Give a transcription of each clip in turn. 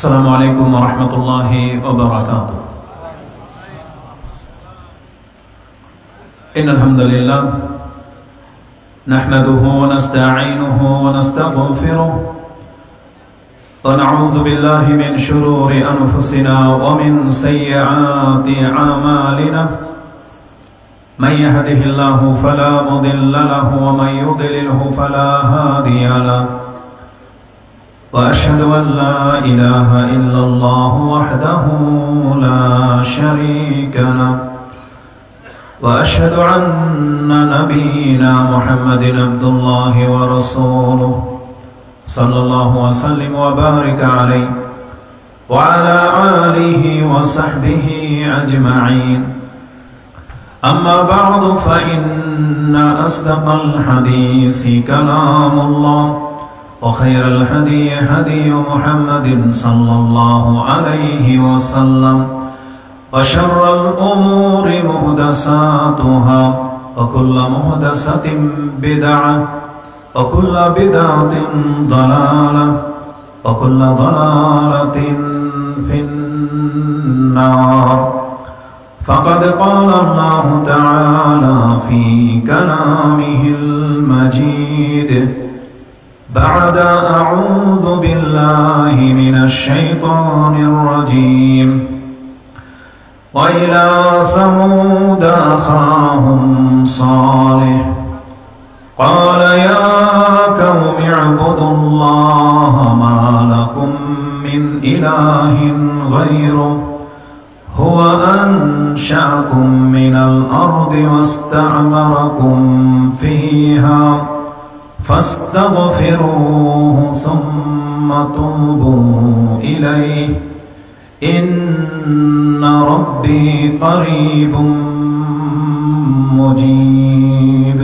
السلام عليكم ورحمة الله وبركاته. إن الحمد لله نحمده ونستعينه ونستغفره ونعوذ بالله من شرور أنفسنا ومن سيئات أعمالنا. من يهده الله فلا مضل له ومن يضلله فلا هادي له. وأشهد أن لا إله إلا الله وحده لا شريك له. وأشهد أن نبينا محمد عبد الله ورسوله صلى الله وسلم وبارك عليه وعلى آله وصحبه أجمعين. أما بعد فإن أصدق الحديث كلام الله وخير الهدي هدي محمد صلى الله عليه وسلم وشر الأمور محدثاتها وكل محدثة بدعة وكل بدعة ضلالة وكل ضلالة في النار. فقد قال الله تعالى في كلامه المجيد بعد أعوذ بالله من الشيطان الرجيم وإلى ثمود أخاهم صالح قال يا قوم اعبدوا الله ما لكم من إله غيره هو أنشأكم من الأرض واستعمركم فيها فاستغفروه ثم توبوا إليه إن ربي قريب مجيب.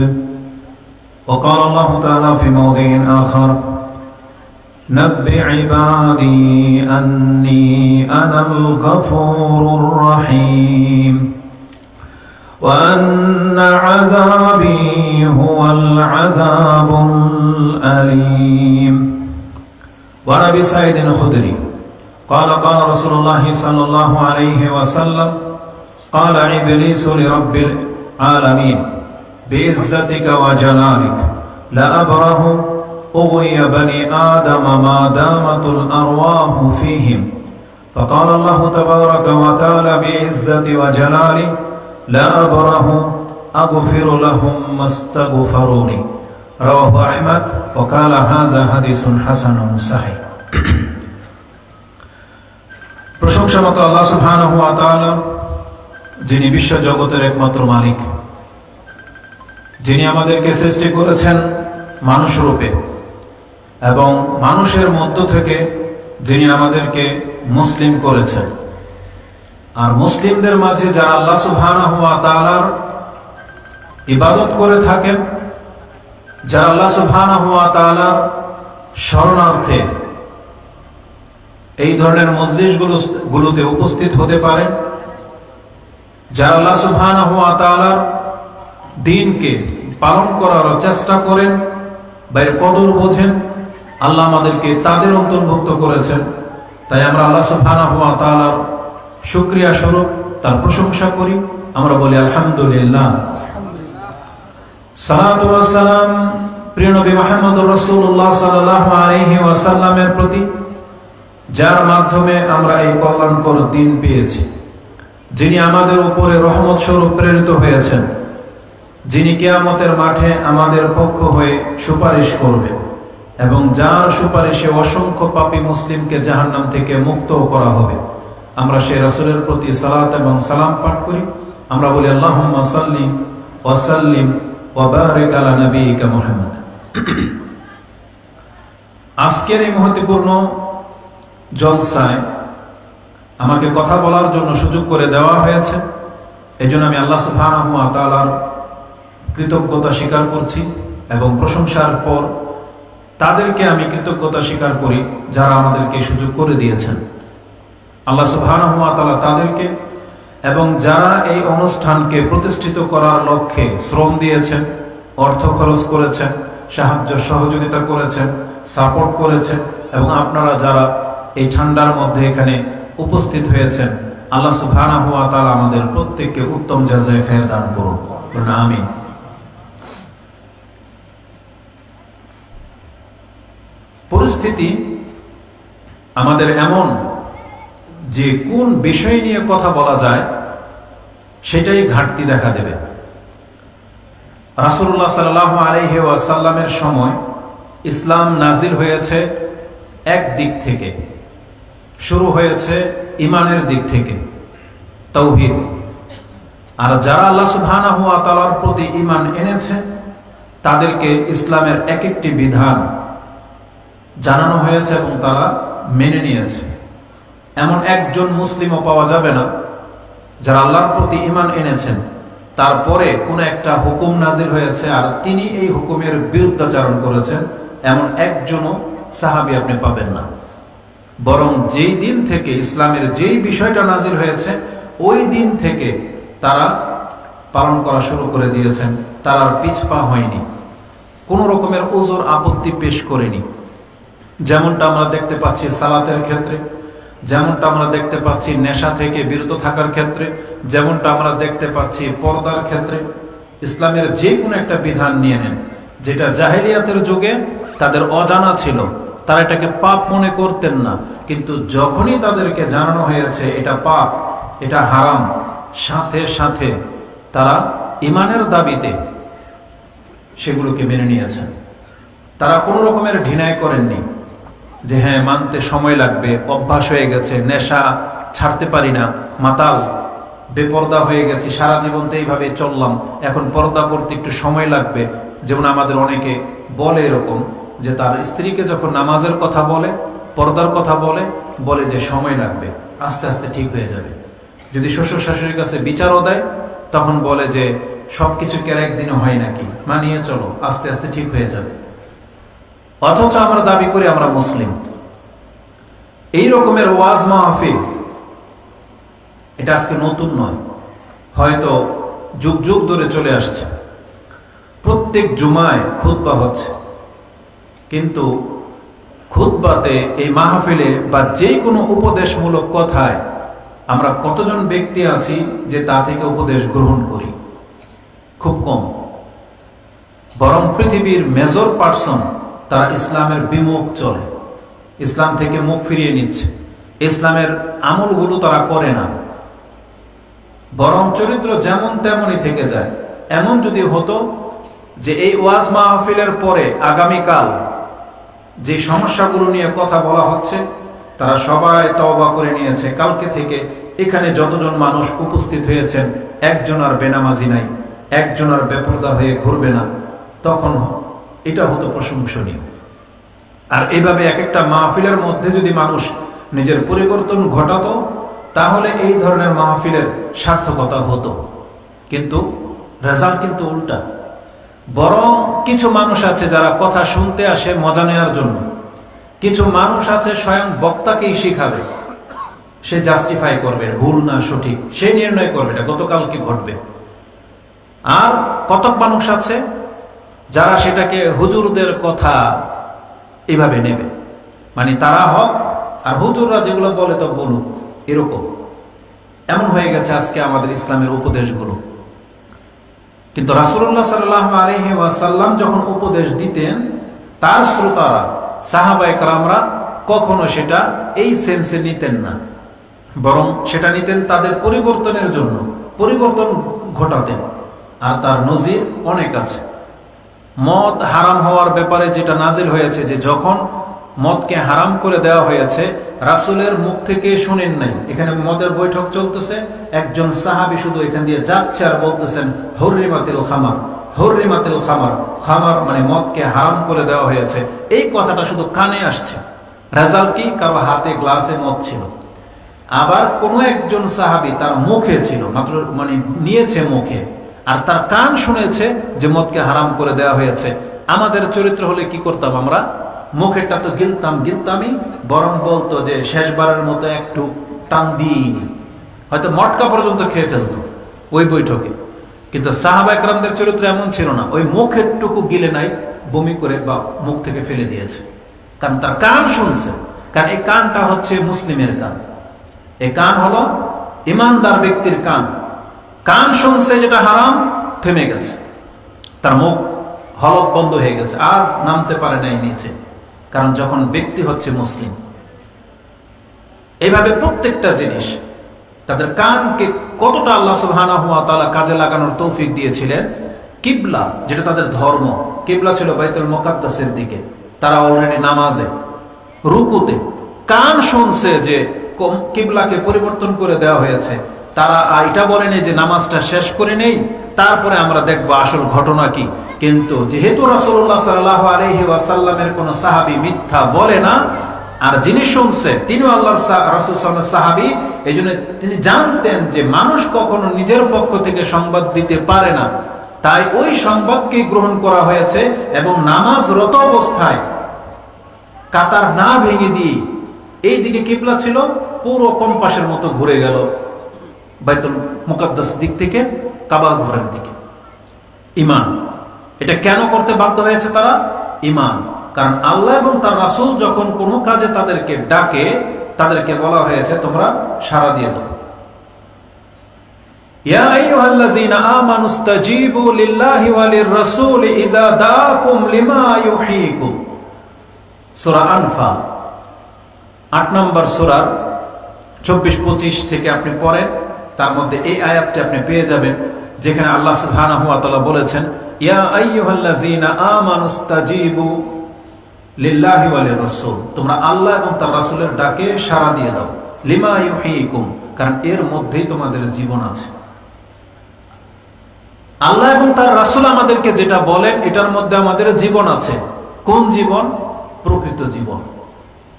وقال الله تعالى في موضع آخر نبئ عبادي أني أنا الغفور الرحيم وأن عذابي هو العذاب الأليم. وعن أبي سعيد الخدري قال قال رسول الله صلى الله عليه وسلم قال إبليس لرب العالمين بعزتك وجلالك لأبره أغوي بني آدم ما دامت الأرواح فيهم. فقال الله تبارك وتعالى بعزتي وجلالي لا أبره أغفر لهم ما استغفروني. رواه أحمد وقال هذا حديث حسن صحيح. প্রশংসা মতো আল্লাহ সুবহানাহু ওয়া তাআলা, যিনি বিশ্ব জগতের একমাত্র মালিক, যিনি আমাদেরকে সৃষ্টি করেছেন মানুষ রূপে এবং মানুষের মধ্য থেকে যিনি আমাদেরকে মুসলিম করেছেন। আর মুসলিমদের মাঝে যারা আল্লাহ সুবহানাহু ওয়া তাআলার ইবাদত করে থাকেন, যারা আল্লাহ সুবহানাহু ওয়া তাআলার শরণার্থে এই ধরনের মজলিসগুলোতে উপস্থিত হতে পারেন, যারা আল্লাহ সুবহানাহু ওয়া তাআলার দ্বীনকে পালন করার চেষ্টা করেন, বাইরে কদর বোঝেন, আল্লাহ আমাদেরকে তাদের অন্তর্ভুক্ত করেছেন। তাই আমরা আল্লাহ সুবহানাহু ওয়া তাআলার শুকরিয়া স্বরূপ তার প্রশংসা করি, আমরা বলি আলহামদুলিল্লাহ। সালাতু ওয়াস সালাম প্রিয় নবী মুহাম্মদুর রাসূলুল্লাহ সাল্লাল্লাহু আলাইহি ওয়াসাল্লামের প্রতি, যার মাধ্যমে আমরা এই কল্যাণকর দিন পেয়েছি, যিনি আমাদের উপরে রহমত স্বরূপ প্রেরিত হয়েছেন, যিনি কিয়ামতের মাঠে আমাদের পক্ষ হয়ে সুপারিশ করবেন এবং যার সুপারিশে অসংখ্য পাপী মুসলিমকে জাহান্নাম থেকে মুক্ত করা হবে। আমরা সেই রাসূলের প্রতি সালাত এবং সালাম পাঠ করি, আমরা বলি আল্লাহুম্মা সাল্লি ওয়া সাল্লিম ওয়া বারিক আলা নাবিয়িকা মুহাম্মদ। আজকের এই মহত্বপূর্ণ জলসায় আমাকে কথা বলার জন্য সুযোগ করে দেওয়া হয়েছে, এজন্য আমি আল্লাহ সুবহানাহু ওয়া তাআলার কৃতজ্ঞতা স্বীকার করছি এবং প্রশংসার পর তাদেরকে আমি কৃতজ্ঞতা স্বীকার করি যারা আমাদেরকে সুযোগ করে দিয়েছেন। আল্লাহ সুবহানাহু ওয়া তাআলা তাদেরকে এবং যারা এই অনুষ্ঠানকে প্রতিষ্ঠিত করার লক্ষ্যে শ্রম দিয়েছেন, অর্থ খরচ করেছেন, সাহায্য সহযোগিতা করেছেন, সাপোর্ট করেছেন এবং আপনারা যারা এই ঠান্ডার মধ্যে এখানে উপস্থিত হয়েছেন। আল্লাহ সুবহানাহু ওয়া তাআলা আমাদের প্রত্যেককে উত্তম জাযায়ে খায়র দান করুন, আমিন। পরিস্থিতি আমাদের এমন যে কোন বিষয় নিয়ে কথা বলা যায় সেটাই ঘাটতি দেখা দেবে। রাসূলুল্লাহ সাল্লাল্লাহু আলাইহি ওয়াসাল্লামের সময় ইসলাম নাজিল হয়েছে এক দিক থেকে, শুরু হয়েছে ঈমানের দিক থেকে, তাওহীদ। আর যারা আল্লাহ সুবহানাহু ওয়া তাআলার প্রতি ঈমান এনেছে তাদেরকে ইসলামের এক একটি বিধান জানানো হয়েছে এবং তারা মেনে নিয়েছে। এমন একজন মুসলিমও পাওয়া যাবে না যারা আল্লাহর প্রতি ঈমান এনেছেন তারপরে কোন একটা হুকুম নাজিল হয়েছে আর তিনি এই হুকুমের বিরুদ্ধাচরণ করেছেন, এমন একজনও সাহাবী আপনি পাবেন না। বরং যেই দিন থেকে ইসলামের যেই বিষয়টা নাজিল হয়েছে ওই দিন থেকে তারা পালন করা শুরু করে দিয়েছেন, তারা পিছপা হয়নি, কোন রকমের ওজর আপত্তি পেশ করেনি। যেমনটা আমরা দেখতে পাচ্ছি সালাতের ক্ষেত্রে, যেমনটা আমরা দেখতে পাচ্ছি নেশা থেকে বিরত থাকার ক্ষেত্রে, যেমনটা আমরা দেখতে পাচ্ছি পর্দার ক্ষেত্রে। ইসলামের যে কোনো একটা বিধান নিয়ে নেন যেটা জাহেলিয়াতের যুগে তাদের অজানা ছিল, তারা এটাকে পাপ মনে করতেন না, কিন্তু যখনই তাদেরকে জানানো হয়েছে এটা পাপ, এটা হারাম, সাথে সাথে তারা ঈমানের দাবিতে সেগুলোকে মেনে নিয়েছেন। তারা কোনো রকমের ঢিনাই করেননি যে হ্যাঁ মানতে সময় লাগবে, অভ্যাস হয়ে গেছে, নেশা ছাড়তে পারি না, মাতাল বেপর্দা হয়ে গেছি, সারা জীবন তো এইভাবে চললাম, এখন পর্দা করতে একটু সময় লাগবে। যেমন আমাদের অনেকে বলে এরকম যে তার স্ত্রীকে যখন নামাজের কথা বলে, পর্দার কথা বলে যে সময় লাগবে, আস্তে আস্তে ঠিক হয়ে যাবে। যদি শ্বশুর শাশুড়ির কাছে বিচারও দেয় তখন বলে যে সবকিছু কেন একদিনে হয় নাকি, মানিয়ে চলো, আস্তে আস্তে ঠিক হয়ে যাবে। অথচ আমরা দাবি করি আমরা মুসলিম। এই রকমের ওয়াজ মাহফিল এটা আজকে নতুন নয়, হয়তো যুগ যুগ ধরে চলে আসছে। প্রত্যেক জুমায় খুতবা হচ্ছে, কিন্তু খুতবাতে এই মাহফিলে বা যে কোনো উপদেশমূলক কথায় আমরা কতজন ব্যক্তি আছি যে তা থেকে উপদেশ গ্রহণ করি? খুব কম। বরং পৃথিবীর মেজর পার্সন তারা ইসলামের বিমুখ চলে, ইসলাম থেকে মুখ ফিরিয়ে নিচ্ছে, ইসলামের আমলগুলো তারা করে না, বরং চরিত্র যেমন তেমনই থেকে যায়। এমন যদি হতো যে এই ওয়াজ মাহফিলের পরে আগামীকাল যে সমস্যাগুলো নিয়ে কথা বলা হচ্ছে তারা সবাই তওবা করে নিয়েছে, কালকে থেকে এখানে যতজন মানুষ উপস্থিত হয়েছেন একজন আর বেনামাজি নাই, একজন আর বেপরদা হয়ে ঘুরবে না, তখন এটা হতো প্রশংসনীয়। আর এইভাবে এক একটা মাহফিলের মধ্যে যদি মানুষ নিজের পরিবর্তন ঘটাতো তাহলে এই ধরনের মাহফিলের সার্থকতা হতো। কিন্তু রেজাল্ট কিন্তু উল্টা। বরং কিছু মানুষ আছে যারা কথা শুনতে আসে মজা নেওয়ার জন্য, কিছু মানুষ আছে স্বয়ং বক্তাকেই শিখাবে, সে জাস্টিফাই করবে ভুল না সঠিক, সে নির্ণয় করবে এটা গতকাল কি ঘটবে। আর কতক মানুষ আছে যারা সেটাকে হুজুরদের কথা এভাবে নেবে, মানে তারা হক আর হুজুররা যেগুলো বলে তো বলুক, এরকম। এমন হয়ে গেছে আজকে আমাদের ইসলামের উপদেশগুলো। কিন্তু রাসূলুল্লাহ সাল্লাল্লাহু আলাইহি ওয়াসাল্লাম যখন উপদেশ দিতেন তার শ্রোতারা সাহাবায়ে কেরামরা কখনো সেটা এই সেন্সে নিতেন না, বরং সেটা নিতেন তাদের পরিবর্তনের জন্য, পরিবর্তন ঘটাতেন। আর তার নজির অনেক আছে। মদ হারাম হওয়ার ব্যাপারে যেটা নাজিল হয়েছে যে যখন মদকে হারাম করে দেওয়া হয়েছে রাসূলের মুখ থেকে শুনেন নাই, এখানে মদের বৈঠক চলতেছে, একজন সাহাবী শুধু এখান দিয়ে যাচ্ছে আর বলতেছেন হুররিমাতিল খামার, হুররিমাতিল খামার, খামার মানে মদকে হারাম করে দেওয়া হয়েছে, এই কথাটা শুধু কানে আসছে। রেজাল্ট কি? কারো হাতে গ্লাসে মদ ছিল। আবার কোন একজন সাহাবী তার মুখে ছিল, মাত্র মানে নিয়েছে মুখে, আর তার কান শুনেছে যে মদকে হারাম করে দেওয়া হয়েছে। আমাদের চরিত্র হলে কি করতাম আমরা? মুখেরটা তো গিলতামই, বরং বলতো যে শেষবারের মতো একটু টান দিইনি, হয়তো মটকা পর্যন্ত খেয়ে ফেলতো ওই বৈঠকে। কিন্তু সাহাবা একরামদের চরিত্র এমন ছিল না, ওই মুখের টুকু গিলে নাই, বমি করে বা মুখ থেকে ফেলে দিয়েছে, কারণ তার কান শুনছে। কারণ এই কানটা হচ্ছে মুসলিমের কান, এই কান হলো ইমানদার ব্যক্তির কান। কান শুনছে যেটা হারাম, থেমে গেছে, তার মুখ হলক বন্ধ হয়ে গেছে, আর নামতে পারে নাই নিচে, কারণ যখন ব্যক্তি হচ্ছে মুসলিম। এইভাবে প্রত্যেকটা জিনিস, তাদের কানকে কতটা আল্লাহ সুবহানাহু ওয়া তাআলা কাজে লাগানোর তৌফিক দিয়েছিলেন। কিবলা, যেটা তাদের ধর্ম, কিবলা ছিল বাইতুল মুকাদ্দাসের দিকে, তারা অলরেডি নামাজে রুকুতে কান শুনছে যে কিবলাকে পরিবর্তন করে দেওয়া হয়েছে, তারা এটা বলেনি যে নামাজটা শেষ করে নেই, তারপরে আমরা দেখবো আসল ঘটনা কি। কিন্তু যেহেতু রাসূলুল্লাহ সাল্লাল্লাহু আলাইহি ওয়াসাল্লামের কোন সাহাবী মিথ্যা বলে না, আর যিনি শুনছে তিনিও আল্লাহর রাসূল সাল্লাল্লাহু সাহাবী, এই জন্য তিনি জানতেন যে মানুষ কখনো নিজের পক্ষ থেকে সংবাদ দিতে পারে না, তাই ওই সংবাদকে গ্রহণ করা হয়েছে। এবং নামাজরত অবস্থায় কাতার না ভেঙে দিয়ে এই দিকে কিবলা ছিল, পুরো কম্পাসের মতো ঘুরে গেল বাইতুল মুকাদ্দাস দিক থেকে কাবা ঘরের দিকে। ঈমান, এটা কেন করতে বাধ্য হয়েছে তারা? ঈমান, কারণ আল্লাহ এবং তার রাসূল যখন কোনো কাজে তাদেরকে ডাকে, তাদেরকে বলা হয়েছে তোমরা সাড়া দিয়ে দাও। ইয়া আইয়ুহাল্লাযীনা আমানু ইসতাজীবু লিল্লাহি ওয়া লির-রাসূলি ইযা দাআকুম লিমা ইউহয়িকুম। সূরা আনফাল 8 নম্বর সূরার 24-25 থেকে আপনি পড়েন, তার মধ্যে এই আয়াতটি আপনি পেয়ে যাবেন, যেখানে আল্লাহ সুবহানাহু ওয়া তাআলা বলেছেন, ইয়া আইয়ুহাল্লাযীনা আমানু ইসতাজীবু লিল্লাহি ওয়া লির-রাসূল, তোমরা আল্লাহ এবং তার রাসূলের ডাকে সাড়া দিয়ে দাও। লিমা ইউহয়িকুম, কারণ এর মধ্যেই তোমাদের জীবন আছে। আল্লাহ এবং তার রাসূল আমাদেরকে যেটা বলেন, এটার মধ্যে আমাদের জীবন আছে। কোন জীবন? প্রকৃত জীবন।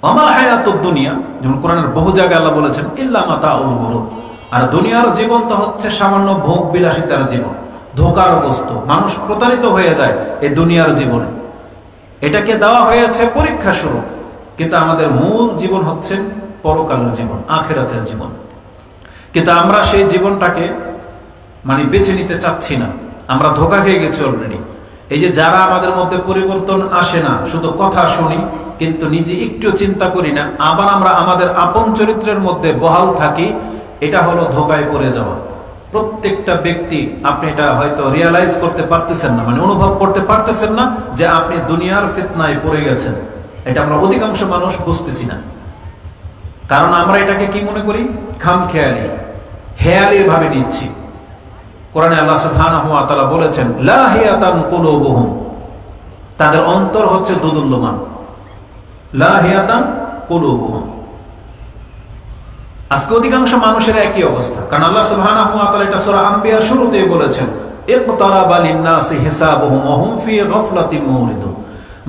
ওয়ামা হায়াতুদ দুনিয়া, যেমন কোরআনের বহু জায়গায় আল্লাহ বলেছেন ইল্লা মাতাউল গুরুর। আর দুনিয়ার জীবন তো হচ্ছে সামান্য ভোগ বিলাসিতার জীবন, ধোঁকার বস্তু। মানুষ প্রতারিত হয়ে যায় এই দুনিয়ার জীবনে, এটাকে দেওয়া হয়েছে পরীক্ষা স্বরূপ। কিন্তু আমাদের মূল জীবন হচ্ছে পরকালের জীবন, আখিরাতের জীবন। কিন্তু আমরা সেই জীবনটাকে বেছে নিতে চাচ্ছি না, আমরা ধোঁকা খেয়ে গেছি অলরেডি। এই যে যারা আমাদের মধ্যে পরিবর্তন আসে না, শুধু কথা শুনি কিন্তু নিজে একটু চিন্তা করি না, আবার আমরা আমাদের আপন চরিত্রের মধ্যে বহাল থাকি, এটা হলো ধোঁকায় পড়ে যাওয়া। প্রত্যেকটা ব্যক্তি, আপনি এটা হয়তো রিয়ালাইজ করতে পারতেছেন না, অনুভব করতে পারতেছেন না যে আপনি দুনিয়ার ফিতনায় পড়ে গেছেন। এটা আমরা অধিকাংশ মানুষ বুঝতেছি না, কারণ আমরা এটাকে কি মনে করি? খামখেয়ালি, হেয়ালি ভাবে নিচ্ছি। কোরআনে আল্লাহ সুবহানাহু ওয়া তাআলা বলেছেন লাহিয়াতান কুলুবুহুম, তাদের অন্তর হচ্ছে দুদুল্যমান। লাহিয়াতান কুলুবুহুম, আজকে অধিকাংশ মানুষের একই অবস্থা। কারণ আল্লাহ সুবহানাহু ওয়া তাআলা এটা সূরা আম্বিয়ার শুরুতেই বলেছেন ইকতারাবা লিন-নাসি হিসাবুহুম ওয়া হুম ফি গাফলাতিন মুরিদুন,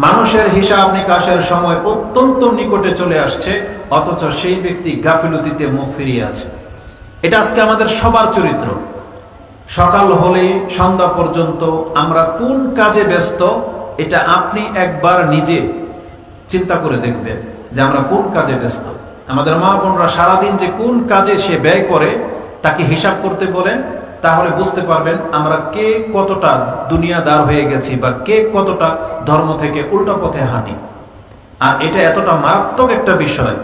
মানুষের হিসাব নিকাশের সময় অত্যন্ত নিকটে চলে আসছে, অথচ সেই ব্যক্তি গাফিলতিতে মুখ ফিরিয়ে আছে। এটা আজকে আমাদের সবার চরিত্র। সকাল হলেই সন্ধ্যা পর্যন্ত আমরা কোন কাজে ব্যস্ত, এটা আপনি একবার নিজে চিন্তা করে দেখবেন যে আমরা কোন কাজে ব্যস্ত। আমাদের মা বোনরা সারাদিন যে কোন কাজে সে ব্যয় করে, তাকে হিসাব করতে বলেন, তাহলে বুঝতে পারবেন আমরা কে কতটা দুনিয়াদার হয়ে গেছি বা কে কতটা ধর্ম থেকে উল্টা পথে হাঁটি। আর এটা এতটা মারাত্মক একটা বিষয়,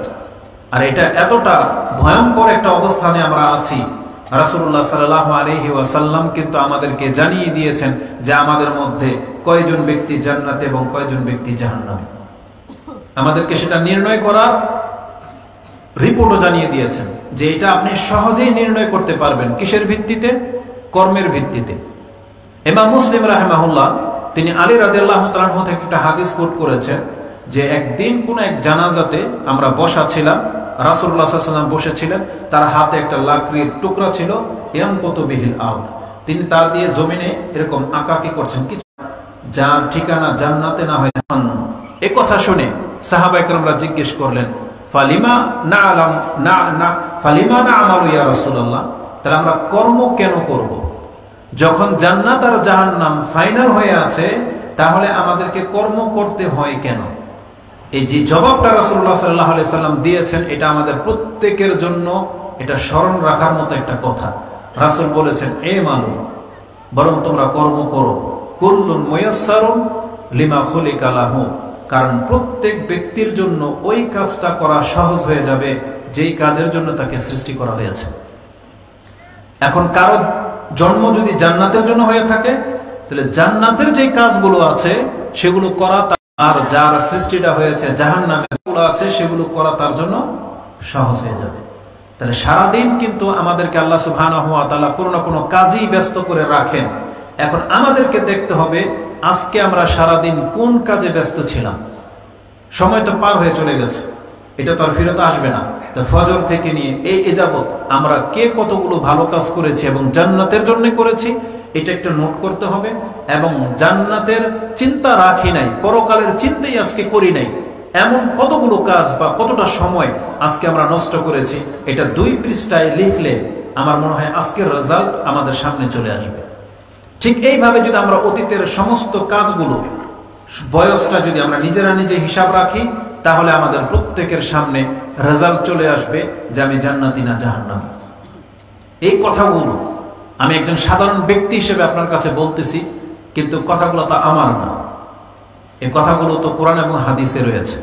আর এটা এতটা ভয়ঙ্কর একটা অবস্থানে আমরা আছি। রাসূলুল্লাহ সাল্লাল্লাহু আলাইহি ওয়াসাল্লাম কিন্তু আমাদেরকে জানিয়ে দিয়েছেন যে আমাদের মধ্যে কয়জন ব্যক্তি জান্নাতে এবং কয়জন ব্যক্তি জাহান্নামে। আমাদেরকে সেটা নির্ণয় করার রিপোর্টও জানিয়ে দিয়েছেন যে এটা আপনি সহজেই নির্ণয় করতে পারবেন। কিসের ভিত্তিতে? কর্মের ভিত্তিতে। ইমাম মুসলিম রাহিমাহুল্লাহ তিনি আলী রাদিয়াল্লাহু তাআলা আনহু থেকে একটা হাদিস কোট করেছেন যে একদিন কোন এক জানাজাতে আমরা বসা ছিলাম, রাসূলুল্লাহ সাল্লাল্লাহু আলাইহি ওয়াসাল্লাম বসেছিলেন, তার হাতে একটা লাকড়ির টুকরা ছিল, ইয়ানকুতু বিহিল আরদ, তিনি তা দিয়ে জমিনে এরকম আঁকাকি করছেন, কিছু যার ঠিকানা জান্নাতে না হয় জাহান্নাম। এই কথা শুনে সাহাবায়ে কেরামরা জিজ্ঞেস করলেন ফালিমা না'মালু ইয়া রাসূলুল্লাহ, তাহলে আমরা কর্ম কেন করব? যখন জান্নাত আর জাহান্নাম ফাইনাল হয়ে আছে, তাহলে আমাদেরকে কর্ম করতে হয় কেন? এই যে জবাবটা রাসূলুল্লাহ সাল্লাল্লাহু আলাইহি সাল্লাম দিয়েছেন, এটা আমাদের প্রত্যেকের জন্য এটা স্মরণ রাখার মতো একটা কথা। রাসূল বলেছেন মালু, বরং তোমরা কর্ম করো। কুল্লুন মুয়াসসারুন লিমা খুলিকা লাহু, কারণ প্রত্যেক ব্যক্তির জন্য ওই কাজটা করা সহজ হয়ে যাবে যেই কাজের জন্য তাকে সৃষ্টি করা হয়েছে। এখন কারো জন্ম যদি জান্নাতের জন্য হয়ে থাকে, তাহলে জান্নাতের যে কাজগুলো আছে সেগুলো করা, আর যার সৃষ্টিটা হয়েছে জাহান্নামের গুলো আছে সেগুলো করা তার জন্য সহজ হয়ে যাবে। তাহলে সারাদিন কিন্তু আমাদেরকে আল্লাহ সুবহানাহু ওয়া তাআলা কোনো না কোনো কাজেই ব্যস্ত করে রাখেন। এখন আমাদেরকে দেখতে হবে আজকে আমরা সারাদিন কোন কাজে ব্যস্ত ছিলাম। সময় তো পার হয়ে চলে গেছে, এটা তো আর ফিরত আসবে না। তো ফজর থেকে নিয়ে এই যাবত আমরা কে কতগুলো ভালো কাজ করেছি এবং জান্নাতের জন্য করেছি, এটা একটা নোট করতে হবে। এবং জান্নাতের চিন্তা রাখি নাই, পরকালের চিন্তাই আজকে করি নাই, এমন কতগুলো কাজ বা কতটা সময় আজকে আমরা নষ্ট করেছি, এটা 2 পৃষ্ঠায় লিখলে আমার মনে হয় আজকের রেজাল্ট আমাদের সামনে চলে আসবে। ঠিক এইভাবে যদি আমরা অতীতের সমস্ত কাজগুলো বয়সটা যদি আমরা নিজেরা নিজে হিসাব রাখি, তাহলে আমাদের প্রত্যেকের সামনে রেজাল্ট চলে আসবে যে আমি জান্নাতি না জাহান্নামী। এই কথাগুলো আমি একজন সাধারণ ব্যক্তি হিসেবে আপনার কাছে বলতেছি, কিন্তু কথাগুলো তো আমার না, এই কথাগুলো তো কোরআন এবং হাদিসে রয়েছে।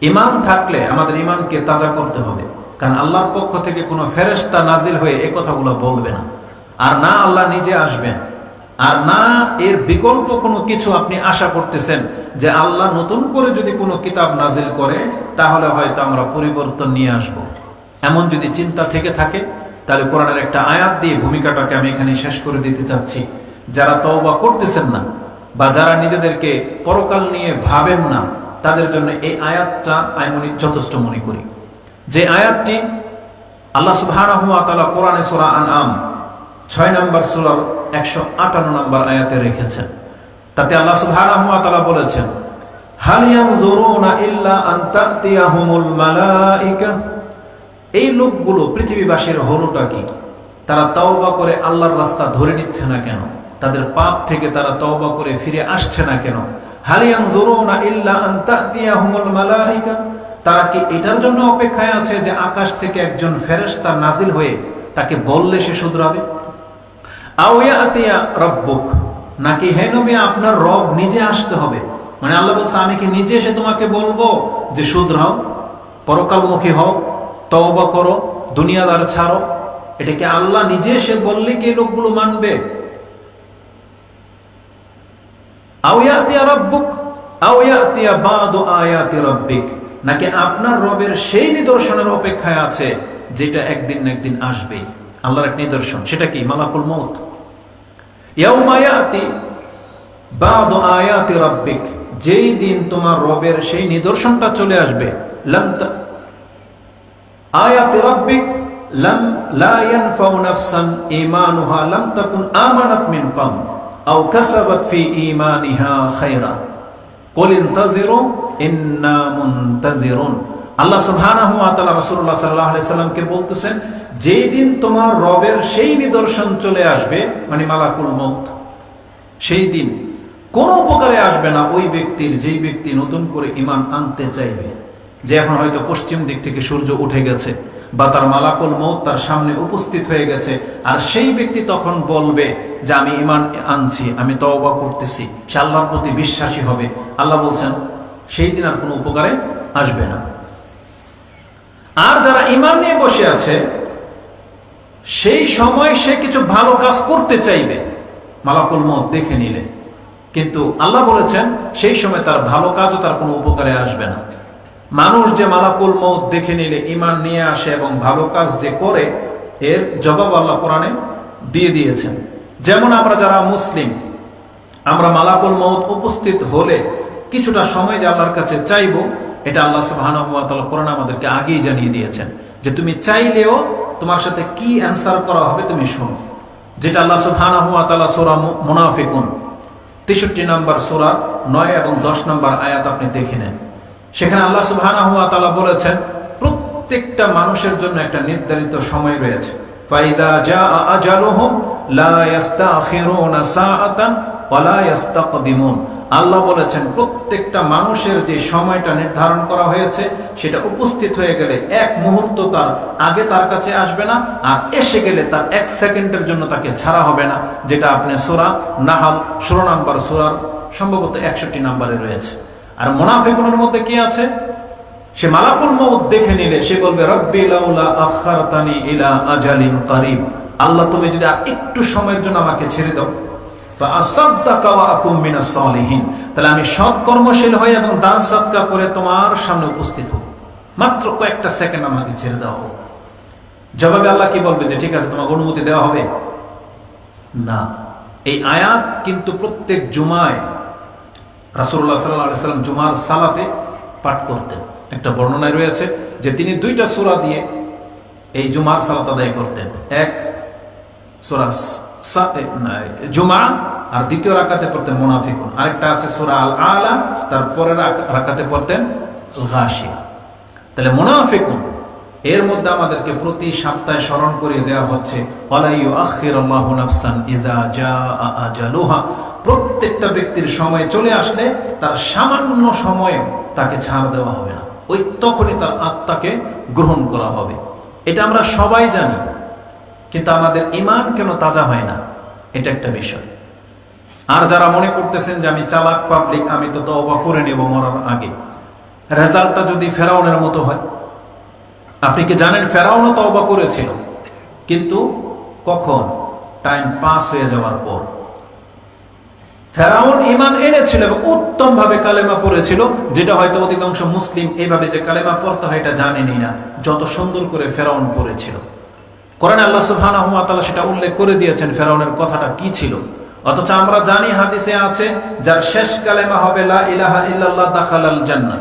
ঈমান থাকলে আমাদের ঈমানকে তাজা করতে হবে, কারণ আল্লাহর পক্ষ থেকে কোনো ফেরেশতা নাজিল হয়ে এই কথাগুলো বলবে না, আর না আল্লাহ নিজে আসবেন, আর না এর বিকল্প কোনো কিছু আপনি আশা করতেছেন যে আল্লাহ নতুন করে যদি কোনো কিতাব নাজিল করে তাহলে হয়তো আমরা পরিবর্তন নিয়ে আসব। এমন যদি চিন্তা থেকে থাকে, তাহলে কোরআনের একটা আয়াত দিয়ে ভূমিকাটাকে আমি এখানে শেষ করে দিতে চাচ্ছি। যারা তওবা করতেছেন না বা যারা নিজেদেরকে পরকাল নিয়ে ভাবেন না, তাদের জন্য এই আয়াতটা আমি যথেষ্ট মনে করি। যে আয়াতটি আল্লাহ সুবহানাহু ওয়া তাআলা কোরআনে সূরা আনআম 6 নম্বর সূরার 158 নম্বর আয়াতে রেখেছেন। তাতে আল্লাহ সুবহানাহু ওয়া তাআলা বলেছেন, হাল ইয়ানজুরুনা ইল্লা আন তা'তিয়াহুমুল মালাইকা। এই লোকগুলো পৃথিবীবাসীর হলোটা কি? তারা তওবা করে আল্লাহর রাস্তা ধরে নিচ্ছে না কেন? তাদের পাপ থেকে তারা তওবা করে ফিরে আসছে না কেন? হাল ইয়ানজুরুনা ইল্লা আন তা'তিয়াহুমুল মালাইকা। তারা কি এটার জন্য অপেক্ষায় আছে যে আকাশ থেকে একজন ফেরেশতা নাজিল হয়ে তাকে বললে সে শুধরাবে? আও ইয়াতিয়া রাব্বুক, নাকি হে নবী আপনার রব নিজে আসতে হবে? মানে আল্লাহ বলছে আমি কি নিজে এসে তোমাকে বলবো যে শুধরাও, পরকালমুখী হও, তওবা করো, দুনিয়াদার ছাড়ো? এটা কি আল্লাহ নিজে এসে বললে কি লোকগুলো মানবে? আও ইয়াতিয়া রাব্বুক আও ইয়াতিয়া বাদু আয়াতি রাব্বিক, নাকি আপনার রবের সেই নিদর্শনের অপেক্ষায় আছে যেটা একদিন না একদিন আসবে। আল্লাহর এক নিদর্শন, সেটা কি? মালাকুল মউত। ইয়াউমা ইয়াতি বাদু আয়াতি রাব্বিক, যেই দিন তোমার রবের সেই নিদর্শনটা চলে আসবে। লাম আয়াতি রাব্বিক লাম লা ইয়ানফাউ নাফসান ঈমানুহা লাম তাকুন আমানাত মিন ক্বাবল আও কাসাবাত ফি ঈমানিহা খায়রা কুল ইনতাযিরু ইন্না মুনতাযিরুন। আল্লাহ সুবহানাহু ওয়া তাআলা রাসূলুল্লাহ সাল্লাল্লাহু আলাইহি সাল্লামকে বলতেছেন, যেই দিন তোমার রবের সেই নিদর্শন চলে আসবে, মানে মালাকুল মউত, সেই দিন কোন উপকারে আসবে না ওই ব্যক্তির, যেই ব্যক্তি নতুন করে ঈমান আনতে চাইবে। যে এখন হয়তো পশ্চিম দিক থেকে সূর্য উঠে গেছে বা তার মালাকুল মউত তার সামনে উপস্থিত হয়ে গেছে, আর সেই ব্যক্তি তখন বলবে যে আমি ঈমান আনছি, আমি তওবা করতেছি, সে আল্লাহর প্রতি বিশ্বাসী হবে। আল্লাহ বলছেন সেই দিন আর কোনো উপকারে আসবে না। আর যারা ঈমান নিয়ে বসে আছে, সেই সময় সে কিছু ভালো কাজ করতে চাইবে মালাকুল মউত দেখে নিলে, কিন্তু আল্লাহ বলেছেন সেই সময় তার ভালো কাজও তার কোনো উপকারে আসবে না। মানুষ যে মালাকুল মউত দেখে নিলে ঈমান নিয়ে আসে এবং ভালো কাজ যে করে, এর জবাব আল্লাহ কোরআনে দিয়ে দিয়েছেন। যেমন আমরা যারা মুসলিম, আমরা মালাকুল মউত উপস্থিত হলে কিছুটা সময় যে আল্লাহর কাছে চাইবো, এটা আল্লাহ সুবহানাহু ওয়া তাআলা কোরআনে আমাদেরকে আগেই জানিয়ে দিয়েছেন যে তুমি চাইলেও তোমার সাথে কি অ্যানসার করা হবে তুমি শোনো। যেটা আল্লাহ সুবহানাহু ওয়া তাআলা সূরা মুনাফিকুন 63 নম্বর সূরা 9 এবং 10 নম্বর আয়াত আপনি দেখে নেন। সেখানে আল্লাহ সুবহানাহু ওয়া তাআলা বলেছেন প্রত্যেকটা মানুষের জন্য একটা নির্ধারিত সময় রয়েছে। ফাইদা জাআ আজালুহুম লা ইস্তাখিরুনা সাআতান ওয়া লা ইস্তাকদিমুন। আল্লাহ বলেছেন প্রত্যেকটা মানুষের যে সময়টা নির্ধারণ করা হয়েছে সেটা উপস্থিত হয়ে গেলে এক মুহূর্ত তার আগে তার কাছে আসবে না, আর এসে গেলে তার 1 সেকেন্ডের জন্য তাকে ছাড়া হবে না। যেটা আপনি সূরা নাহল 16 নম্বর সূরার সম্ভবত 61 নম্বরে রয়েছে। আর মুনাফিকুনের মধ্যে কি আছে? সে মালাকুল মউত দেখে নিলে সে বলবে রব্বি লাউলা আখারতানি ইলা আজালিন করিব, আল্লাহ তুমি যদি আর একটু সময়ের জন্য আমাকে ছেড়ে দাও, ফাআসাদদাকা ওয়া আকুম মিনাস সালিহিন, তাহলে আমি সৎ কর্মশীল হই এবং দান সদকা করে তোমার সামনে উপস্থিত হব, মাত্র কয়েকটা সেকেন্ড আমাকে ছেড়ে দাও। জবাবে আল্লাহ কি বলবে? যে ঠিক আছে, তোমাকে অনুমতি দেওয়া হবে না। এই আয়াত কিন্তু প্রত্যেক জুমায় রাসূলুল্লাহ সাল্লাল্লাহু আলাইহি ওয়াসাল্লাম জুমার সালাতে পাঠ করতেন। একটা বর্ণনায় রয়েছে যে তিনি দুইটা সূরা দিয়ে এই জুমার সালাত আদায় করতেন। এক সূরা জুমা আর দ্বিতীয় রাকাতে পড়তেন মুনাফিকুন, আরেকটা আছে সূরা আল আলা, তারপরের রাকাতে পড়তেন গাশিয়া। তাহলে মুনাফিকুন এর মধ্যে আমাদেরকে প্রতি সপ্তাহে স্মরণ করিয়ে দেওয়া হচ্ছে ওয়ালা ইউআখিরুল্লাহু নাফসান ইযা জাআ আজালুহা, প্রত্যেকটা ব্যক্তির সময় চলে আসলে তার সামান্য সময় তাকে ছাড় দেওয়া হবে না, ওই তখনই তার আত্মাকে গ্রহণ করা হবে। এটা আমরা সবাই জানি, কিন্তু আমাদের ঈমান কেন তাজা হয় না, এটা একটা বিষয়। আর যারা মনে করতেছেন যে আমি চালাক পাবলিক, আমি তো তওবা করে নেব মরার আগে, রেজাল্টটা যদি ফেরাউনের মতো হয়। আপনি কি জানেন ফেরাউনও তওবা করেছিল, কিন্তু কখন? টাইম পাস হয়ে যাওয়ার পর। ফেরাউন ঈমান এনেছিল এবং উত্তম ভাবে কালেমা পড়েছিল, যেটা হয়তো অধিকাংশ মুসলিম এইভাবে যে কালেমা পড়তে হয় এটা জানেনই না, যত সুন্দর করে ফেরাউন পড়েছিল। কোরআনে আল্লাহ সুবহানাহু ওয়া তাআলা সেটা উল্লেখ করে দিয়েছেন ফেরাউনের কথাটা কি ছিল। অথচ আমরা জানি হাদিসে আছে যার শেষ কালেমা হবে লা ইলাহা ইল্লাল্লাহ দাখালাল জান্নাহ,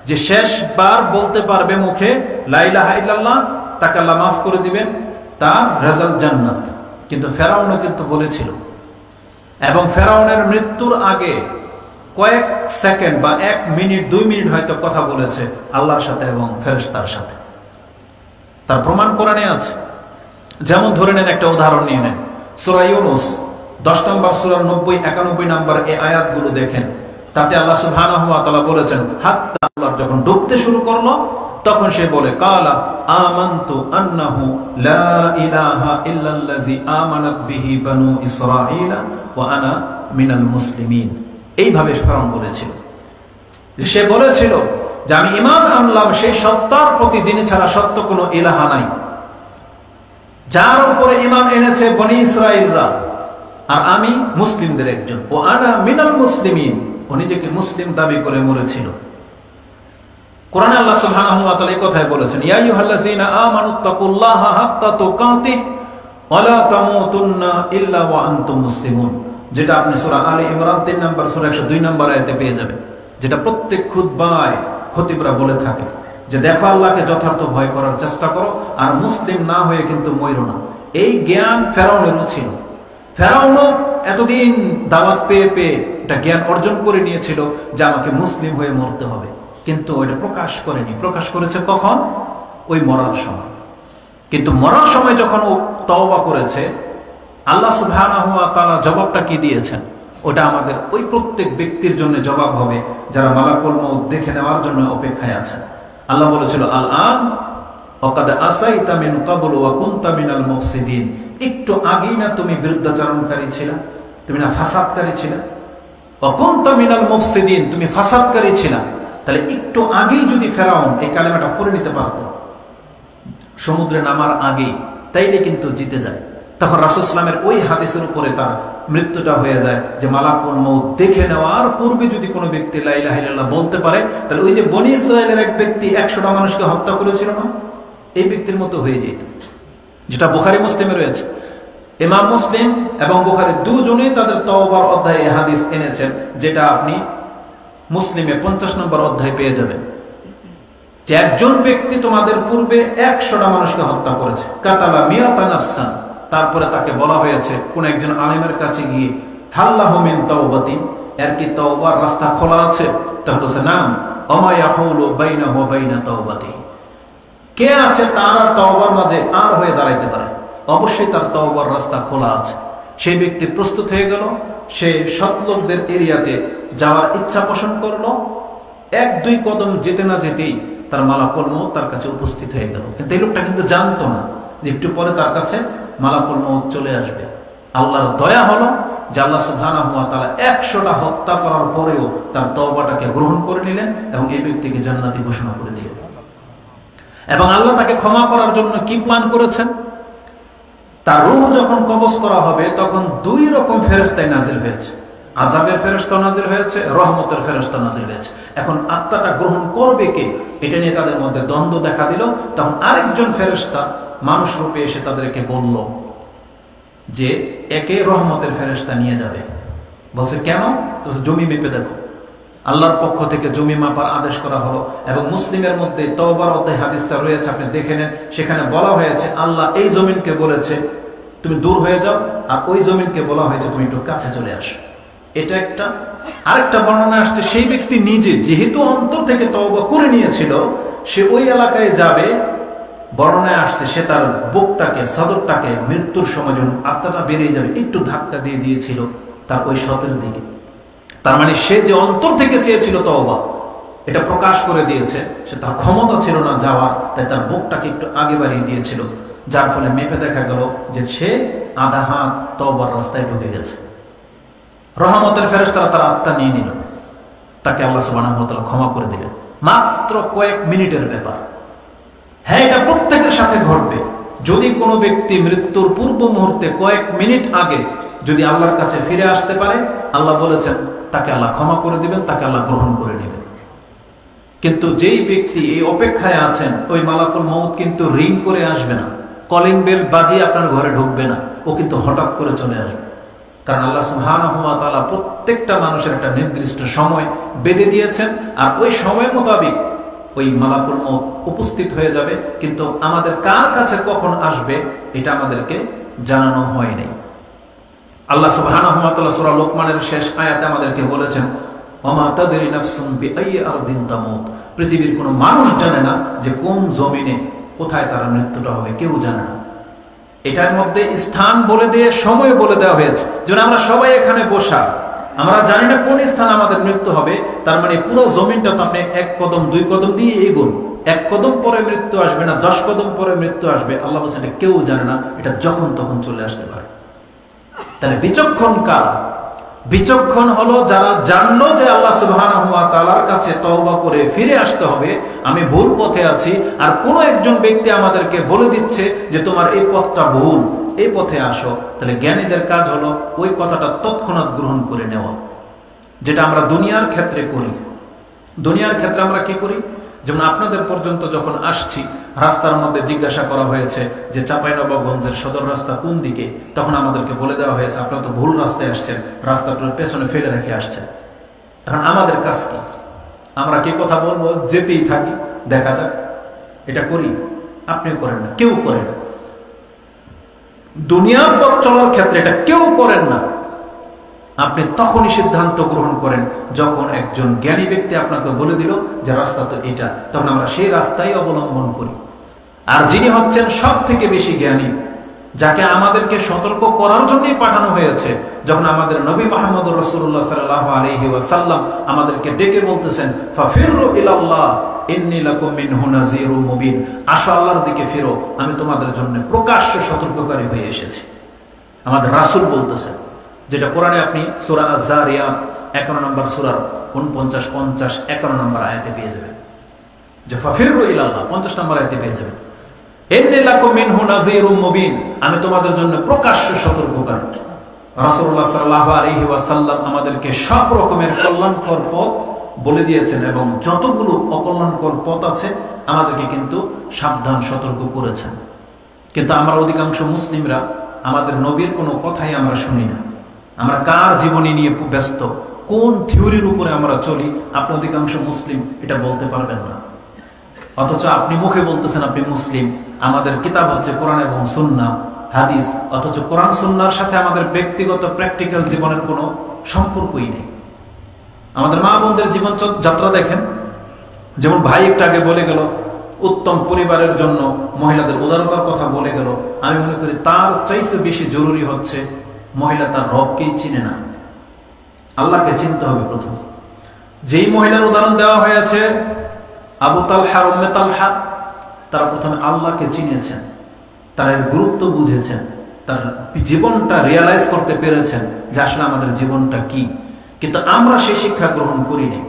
যে শেষবার বলতে পারবে মুখে লা ইলাহা ইল্লাল্লাহ, তাকে আল্লাহ মাফ করে দিবেন, তার রেজাল্ট জান্নাত। কিন্তু ফেরাউনও কিন্তু বলেছিল, এবং ফেরাউনের মৃত্যুর আগে কয়েক সেকেন্ড বা 1 মিনিট 2 মিনিট হয়তো কথা বলেছে আল্লাহর সাথে এবং ফেরেশতার সাথে, তার প্রমাণ কোরআনে আছে। যেমন ধরে নেন, একটা উদাহরণ নিয়ে নেন, সূরা ইউনূস 10 নম্বর সূরার 90-91 নম্বর এই আয়াতগুলো দেখেন। তাতে আল্লাহ সুবহানাহু ওয়া তাআলা বলেছেন, হাত্তা আল্লাহ যখন ডুবতে শুরু করলো তখন সে বলে কালা আমানতু আন্নাহু লা ইলাহা ইল্লাল্লাযী আমানাত বিহি বানু ইসরাঈলা ওয়া আনা মিনাল মুসলিমিন। এইভাবে ফেরাউন বলেছিল, সে বলেছিল যে আমি ঈমান আনলাম সেই সত্তার প্রতি যিনি ছাড়া সত্য কোনো ইলাহা নাই, যার উপরে ঈমান এনেছে বনি ইসরাঈলরা, আর আমি মুসলিমদের একজন। ও আনা মিনাল মুসলিমিন, ও নিজেকে মুসলিম দাবি করে মরেছিল। কোরআনে আল্লাহ সুবহানাহু ওয়া তাআলা এই কথাই বলেছেন, ইয়া আইয়ুহাল্লাযীনা আমানুত্তাকুল্লাহা হাক্কা তুকাতিহি ওয়া লা তামুতুন্না ইল্লা ওয়া আনতুম মুসলিমুন, যেটা আপনি সূরা আলে ইমরান 3 নম্বর সূরা 102 নম্বর আয়াতে পেয়ে যাবেন, যেটা প্রত্যেক খুতবায় খতিবরা বলে থাকে যে দেখো আল্লাহকে যথার্থ ভয় করার চেষ্টা করো, আর মুসলিম না হয়ে কিন্তু মইরো না। এই জ্ঞান ফেরাউনেরও ছিল। ফেরাউনও এতদিন দাওয়াত পেয়ে পেয়ে এটা জ্ঞান অর্জন করে নিয়েছিল যে আমাকে মুসলিম হয়ে মরতে হবে, কিন্তু ওইটা প্রকাশ করেনি। প্রকাশ করেছে কখন? ওই মরার সময়। কিন্তু মরার সময় যখন ও তওবা করেছে, আল্লাহ সুবহানাহু ওয়া তাআলা জবাবটা কি দিয়েছেন, ওটা আমাদের ওই প্রত্যেক ব্যক্তির জন্য জবাব হবে যারা মালাকুল মউত দেখে নেওয়ার জন্য অপেক্ষায় আছেন। আল্লাহ বলেছিল আল আন ওয়াকাদ আসাইতা মিন ক্বাবলু ওয়া কুনতা মিনাল মুফসিদিন, একটু আগেই না তুমি বিরুদ্ধাচরণকারী ছিলা, তুমি না ফাসাদকারী ছিলা। ওয়া কুনতা মিনাল মুফসিদিন, তুমি ফাসাদকারী ছিলা। তাহলে একটু আগেই যদি ফেরাউন এই কালেমাটা পড়ে নিতে পারত সমুদ্রে নামার আগেই, তাইলে কিন্তু জিতে যায়। তখন রাসূল সাল্লাল্লাহু আলাইহি ওয়াসাল্লামের ওই হাদিসের উপরে তার মৃত্যুটা হয়ে যায়, যে মালাকুল মউত দেখে নেওয়ার পূর্বে যদি কোনো ব্যক্তি লা ইলাহা ইল্লাল্লাহ বলতে পারে, তাহলে ওই যে বনী ইসরাঈলের এক ব্যক্তি 100টা মানুষকে হত্যা করেছিল না, এই ব্যক্তির মতো হয়ে যেত, যেটা বুখারী মুসলিমে রয়েছে। ইমাম মুসলিম এবং বুখারী দুজনেই তাদের তওবার অধ্যায়ে এই হাদিস এনেছেন, যেটা আপনি মুসলিমে 50 নম্বর অধ্যায় পেয়ে যাবেন, যে একজন ব্যক্তি তোমাদের পূর্বে 100টা মানুষকে হত্যা করেছে, কাতালা মিয়াতা নাফসান। তারপরে তাকে বলা হয়েছে কোন একজন আলেমের কাছে গিয়ে, হাল্লাহু মিন তাওবাতিন, এর কি তওবার রাস্তা খোলা আছে? তখন বলেছে নাম, ওমা ইয়াহুলু বাইনাহু ওয়া বাইনা তাওবাতিহি, কে আছে তার আর তওবার মাঝে আর হয়ে দাঁড়াইতে পারে? অবশ্যই তার তওবার রাস্তা খোলা আছে। সেই ব্যক্তি প্রস্তুত হয়ে গেল, সে সৎলোকদের এরিয়াতে যাওয়ার ইচ্ছা পোষণ করলো। 1-2 কদম যেতে না যেতেই তার মালাকুল মউত তার কাছে উপস্থিত হয়ে গেল। কিন্তু এই লোকটা কিন্তু জানতো না যে একটু পরে তার কাছে মালাকুল মউত চলে আসবে। আল্লাহর দয়া হলো, যে আল্লাহ সুবহানাহু ওয়া তাআলা 100টা হত্যা করার পরেও তার তওবাটাকে গ্রহণ করে নিলেন এবং এই ব্যক্তিকে জান্নাতি ঘোষণা করে দিলেন। এবং আল্লাহ তাকে ক্ষমা করার জন্য কি প্ল্যান করেছেন? তার রূহ যখন কবজ করা হবে তখন 2 রকম ফেরেশতা নাজিল হয়েছে। আযাবের ফেরেশতা নাজিল হয়েছে, রহমতের ফেরেশতা নাজিল হয়েছে। এখন আত্মাটা গ্রহণ করবে কে, এটা নিয়ে তাদের মধ্যে দ্বন্দ্ব দেখা দিল। তখন আরেকজন ফেরেশতা মানুষ রূপে এসে তাদেরকে বলল যে একে রহমতের ফেরেশতা নিয়ে যাবে। বলছে কেন? তো জমি মেপে দেখো। আল্লাহর পক্ষ থেকে জমি মাপার আদেশ করা হলো এবং মুসলিমের মধ্যে তওবার অধ্যায় হাদিসটা রয়েছে, আপনি দেখে নেন। সেখানে বলা হয়েছে আল্লাহ এই জমিনকে বলেছে তুমি দূর হয়ে যাও, আর ওই জমিনকে বলা হয়েছে তুমি একটু কাছে চলে আসো। এটা একটা। আরেকটা বর্ণনা আসছে সেই ব্যক্তি নিজে যেহেতু অন্তর থেকে তওবা করে নিয়েছিল, সে ওই এলাকায় যাবে। বর্ণনায় আসছে সে তার বুকটাকে, সদরটাকে মৃত্যুর সময় যখন আত্মাটা বেরিয়ে যাবে একটু ধাক্কা দিয়ে দিয়েছিল তার ওই সতের দিকে। তার মানে সে যে অন্তর থেকে চেয়েছিল তওবা, এটা প্রকাশ করে দিয়েছে। সে তার ক্ষমতা ছিল না যাওয়ার, তাই তার বুকটাকে একটু আগে বাড়িয়ে দিয়েছিল, যার ফলে মেপে দেখা গেল যে সে আধা হাত তওবার রাস্তায় ঢুকে গেছে। রহমতের ফেরেশতারা তার আত্মা নিয়ে নিল, তাকে আল্লাহ সুবহানাহু ওয়া তাআলা ক্ষমা করে দিলেন। মাত্র কয়েক মিনিটের ব্যাপার। হ্যাঁ, এটা প্রত্যেকের সাথে ঘটবে। যদি কোনো ব্যক্তি মৃত্যুর পূর্ব মুহূর্তে কয়েক মিনিট আগে যদি আল্লাহর কাছে ফিরে আসতে পারে, আল্লাহ বলেছেন তাকে আল্লাহ ক্ষমা করে দিবেন, তাকে আল্লাহ গ্রহণ করে নেবেন। কিন্তু যেই ব্যক্তি এই অপেক্ষায় আছেন, ওই মালাকুল মউত কিন্তু রিং করে আসবে না, কলিং বেল বাজিয়ে আপনার ঘরে ঢুকবে না, ও কিন্তু হঠাৎ করে চলে আসবে। কারণ আল্লাহ সুবহানাহু ওয়া তাআলা প্রত্যেকটা মানুষের একটা নির্দিষ্ট সময় বেঁধে দিয়েছেন, আর ওই সময় মোতাবেক ওই মালাকুল মউত উপস্থিত হয়ে যাবে। কিন্তু আমাদের কার কাছে কখন আসবে এটা আমাদেরকে জানানো হয়নি। আল্লাহ সুবহানাহু ওয়া তাআলা সূরা লোকমানের শেষ আয়াতে আমাদেরকে বলেছেন ওমা তাদরি নাফসুন বিআইয়ি আরদিন তামুত। পৃথিবীর কোনো মানুষ জানে না যে কোন জমিনে কোথায় তার মৃত্যুটা হবে, কেউ জানে না। এটার মধ্যে স্থান বলে দিয়ে সময় বলে দেওয়া হয়েছে। যেন আমরা সবাই এখানে বসা, আমরা জানি না কোন স্থানে আমাদের মৃত্যু হবে। তার মানে পুরো জমিনটা তো আপনি 1 কদম 2 কদম দিয়ে এগোন, 1 কদম পরে মৃত্যু আসবে না 10 কদম পরে মৃত্যু আসবে, আল্লাহ বলছেন এটা কেউ জানে না, এটা যখন তখন চলে আসতে পারে। তাহলে বিচক্ষণ কারা? বিচক্ষণ হলো যারা জানলো যে আল্লাহ সুবহানাহু ওয়া তাআলার কাছে তওবা করে ফিরে আসতে হবে, আমি ভুল পথে আছি, আর কোন একজন ব্যক্তি আমাদেরকে বলে দিচ্ছে যে তোমার এই পথটা ভুল, এই পথে আসো। তাহলে জ্ঞানীদের কাজ হলো ওই কথাটা তৎক্ষণাৎ গ্রহণ করে নেওয়া, যেটা আমরা দুনিয়ার ক্ষেত্রে করি। দুনিয়ার ক্ষেত্রে আমরা কি করি? যেমন আপনাদের পর্যন্ত যখন আসছি, রাস্তার মধ্যে জিজ্ঞাসা করা হয়েছে যে চাঁপাইনবাবগঞ্জের সদর রাস্তা কোন দিকে, তখন আমাদেরকে বলে দেওয়া হয়েছে আপনারা তো ভুল রাস্তায় আসছেন, রাস্তাটার পেছনে ফেলে রেখে আসছেন। এখন আমাদের কাজ কি? আমরা কি কথা বলবো? যেতেই থাকি, দেখা যাক। এটা করি? আপনিও করেন না, কেউ করে না। দুনিয়ার পথ চলার ক্ষেত্রে এটা কেউ করেন না। আপনি তখনই সিদ্ধান্ত গ্রহণ করেন যখন একজন জ্ঞানী ব্যক্তি আপনাকে বলে দিল যে রাস্তা তো এটা, তখন আমরা সেই রাস্তাই অবলম্বন করি। আর যিনি হচ্ছেন সব থেকে বেশি জ্ঞানী, যাকে আমাদেরকে সতর্ক করার জন্যই পাঠানো হয়েছে, যখন আমাদের নবী মুহাম্মদুর রাসূলুল্লাহ সাল্লাল্লাহু আলাইহি ওয়াসাল্লাম আমাদেরকে ডেকে বলতেছেন ফাফিরু ইলাল্লাহ ইন্নী লাকুম মিনহু নাযীরুম মুবিন, আসো আল্লাহর দিকে ফিরো, আমি তোমাদের জন্য প্রকাশ্য সতর্ককারী হয়ে এসেছি। আমাদের রাসূল বলতেছেন, যেটা কোরআনে আপনি সূরা আয-যারিয়াত 51 নম্বর সূরার 49, 50, 51 নম্বর আয়াতে পেয়ে যাবেন। যে ফাফিরু ইলাল্লাহ 50 নম্বর আয়াতে পেয়ে যাবেন ইন্নী লাকুম মিনহু নাযীরুম মুবিন, আমি তোমাদের জন্য প্রকাশ্য সতর্ককারী। রাসূলুল্লাহ সাল্লাল্লাহু আলাইহি ওয়াসাল্লাম আমাদেরকে সব রকমের কল্যাণকর পথ বলে দিয়েছেন এবং যতগুলো অকল্যাণকর পথ আছে আমাদেরকে কিন্তু সাবধান সতর্ক করেছেন। কিন্তু আমরা অধিকাংশ মুসলিমরা আমাদের নবীর কোনো কথাই আমরা শুনি না। আমরা কার জীবনী নিয়ে ব্যস্ত, কোন থিওরির উপরে আমরা চলি, আপনি অধিকাংশ মুসলিম এটা বলতে পারবেন না। অথচ আপনি মুখে বলতেছেন আপনি মুসলিম, আমাদের কিতাব হচ্ছে কোরআন এবং সুন্নাহ হাদিস, অথচ কোরআন সুন্নাহর সাথে আমাদের ব্যক্তিগত প্র্যাকটিক্যাল জীবনের কোনো সম্পর্কই নেই। আমাদের মা বোনদের জীবন যাত্রা দেখেন, যেমন ভাই একটু আগে বলে গেল উত্তম পরিবারের জন্য মহিলাদের উদারতার কথা বলে গেল। আমি মনে করি তার চাইতে বেশি জরুরি হচ্ছে মহিলা তার রবকেই চিনে না, আল্লাহকে চিনতে হবে প্রথম। যেই মহিলার উদাহরণ দেওয়া হয়েছে আবু তালহা, উম্মে তালহা, তারা প্রথমে আল্লাহকে চিনেছেন, তারা এর গুরুত্ব বুঝেছেন, তার জীবনটা রিয়ালাইজ করতে পেরেছেন যে আসলে আমাদের জীবনটা কি, কিন্তু আমরা সেই শিক্ষা গ্রহণ করিনি।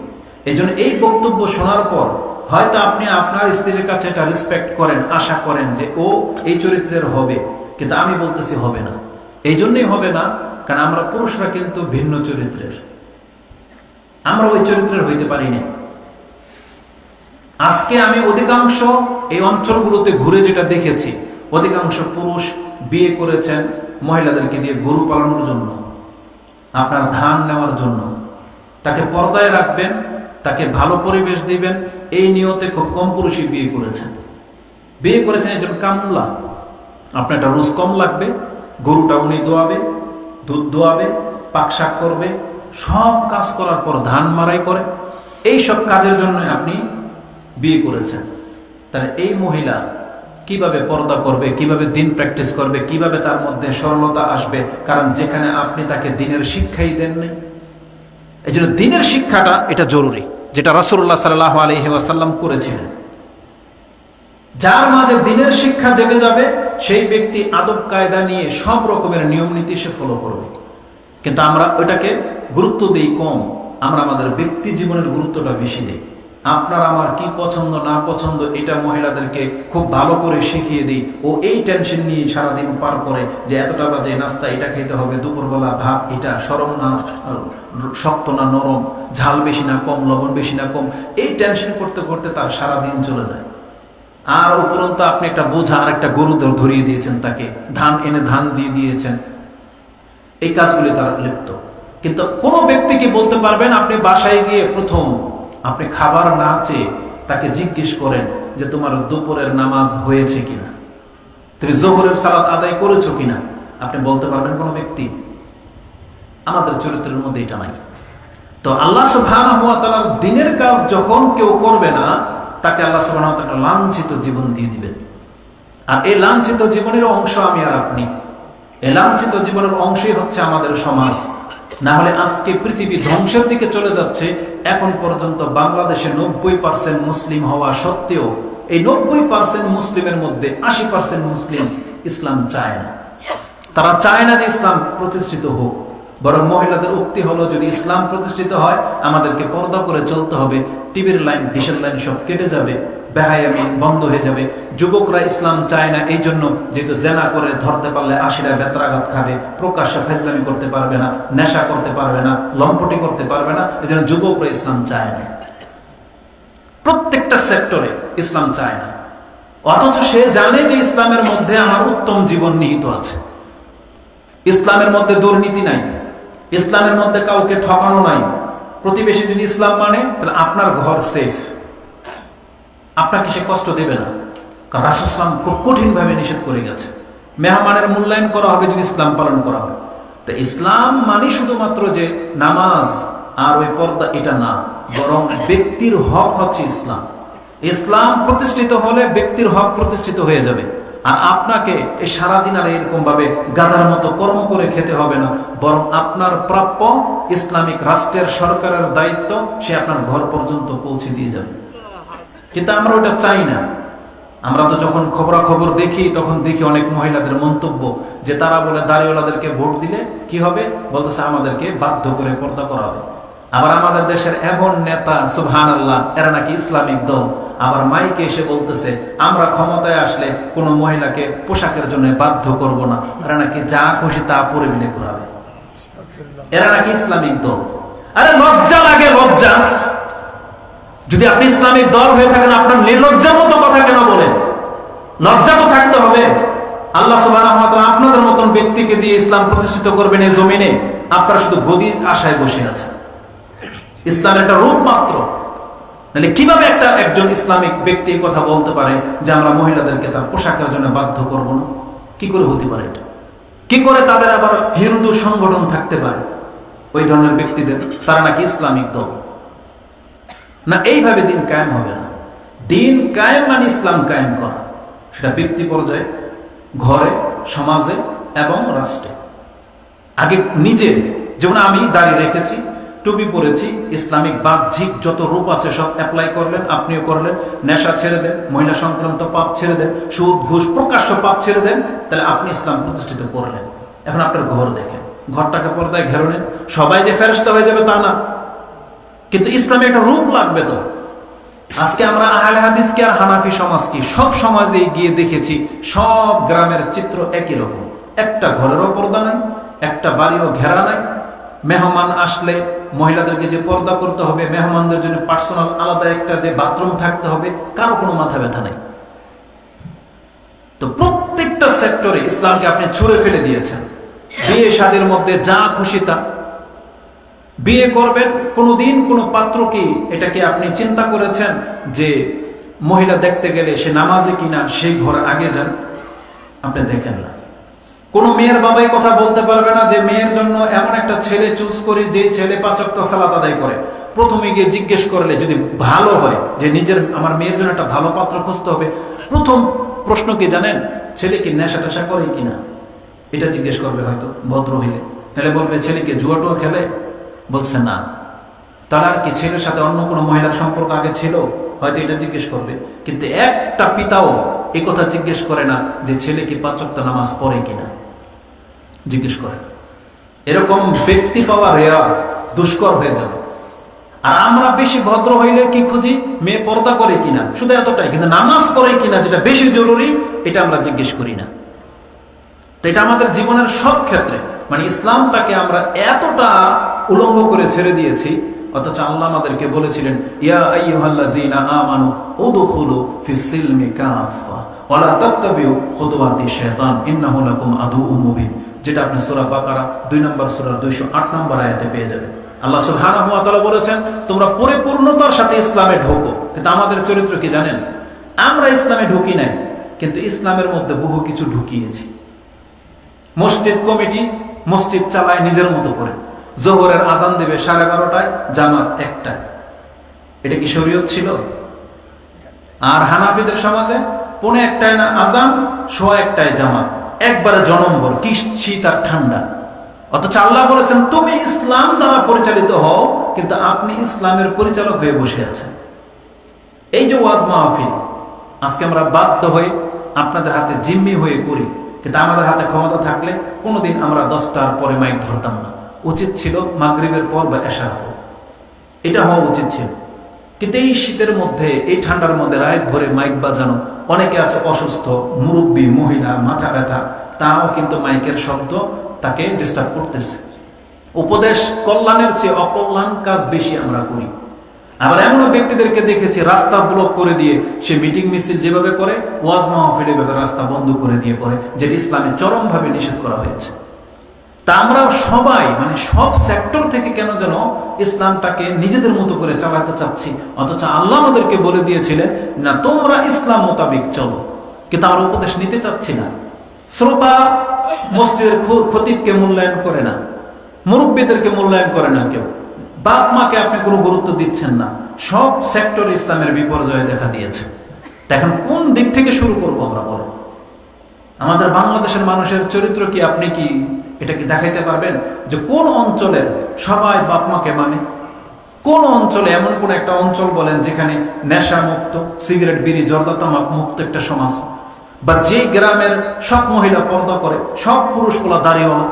এই জন্য এই বক্তব্য শোনার পর হয়তো আপনি আপনার স্ত্রীর কাছে এটা রেসপেক্ট করেন, আশা করেন যে ও এই চরিত্রের হবে, কিন্তু আমি বলতেছি হবে না। এই জন্যই হবে না কারণ আমরা পুরুষরা কিন্তু ভিন্ন চরিত্রের, আমরা ওই চরিত্রের হইতে পারি না। আজকে আমি অধিকাংশ এই অঞ্চলগুলোতে ঘুরে যেটা দেখেছি, অধিকাংশ পুরুষ বিয়ে করেছেন মহিলাদেরকে দিয়ে গরু পালনের জন্য, আপনার ধান নেওয়ার জন্য, তাকে পর্দায় রাখবেন, তাকে ভালো পরিবেশ দিবেন, এই নিয়তে খুব কম পুরুষই বিয়ে করেছেন একজন কামলা। আপনার একটা রোজ কম লাগবে, গরুটা উনি দোয়াবে, দুধ দোয়াবে, পাকশাক করবে, সব কাজ করার পর ধান মারাই করে, এই সব কাজের জন্য আপনি বিয়ে করেছেন। তাহলে এই মহিলা কিভাবে পর্দা করবে, কিভাবে দিন প্র্যাকটিস করবে, কিভাবে তার মধ্যে সরলতা আসবে? কারণ যেখানে আপনি তাকে দিনের শিক্ষাই দেননি। এই জন্য দিনের শিক্ষাটা এটা জরুরি, যেটা রাসূলুল্লাহ সাল্লাল্লাহু আলাইহি ওয়াসাল্লাম করেছিলেন। যার মাঝে দিনের শিক্ষা জেগে যাবে সেই ব্যক্তি আদব কায়দা নিয়ে সব রকমের নিয়ম নীতি সে ফলো করবে। কিন্তু আমরা ওইটাকে গুরুত্ব দিই কম, আমরা আমাদের ব্যক্তি জীবনের গুরুত্বটা বেশি দিই। আপনার আমার কি পছন্দ না পছন্দ এটা মহিলাদেরকে খুব ভালো করে শিখিয়ে দিই, ও এই টেনশন নিয়ে সারাদিন পার করে যে এতটা বাজে নাস্তা এটা খেতে হবে, দুপুরবেলা ভাত এটা সরম না শক্ত না নরম, ঝাল বেশি না কম, লবণ বেশি না কম, এই টেনশন করতে করতে তার সারাদিন চলে যায়। আর উপরন্ত আপনি একটা বোঝা আর একটা গরু ধরিয়ে দিয়েছেন, তাকে ধান এনে ধান দিয়ে দিয়েছেন, এই কাজগুলি তারা লিপ্ত। কিন্তু কোন ব্যক্তিকে বলতে পারবেন আপনি বাসায় গিয়ে প্রথম আপনি খাবার না চেয়ে তাকে জিজ্ঞেস করেন যে তোমার দুপুরের নামাজ হয়েছে কিনা, তুমি জোহরের সালাত আদায় করেছো কিনা, আপনি বলতে পারবেন কোন ব্যক্তি? আমাদের চরিত্রের মধ্যে এটা নাই। তো আল্লাহ সুবহানাহু ওয়া তাআলার দ্বীনের কাজ যখন কেউ করবে না, তাকে আল্লাহ সুবহানাহু ওয়া তাআলা লাঞ্ছিত জীবন দিয়ে দিবেন। আর এই লাঞ্ছিত জীবনের অংশ আমি আর আপনি। এই লাঞ্ছিত জীবনের অংশই হচ্ছে আমাদের সমাজ। না হলে আজকে পৃথিবী ধ্বংসের দিকে চলে যাচ্ছে। এখন পর্যন্ত বাংলাদেশে 90% মুসলিম হওয়া সত্ত্বেও এই 90% মুসলিমের মধ্যে 80% মুসলিম ইসলাম চায় না। তারা চায় না যে ইসলাম প্রতিষ্ঠিত হোক, বরং মহিলাদের উক্তি হলো যদি ইসলাম প্রতিষ্ঠিত হয় আমাদেরকে পর্দা করে চলতে হবে, টিভির লাইন ডিশের লাইন সব কেটে যাবে, বেহায়ামি বন্ধ হয়ে যাবে। যুবকরা ইসলাম চায় না এই জন্য যেহেতু জেনা করে ধরতে পারলে 80টা বেত্রাঘাত খাবে, প্রকাশ্যে ফাজলামি করতে পারবে না, নেশা করতে পারবে না, লম্পটি করতে পারবে না, এই জন্য যুবকরা ইসলাম চায় না। প্রত্যেকটা সেক্টরে ইসলাম চায় না, অথচ সে জানে যে ইসলামের মধ্যে আমার উত্তম জীবন নিহিত আছে, ইসলামের মধ্যে দুর্নীতি নাই, ইসলামের মধ্যে কাউকে ঠকানো নাই। প্রতিবেশী যদি ইসলাম মানে তাহলে আপনার ঘর সেফ, আপনাকে সে কষ্ট দেবে না, কারণ রাসূল সাল্লাল্লাহু আলাইহি ওয়াসাল্লাম খুব কঠিন ভাবে নিষেধ করে গেছে। মেহমানের মূল্যায়ন করা হবে যদি ইসলাম পালন করা হয়। তো ইসলাম মানে শুধুমাত্র যে নামাজ আর ওই পর্দা এটা না, বরং ব্যক্তির হক হচ্ছে ইসলাম। ইসলাম প্রতিষ্ঠিত হলে ব্যক্তির হক প্রতিষ্ঠিত হয়ে যাবে। আর আপনাকে এই সারাদিন আর এরকম ভাবে গাধার মতো কর্ম করে খেতে হবে না, বরং আপনার প্রাপ্য ইসলামিক রাষ্ট্রের সরকারের দায়িত্ব সে আপনার ঘর পর্যন্ত পৌঁছে দিয়ে যাবে। কিন্তু আমরা ওটা চাই না। আমরা তো যখন খবরাখবর দেখি তখন দেখি অনেক মহিলাদের মন্তব্য যে তারা বলে দাড়িওয়ালাদেরকে ভোট দিলে কি হবে, বলতেছে আমাদেরকে বাধ্য করে পর্দা করা হবে। আবার আমাদের দেশের এমন নেতা সুবহানাল্লাহ, এরা নাকি ইসলামিক দল, আবার মাইকে এসে বলতেছে আমরা ক্ষমতায় আসলে কোন মহিলাকে পোশাকের জন্য বাধ্য করব না, এরা নাকি যা খুশি তা পরে মিলে ঘুরাবে, এরা নাকি ইসলামিক দল। আরে লজ্জা লাগে, লজ্জা। যদি আপনি ইসলামিক দল হয়ে থাকেন আপনার নির্লজ্জার মতো কথা কেন বলেন? লজ্জা তো থাকতে হবে। আল্লাহ সুবহানাহু ওয়া তাআলা আপনাদের মতন ব্যক্তিকে দিয়ে ইসলাম প্রতিষ্ঠিত করবেন এই জমিনে, আপনারা শুধু গদির আশায় বসে আছেন। ইসলাম একটা রূপ মাত্র, নাহলে কিভাবে একজন ইসলামিক ব্যক্তি কথা বলতে পারে যে আমরা মহিলাদেরকে তার পোশাকের জন্য বাধ্য করব না? কি করে হতে পারে এটা? কি করে তাদের আবার হিন্দু সংগঠন থাকতে পারে ওই ধরনের ব্যক্তিদের? তারা নাকি ইসলামিক দল। না, এইভাবে দিন কায়েম হবে না। দিন কায়েম মানে ইসলাম কায়েম করা, সেটা ব্যক্তি পর্যায়ে, ঘরে, সমাজে এবং রাষ্ট্রে। আগে নিজে, যেমন আমি দাঁড়িয়ে রেখেছি, টুপি পরেছি, ইসলামিক বাহ্যিক যত রূপ আছে সব অ্যাপ্লাই করলেন, আপনিও করলেন, নেশা ছেড়ে দেন, মহিলা সংক্রান্ত পাপ ছেড়ে দেন, সুদ ঘুষ প্রকাশ্য পাপ ছেড়ে দেন, তাহলে আপনি ইসলাম প্রতিষ্ঠিত করলেন। এখন আপনার ঘর দেখেন, ঘরটাকে পর্দায় ঘেরো নেন। সবাই যে ফেরেশতা হয়ে যাবে তা না, কিন্তু ইসলামে একটা রূপ লাগবে তো। আজকে আমরা আহলে হাদিস কি আর হানাফি সমাজ কি, সব সমাজে গিয়ে দেখেছি সব গ্রামের চিত্র একই রকম। একটা ঘরেরও পর্দা নাই, একটা বাড়িও ঘেরা নাই। মেহমান আসলে মহিলাদেরকে যে পর্দা করতে হবে, মেহমানদের জন্য পার্সোনাল আলাদা একটা যে বাথরুম থাকতে হবে, কারো কোনো মাথা ব্যথা নাই। তো প্রত্যেকটা সেক্টরে ইসলামকে আপনি ছুঁড়ে ফেলে দিয়েছেন। বিয়ে শাদীর মধ্যে যা খুশি তা। বিয়ে করবেন, কোনদিন কোন পাত্র কি এটাকে আপনি চিন্তা করেছেন যে মহিলা দেখতে গেলে সে নামাজে কিনা, সেই ঘরে আগে যান? আপনি দেখেন না। কোন মেয়ের বাবাই কথা বলতে পারবে না যে মেয়ের জন্য এমন একটা ছেলে চুজ করি যে ছেলে 5 ওয়াক্ত সালাত আদায় করে। প্রথমে গিয়ে জিজ্ঞেস করলে যদি ভালো হয় যে আমার মেয়ের জন্য একটা ভালো পাত্র খুঁজতে হবে, প্রথম প্রশ্ন কি জানেন? ছেলে কি নেশা টেশা করে কিনা, এটা জিজ্ঞেস করবে হয়তো ভদ্র হইলে। তাহলে বলবে ছেলে কি জুয়া টুয়া খেলে, বলছে না। তার আর কি ছেলের সাথে অন্য কোনো মহিলার সম্পর্ক আগে ছিল, হয়তো এটা জিজ্ঞেস করবে। কিন্তু একটা পিতাও এই কথা জিজ্ঞেস করে না যে ছেলে কি 5 ওয়াক্ত নামাজ পড়ে কিনা, জিজ্ঞেস করে। এরকম ব্যক্তি পাওয়া রেয়ার, দুষ্কর হয়ে যাবে। আর আমরা বেশি ভদ্র হইলে কি খুঁজি? মেয়ে পর্দা করে কিনা, শুধু এতটাই। কিন্তু নামাজ পড়ে কিনা, যেটা বেশি জরুরি, এটা আমরা জিজ্ঞেস করি না। তো এটা আমাদের জীবনের সব ক্ষেত্রে, মানে ইসলামটাকে আমরা এতটা উলঙ্গ করে ছেড়ে দিয়েছি, অথচ আল্লাহ আমাদেরকে বলেছিলেন ইয়া আইয়ুহাল্লাযীনা আমানু উদখুলু ফিস সিলমি কাফা ওয়া লা তাত্তাবিউ খুতুওয়াতি শাইতান ইন্নাহু লাকুম আদুউম মুবিন, যেটা আপনি সূরা বাকারা 2 নম্বর সূরার 208 নম্বর আয়াতে পেয়ে যাবেন। আল্লাহ সুবহানাহু ওয়া তাআলা বলেছেন তোমরা পরিপূর্ণতার সাথে ইসলামে ঢোকো। কিন্তু আমাদের চরিত্র কি জানেন? আমরা ইসলামে ঢুকি নাই, কিন্তু ইসলামের মধ্যে বহু কিছু ঢুকিয়েছি। মসজিদ কমিটি মসজিদ চালায় নিজের মতো করে। জোহরের আজান দেবে 11:30টায়, জামাত 1টায়। এটা কি শরীয়ত ছিল? আর হানাফিদের সমাজে 1:45 না আজান, 1:15 জামাত, একবারে জনম্বর, কি শীত আর ঠান্ডা। অথচ আল্লাহ বলেছেন তুমি ইসলাম দ্বারা পরিচালিত হও, কিন্তু আপনি ইসলামের পরিচালক হয়ে বসে আছেন। এই যে ওয়াজ মাহফিল আজকে আমরা বাধ্য হয়ে আপনাদের হাতে জিম্মি হয়ে করি, কিন্তু আমাদের হাতে ক্ষমতা থাকলে কোনোদিন আমরা 10টার পরে মাইক ধরতাম না। উচিত ছিল মাগরিবের পর বা এশার পর, এটা হওয়া উচিত ছিল। কিন্তু এই শীতের মধ্যে, এই ঠান্ডার মধ্যে রাত ভরে মাইক বাজানো, অনেকে আছে অসুস্থ, মুরব্বী, মহিলা, মাথা ব্যথা, তাও কিন্তু মাইকের শব্দ তাকে ডিস্টার্ব করতেছে। উপদেশ কল্যাণের চেয়ে অকল্যাণ কাজ বেশি আমরা করি। আবার এমন ব্যক্তিদেরকে দেখেছি রাস্তা ব্লক করে দিয়ে সে মিটিং মিছিল যেভাবে করে, ওয়াজ মাহফিল এভাবে রাস্তা বন্ধ করে দিয়ে করে, যেটি ইসলামে চরমভাবে নিষেধ করা হয়েছে। তা আমরা সবাই, মানে সব সেক্টর থেকে কেন যেন ইসলামটাকে নিজেদের মতো করে চালাতে চাচ্ছি, অথচ আল্লাহ আমাদেরকে বলে দিয়েছিলেন না তোমরা ইসলাম মোতাবেক চলো। কিন্তু আমরা উপদেশ নিতে চাচ্ছি না। শ্রোতা মসজিদের খতিবকে মূল্যায়ন করে না, মুরব্বীদেরকে মূল্যায়ন করে না কেউ, বাপ মাকে আপনি কোনো গুরুত্ব দিচ্ছেন না। সব সেক্টর ইসলামের বিপর্যয় দেখা দিয়েছে। এখন কোন দিক থেকে শুরু করবো আমরা, বলো? আমাদের বাংলাদেশের মানুষের চরিত্র কি আপনি কি এটা কি দেখাইতে পারবেন যে কোন অঞ্চলের সবাই বাপ মাকে মানে? কোন অঞ্চলে এমন কোন একটা অঞ্চল বলেন যেখানে নেশা মুক্ত, সিগারেট বিড়ি জর্দা তামাক মুক্ত একটা সমাজ, বা যে গ্রামের সব মহিলা পর্দা করে, সব পুরুষগুলা দাড়িওয়ালা?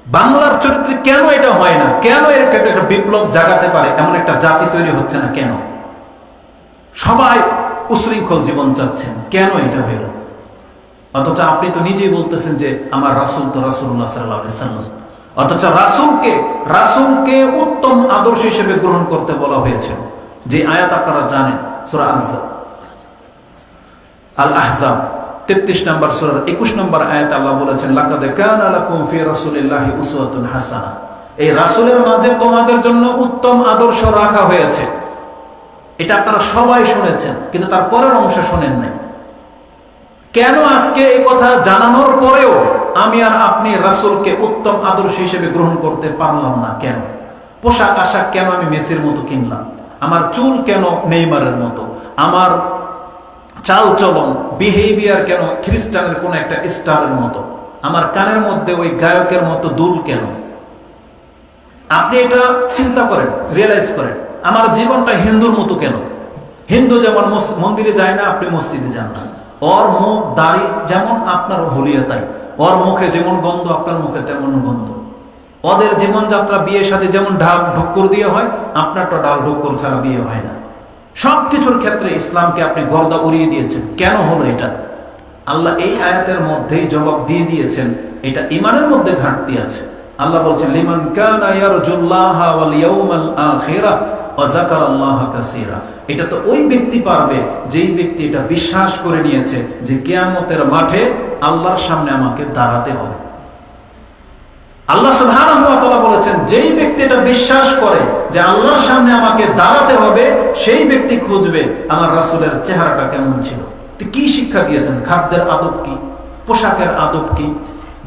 বাংলার চরিত্রে কেন এটা হয় না? কেন একটা বিপ্লব জাগাতে পারে এমন একটা জাতি তৈরি হচ্ছে না? কেন সবাই উশৃঙ্খল জীবন চাচ্ছেন? কেন এটা হইল? অথচ আপনি তো নিজেই বলতেছেন যে আমার রাসূল তো রাসূলুল্লাহ সাল্লাল্লাহু আলাইহি সাল্লাম। অথচ রাসূলকে উত্তম আদর্শ হিসেবে গ্রহণ করতে বলা হয়েছে। যে আয়াত আপনারা জানেন, সূরা আল আহজাব 33 নম্বর সূরার 21 নম্বর আয়াতে আল্লাহ বলেছেন লাকাদ কানা লাকুম ফি রাসূলিল্লাহি উসওয়াতুন হাসানাহ। এই রাসূলের মাঝে তোমাদের জন্য উত্তম আদর্শ রাখা হয়েছে। এটা আপনারা সবাই শুনেছেন, কিন্তু তার পরের অংশ শোনেন নাই। কেন আজকে এই কথা জানানোর পরেও আমি আর আপনি রাসূলকে উত্তম আদর্শ হিসেবে গ্রহণ করতে পারলাম না? কেন? পোশাক আশাক কেন আমি মেসির মতো কিনলাম? আমার চুল কেন নেইমারের মতো? আমার চাল চলন, বিহেভিয়ার কেন খ্রিস্টানের কোন একটা স্টারের মতো? আমার কানের মধ্যে ওই গায়কের মতো দুল কেন? আপনি এটা চিন্তা করেন, রিয়েলাইজ করেন, আমার জীবনটা হিন্দুর মতো কেন? হিন্দু যেমন মন্দিরে যায় না, আপনি মসজিদে যান না। ওর মুখ দাড়ি যেমন, আপনার হুলিয়া তাই। ওর মুখে যেমন গন্ধ, আপনার মুখে তেমন গন্ধ। ওদের জীবনযাত্রা বিয়ে সাথে যেমন ঢাল ঢুক্কর দিয়ে হয়, আপনারটা ডাল ঢুক্কর ছাড়া বিয়ে হয় না। সবকিছুর ক্ষেত্রে ইসলামকে আপনি গর্দা উড়িয়ে দিয়েছেন। কেন হলো এটা? আল্লাহ এই আয়াতের মধ্যেই জবাব দিয়ে দিয়েছেন, এটা ইমানের মধ্যে ঘাটতি আছে। আল্লাহ বলছেন, লিমান কানা ইয়ারজুল্লাহা ওয়াল ইয়াউমাল আখিরা ওয়া যাকারাল্লাহা কাসীরা। এটা তো ওই ব্যক্তি পারবে যেই ব্যক্তি এটা বিশ্বাস করে নিয়েছে যে কিয়ামতের মাঠে আল্লাহর সামনে আমাকে দাঁড়াতে হবে। আল্লাহ সুবহানাহু ওয়া তাআলা বলেছেন, যেই ব্যক্তি এটা বিশ্বাস করে যে আল্লাহর সামনে আমাকে দাঁড়াতে হবে, সেই ব্যক্তি খুঁজবে আমার রাসূলের চেহারাটা কেমন ছিল। তো কি শিক্ষা দিয়েছেন? খাদ্যের আদব কি, পোশাকের আদব কি,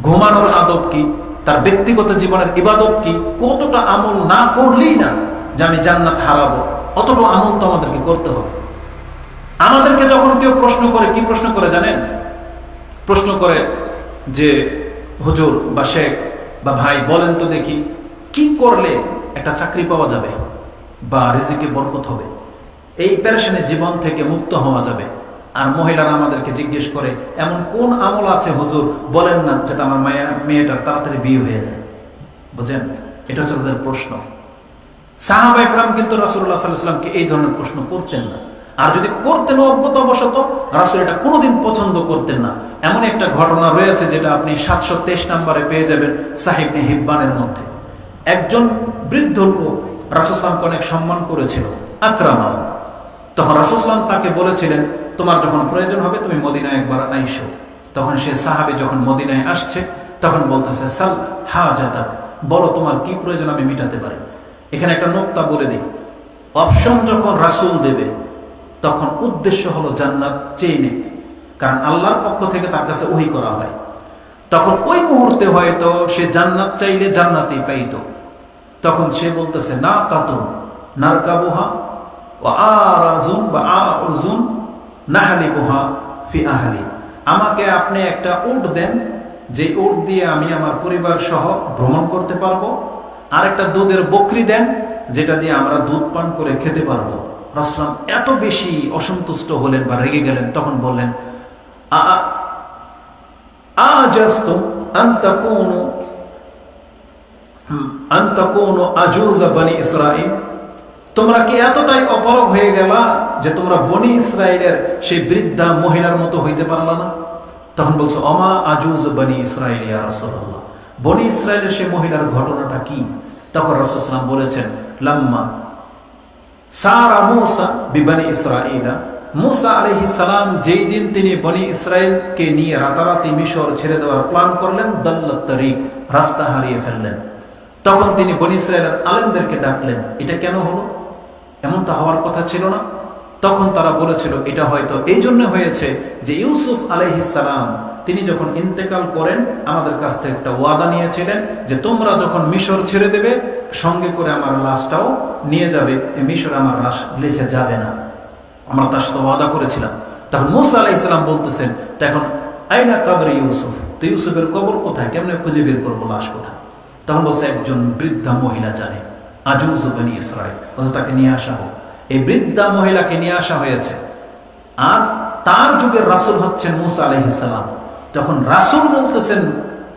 ঘুমানোর আদব কি, তার ব্যক্তিগত জীবনের ইবাদত কি, কতটা আমল না করলেই না যে আমি জান্নাত হারাবো, অতটা আমল তো আমাদেরকে করতে হবে। আমাদেরকে যখন কেউ প্রশ্ন করে, কি প্রশ্ন করে জানেন? প্রশ্ন করে যে হুজুর বা শেখ বা ভাই বলেন তো দেখি, কি করলে একটা চাকরি পাওয়া যাবে বা রিজিকে বরকত হবে, এই পেরেশানি জীবন থেকে মুক্ত হওয়া যাবে। আর মহিলারা আমাদেরকে জিজ্ঞেস করে, এমন কোন আমল আছে হুজুর বলেন না, যাতে আমার মেয়েটার তাড়াতাড়ি বিয়ে হয়ে যায়। বুঝেন, এটা হচ্ছে তাদের প্রশ্ন। সাহাবা ইকরাম কিন্তু রাসূলুল্লাহ সাল্লাল্লাহু আলাইহি ওয়াসাল্লামকে এই ধরনের প্রশ্ন করতেন না। আর যদি করতেন অজ্ঞতাবশত, রাসূল এটা কোনোদিন পছন্দ করতেন না। এমন একটা ঘটনা রয়েছে যেটা আপনি 723 নম্বরে পেয়ে যাবেন সাহিহ ইবনে হিব্বানের মধ্যে। একজন বৃদ্ধ লোক রাসূল সাল্লাল্লাহু অনেক সম্মান করেছিল, আকরামা। তখন রাসূল সাল্লাল্লাহু তাকে বলেছিলেন, তোমার যখন প্রয়োজন হবে তুমি মদিনায় একবার আইসো। তখন সে সাহাবী যখন মদিনায় আসছে, তখন বলতেছে, সাল হাজাতাক, বলো তোমার কি প্রয়োজন, আমি মিটাতে পারি। এখানে একটা নোকতা বলে দিই, অপশন যখন রাসূল দেবে তখন উদ্দেশ্য হলো জান্নাত চেয়ে নিক, কারণ আল্লাহর পক্ষ থেকে তার কাছে ওহী করা হয়। তখন ওই মুহূর্তে হয়তো সে জান্নাত চাইলে জান্নাতই পাইতো। তখন সে বলতেছে, না কাতুন নারকাবুহা ওয়া আরাজুন বা আরজুন নাহলিকুহা ফি আহলি, আমাকে আপনি একটা উট দেন, যে উট দিয়ে আমি আমার পরিবার সহ ভ্রমণ করতে পারবো, আর একটা দুধের বকরি দেন, যেটা দিয়ে আমরা দুধ পান করে খেতে পারবো। রাসূল এত বেশি অসন্তুষ্ট হলেন বা রেগে গেলেন, তখন বললেন, আজাস্তু আন তাকুনু আজুজা বনি ইসরাঈল, তোমরা কি এতটাই অপরগ হয়ে গেলা যে তোমরা বনি ইসরাইলের সেই বৃদ্ধা মহিলার মতো হইতে পারলা না? তখন বলছো, অমা আজুজ বনি ইসরাইল ইয়া রাসূলুল্লাহ, বনি ইসরাইলের সেই মহিলার ঘটনাটা কি? তখন রাসূল সাল্লাল্লাহু আলাইহি ওয়াসাল্লাম বলেছেন, লাম্মা সারা মূসা বিবনি ইসরাঈলা, মূসা আলাইহিস সালাম যেই দিন তিনি বনি ইসরাইলকে নিয়ে রাতারাতি মিশর ছেড়ে দেওয়ার প্ল্যান করলেন, দাল্লাত তারিক, রাস্তা হারিয়ে ফেললেন। তখন তিনি বনি ইসরাইলের আলেমদেরকে ডাকলেন, এটা কেন হলো? এমন তো হওয়ার কথা ছিল না। তখন তারা বলেছিল, এটা হয়তো এই জন্য হয়েছে যে ইউসুফ আলাইহিস সালাম তিনি যখন ইন্তেকাল করেন, আমাদের কাছ থেকে একটা ওয়াদা নিয়েছিলেন যে তোমরা যখন মিশর ছেড়ে দেবে, সঙ্গে করে আমার লাশটাও নিয়ে যাবে, মিশরে আমার লাশ লিখে যাবে না, আমরা তার সাথে ওয়াদা করেছিলাম। তখন মূসা আলাইহিস সালাম বলতেছেন, তখন আইনা কবর ইউসুফ, তো ইউসুফের কবর কোথায়, কেমনে খুঁজে বের করবো, লাশ কোথায়? তখন বলছে, একজন বৃদ্ধা মহিলা জানে, আজুজ বনি ইসরাঈল, তাকে নিয়ে আসা হোক। এই বৃদ্ধা মহিলাকে নিয়ে আসা হয়েছে। আর তার যুগের রাসূল হচ্ছেন মূসা আলাইহিস সালাম। তখন রাসূল বলতেছেন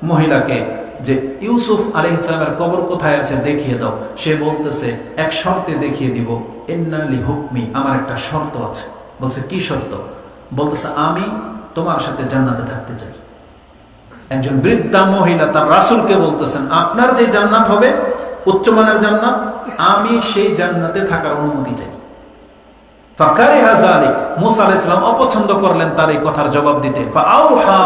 মহিলাকে যে ইউসুফ আলাইহিস সালামের কবর কোথায় আছে দেখিয়ে দাও। সে বলতেছে, এক শর্তে দেখিয়ে দিব, ইন্না লি হুকমি, আমার একটা শর্ত আছে। বলছে, কি শর্ত? বলতেছে, আমি তোমার সাথে জান্নাতে থাকতে চাই। একজন বৃদ্ধা মহিলা তার রাসূলকে বলতেছেন, আপনার যে জান্নাত হবে উচ্চমানের জান্নাত, আমি সেই জান্নাতে থাকার অনুমতি চাই। ফাকারিহা যালিক, মূসা আলাইহিস সালাম অপছন্দ করলেন তার এই কথার জবাব দিতে। ফাআউহা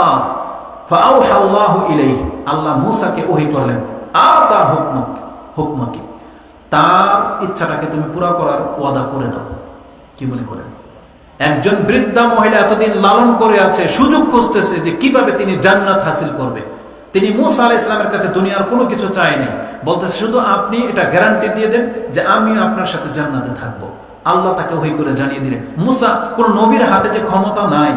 আল্লাহু ইলাইহি, আল্লাহ মূসাকে ওহী করলেন, আতা হুকমাকি, তার ইচ্ছাটাকে তুমি পুরা করার ওয়াদা করে দাও। কি মনে করেন? একজন বৃদ্ধা মহিলা এতদিন লালন করে আছে, সুযোগ খুঁজতেছে যে কিভাবে তিনি জান্নাত হাসিল করবে। তিনি মূসা আলাইহিস সালামের কাছে দুনিয়ার কোনো কিছু চায় নাই, বলতেছে শুধু আপনি এটা গ্যারান্টি দিয়ে দেন যে আমি আপনার সাথে জান্নাতে থাকবো। আল্লাহ তাকে ওহী করে জানিয়ে দিলেন। মূসা কোন নবীর হাতে যে ক্ষমতা নাই,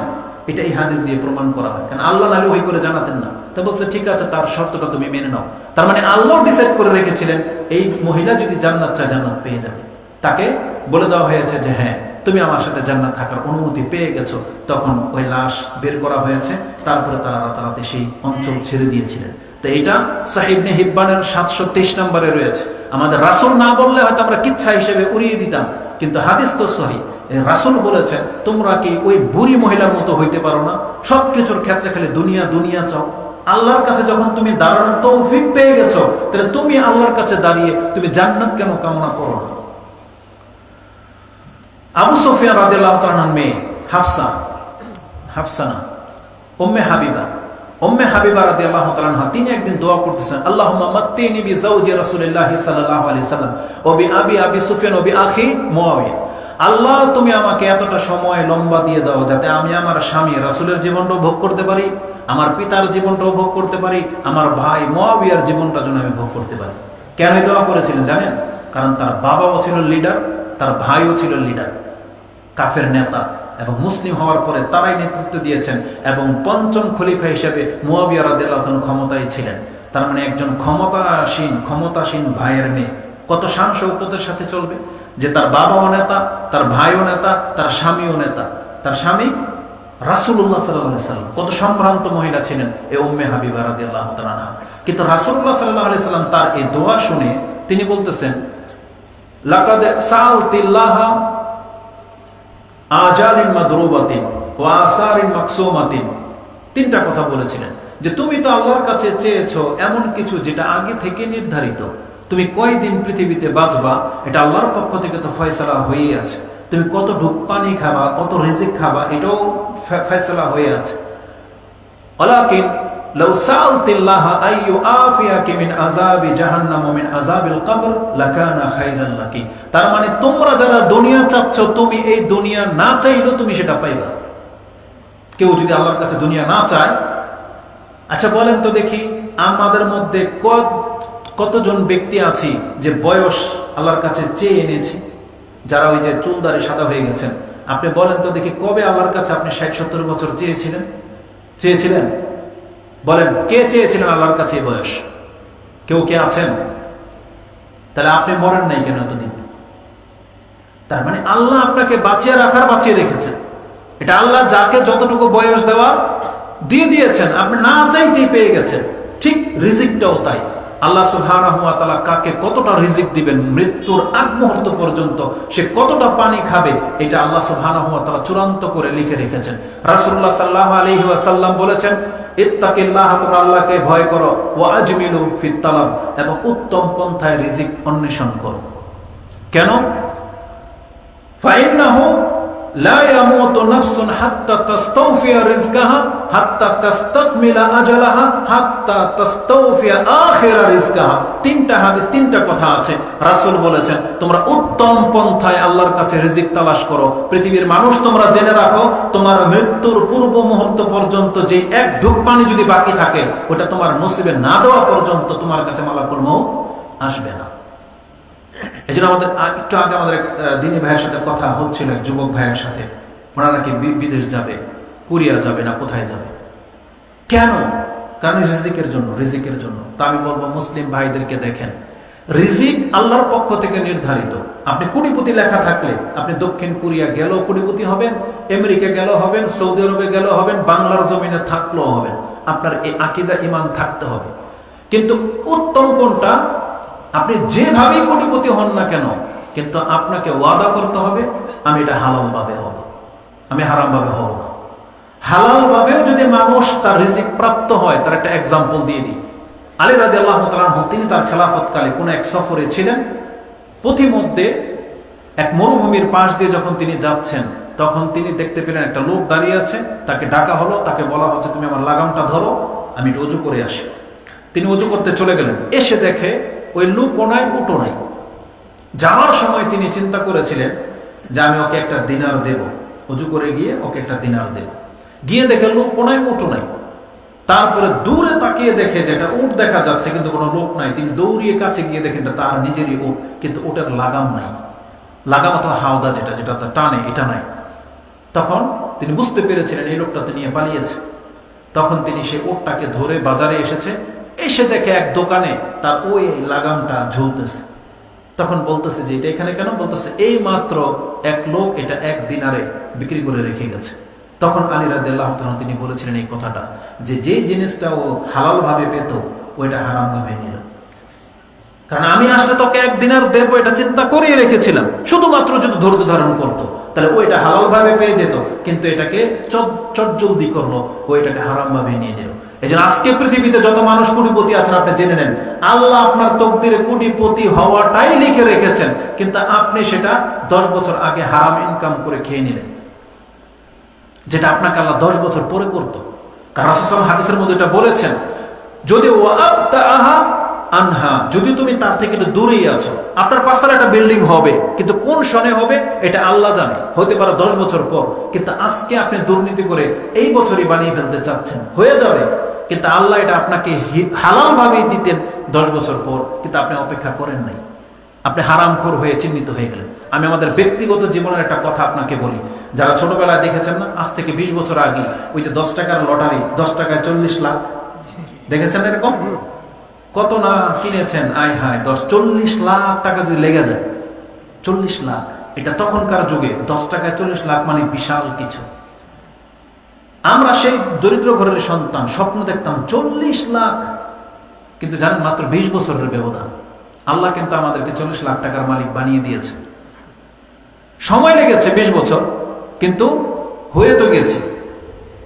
এটা এই হাদিস দিয়ে প্রমাণ করা হয়, কারণ আল্লাহ নাহলে ওহী করে জানাতেন না। তা বলছে ঠিক আছে, তার শর্তটা তুমি মেনে নাও। তার মানে আল্লাহ ডিসাইড করে রেখেছিলেন এই মহিলা যদি জান্নাত চায় জান্নাত পেয়ে যাবে। তাকে বলে দেওয়া হয়েছে যে হ্যাঁ, তুমি আমার সাথে জান্নাত থাকার অনুমতি পেয়ে গেছো। তখন ওই লাশ বের করা হয়েছে, তারপরে তারা রাতারাতি সেই অঞ্চল ছেড়ে দিয়েছিলেন। তো এটা সহিহ ইবনে হিব্বানের 723 নম্বরে রয়েছে। আমাদের রাসূল না বললে হয়তো আমরা কিচ্ছা হিসেবে উড়িয়ে দিতাম, কিন্তু হাদিস তো সহিহ। রাসূল বলেছেন, তোমরা কি ওই বুড়ি মহিলার মতো হইতে পারো না? সবকিছুর ক্ষেত্রে খালি দুনিয়া দুনিয়া চাও। আল্লাহর কাছে যখন তুমি দাঁড়ানোর তৌফিক পেয়ে গেছো, তাহলে তুমি আল্লাহর কাছে দাঁড়িয়ে তুমি জান্নাত কেন কামনা করো না? আবু সুফিয়ান রাদিয়াল্লাহু তাআলার মেয়ে হাফসা না, উম্মে হাবিবা রাদিয়াল্লাহু তাআলা, তিনি একদিন দোয়া করতেছেন, আল্লাহুম্মা মাত্তিনি বিজাওজি রাসূলিল্লাহ সাল্লাল্লাহু আলাইহি সাল্লাম ওয়া বিআবি সুফিয়ান ওয়া বিআখি মুআবিয়া। আল্লাহ, তুমি আমাকে এতটা সময় লম্বা দিয়ে দাও যাতে আমি আমার স্বামী রাসূলের জীবনটাও ভোগ করতে পারি, আমার পিতার জীবনটাও ভোগ করতে পারি, আমার ভাই মুআবিয়ার জীবনটা যেন আমি ভোগ করতে পারি। কেন দোয়া করেছিলেন জানেন? কারণ তার বাবাও ছিল লিডার, তার ভাইও ছিল লিডার, কাফের নেতা, এবং মুসলিম হওয়ার পরে তারাই নেতৃত্ব দিয়েছেন, এবং পঞ্চম খলিফা হিসেবে মুআবিয়া রাদিয়াল্লাহু তাআলা ক্ষমতায় ছিলেন। তার মানে একজন ক্ষমতাসীন ভাইয়ের মেয়ে কত শান শৌকতের সাথে চলবে যে তার বাবাও নেতা, তার ভাইও নেতা, তার স্বামীও নেতা, তার স্বামী রাসূলুল্লাহ সাল্লাল্লাহু আলাইহি সাল্লাম। কত সম্ভ্রান্ত মহিলা ছিলেন এই উম্মে হাবিবা রাদিয়াল্লাহু তাআলা। কিন্তু রাসূলুল্লাহ সাল্লাল্লাহু আলাইহি সাল্লাম তার এই দোয়া শুনে তিনি বলতেছেন, লাকাদ সাআলতিল্লাহা আজারিন মাদরুবাতিন ওয়া আসারিন মাকসুমাতিন। তিনটা কথা বলেছিলেন যে তুমি তো আল্লাহর কাছে চেয়েছো এমন কিছু যেটা আগে থেকে নির্ধারিত। তুমি কয়দিন পৃথিবীতে বাঁচবা এটা আল্লাহর পক্ষ থেকে তো ফয়সালা হয়েই আছে। তুমি কত ঢুক পানি খাবা, কত রিজিক খাবা, এটাও ফয়সালা হয়ে আছে। ওয়ালাকিন লাউ সাআলতিল্লাহা আইয়ু আফিয়াকি মিন আযাবি জাহান্নাম ওয়া মিন আযাবিল কবর লাকানা খায়রান লাকি। তার মানে তোমরা যারা দুনিয়া চাচ্ছ, তুমি এই দুনিয়া না চাইলেও তুমি সেটা পাইবা। কেউ যদি আল্লাহর কাছে দুনিয়া না চায়, আচ্ছা বলেন তো দেখি, আমাদের মধ্যে কতজন ব্যক্তি আছি যে বয়স আল্লাহর কাছে চেয়ে এনেছি? যারা ওই যে চুলদারি সাদা হয়ে গেছেন, আপনি বলেন তো দেখি, কবে আল্লাহর কাছে আপনি 60-70 বছর চেয়েছিলেন? বলেন, কে চেয়েছিলেন আল্লাহর কাছে এই বয়স? কেউ কে আছেন? তাহলে আপনি মরেন নাই কেন এতদিন? তার মানে আল্লাহ আপনাকে বাঁচিয়ে রেখেছেন। এটা আল্লাহ যাকে যতটুকু বয়স দেওয়ার দিয়ে দিয়েছেন, আপনি না চাইতেই পেয়ে গেছেন। ঠিক রিজিকটাও তাই। আল্লাহ সুবহানাহু ওয়া তাআলা কাকে কতটা রিজিক দিবেন, মৃত্যুর আগ মুহূর্ত পর্যন্ত সে কতটা পানি খাবে, এটা আল্লাহ সুবহানাহু ওয়া তাআলা চূড়ান্ত করে লিখে রেখেছেন। রাসূলুল্লাহ সাল্লাল্লাহু আলাইহি ওয়াসাল্লাম বলেছেন, ইত্তাকিল্লাহ, তোমরা আল্লাহকে ভয় করো, ওয়া আজমিলু ফিত তালাব, এবং উত্তম পন্থায় রিজিক অন্বেষণ করো। কেন? ফাইন্নাহু লা ইয়ামুতু নাফসুন হাত্তা তাস্তাওফিয়া রিজকাহা হাত্তা তাস্তাকমিলা আজালাহা হাত্তা তাস্তাওফিয়া আখিরা রিজকাহা। তিনটা কথা আছে। রাসূল বলেছেন, তোমরা উত্তম পন্থায় আল্লাহর কাছে রিজিক তালাশ করো। পৃথিবীর মানুষ, তোমরা জেনে রাখো, তোমার মৃত্যুর পূর্ব মুহূর্ত পর্যন্ত যে এক ঢুক পানি যদি বাকি থাকে, ওটা তোমার নসিবে না দেওয়া পর্যন্ত তোমার কাছে মালাকুল মউত আসবে না। এই জন্য আমাদের একটু আগে আমাদের এক দিনী ভাইয়ের সাথে কথা হচ্ছিল, এক যুবক ভাইয়ের সাথে। ওরা নাকি বিদেশ যাবে, কোরিয়া যাবে না কোথায় যাবে। কেন? কারণ রিজিকের জন্য। তা আমি বলবো মুসলিম ভাইদেরকে, দেখেন, রিজিক আল্লাহর পক্ষ থেকে নির্ধারিত। আপনি কোটিপতি লেখা থাকলে আপনি দক্ষিণ কোরিয়া গেলেও কোটিপতি হবেন, আমেরিকা গেলেও হবেন, সৌদি আরবে গেলেও হবেন, বাংলার জমিনে থাকলেও হবেন। আপনার এই আকীদা ঈমান থাকতে হবে। কিন্তু উত্তম কোনটা? আপনি যেভাবেই কোটিপতি হন না কেন, কিন্তু আপনাকে ওয়াদা করতে হবে, আমি এটা হালাল ভাবে হব, আমি হারাম ভাবে হব না। হালাল ভাবেও যদি মানুষ তার রিজিক প্রাপ্ত হয়, তার একটা এক্সাম্পল দিয়ে দিই। আলী রাদিয়াল্লাহু তাআলা আনহু, তিনি তার খেলাফতকালে কোন এক সফরে ছিলেন। পথিমধ্যে এক মরুভূমির পাশ দিয়ে যখন তিনি যাচ্ছেন, তখন তিনি দেখতে পেলেন একটা লোক দাঁড়িয়ে আছে। তাকে ডাকা হলো, তাকে বলা হচ্ছে, তুমি আমার লাগামটা ধরো, আমি একটু ওযু করে আসি। তিনি ওযু করতে চলে গেলেন। এসে দেখে ওই লোক কোনায় উটো নাই। যাওয়ার সময় তিনি চিন্তা করেছিলেন যে আমি ওকে একটা দিনার দেব, ওযু করে গিয়ে ওকে একটা দিনার দেব। গিয়ে দেখে লোক কোনায় উটো নাই। তারপরে দূরে তাকিয়ে দেখে যে এটা উট দেখা যাচ্ছে, কিন্তু কোনো লোক নাই। তিনি দৌড়িয়ে কাছে গিয়ে দেখেন এটা তার নিজেরই উট, কিন্তু ওটার লাগাম নাই। লাগাম অথবা হাওদা যেটা টানে, এটা নাই। তখন তিনি বুঝতে পেরেছিলেন এই লোকটা তো নিয়ে পালিয়েছে। তখন তিনি সে উটটাকে ধরে বাজারে এসেছে, এসে দেখে এক দোকানে তার ওই লাগামটা ঝুলতেছে। তখন বলতেছে যে এটা এখানে কেন? বলতেছে এই মাত্র এক লোক এটা 1 দিনারে বিক্রি করে রেখে গেছে। তখন আলী রাদিয়াল্লাহু তাআলা তিনি বলেছিলেন এই কথাটা, যে যে জিনিসটা ও হালাল ভাবে পেত ওইটা হারাম ভাবে নিল। কারণ আমি আসলে তোকে 1 দিনার দেবো এটা চিন্তা করিয়ে রেখেছিলাম, শুধুমাত্র যদি ধৈর্য ধারণ করতো তাহলে ওইটা হালাল ভাবে পেয়ে যেত, কিন্তু এটাকে চটজলদি করলো, ওইটাকে হারাম ভাবে নিয়ে নিল। এই জন্য আজকে পৃথিবীতে যত মানুষ কোটিপতি আছেন আপনি জেনে নেন, আল্লাহ আপনার তকদিরে কোটিপতি হওয়াটাই লিখে রেখেছেন, কিন্তু আপনি সেটা 10 বছর আগে হারাম ইনকাম করে খেয়ে নিলেন, যেটা আপনাকে আল্লাহ 10 বছর পরে করতো। কারণ রাসূল সাল্লাল্লাহু আলাইহি ওয়াসাল্লাম হাদিসের মধ্যে এটা বলেছেন, যদি ওয়াবতাআহা আনহা, যদি তুমি তার থেকে একটু দূরেই আছো, আপনার পাঁচতলা একটা বিল্ডিং হবে, কিন্তু কোন সনে হবে এটা আল্লাহ জানে, হতে পারে 10 বছর পর। কিন্তু আজকে আপনি দুর্নীতি করে এই বছরই বানিয়ে ফেলতে চাচ্ছেন, হয়ে যাবে, কিন্তু আল্লাহ এটা আপনাকে হালাল ভাবেই দিতেন 10 বছর পর, কিন্তু আপনি অপেক্ষা করেন নাই, আপনি হারামখোর হয়ে চিহ্নিত হয়ে গেলেন। আমি আমাদের ব্যক্তিগত জীবনের একটা কথা আপনাকে বলি, যারা ছোটবেলায় দেখেছেন না, আজ থেকে 20 বছর আগে ওই যে 10 টাকার লটারি, 10 টাকায় 40 লাখ দেখেছেন এরকম? কত না কিনেছেন, আয় হায়, 40 লাখ টাকা যদি লেগে যায়, 40 লাখ, এটা তখনকার যুগে 10 টাকায় 40 লাখ মানে বিশাল কিছু। আমরা সেই দরিদ্র ঘরের সন্তান, স্বপ্ন দেখতাম 40 লাখ, কিন্তু জানেন মাত্র 20 বছরের ব্যবধান আল্লাহ কিন্তু আমাদেরকে 40 লাখ টাকার মালিক বানিয়ে দিয়েছে। সময় লেগেছে 20 বছর, কিন্তু হয়ে তো গেছে।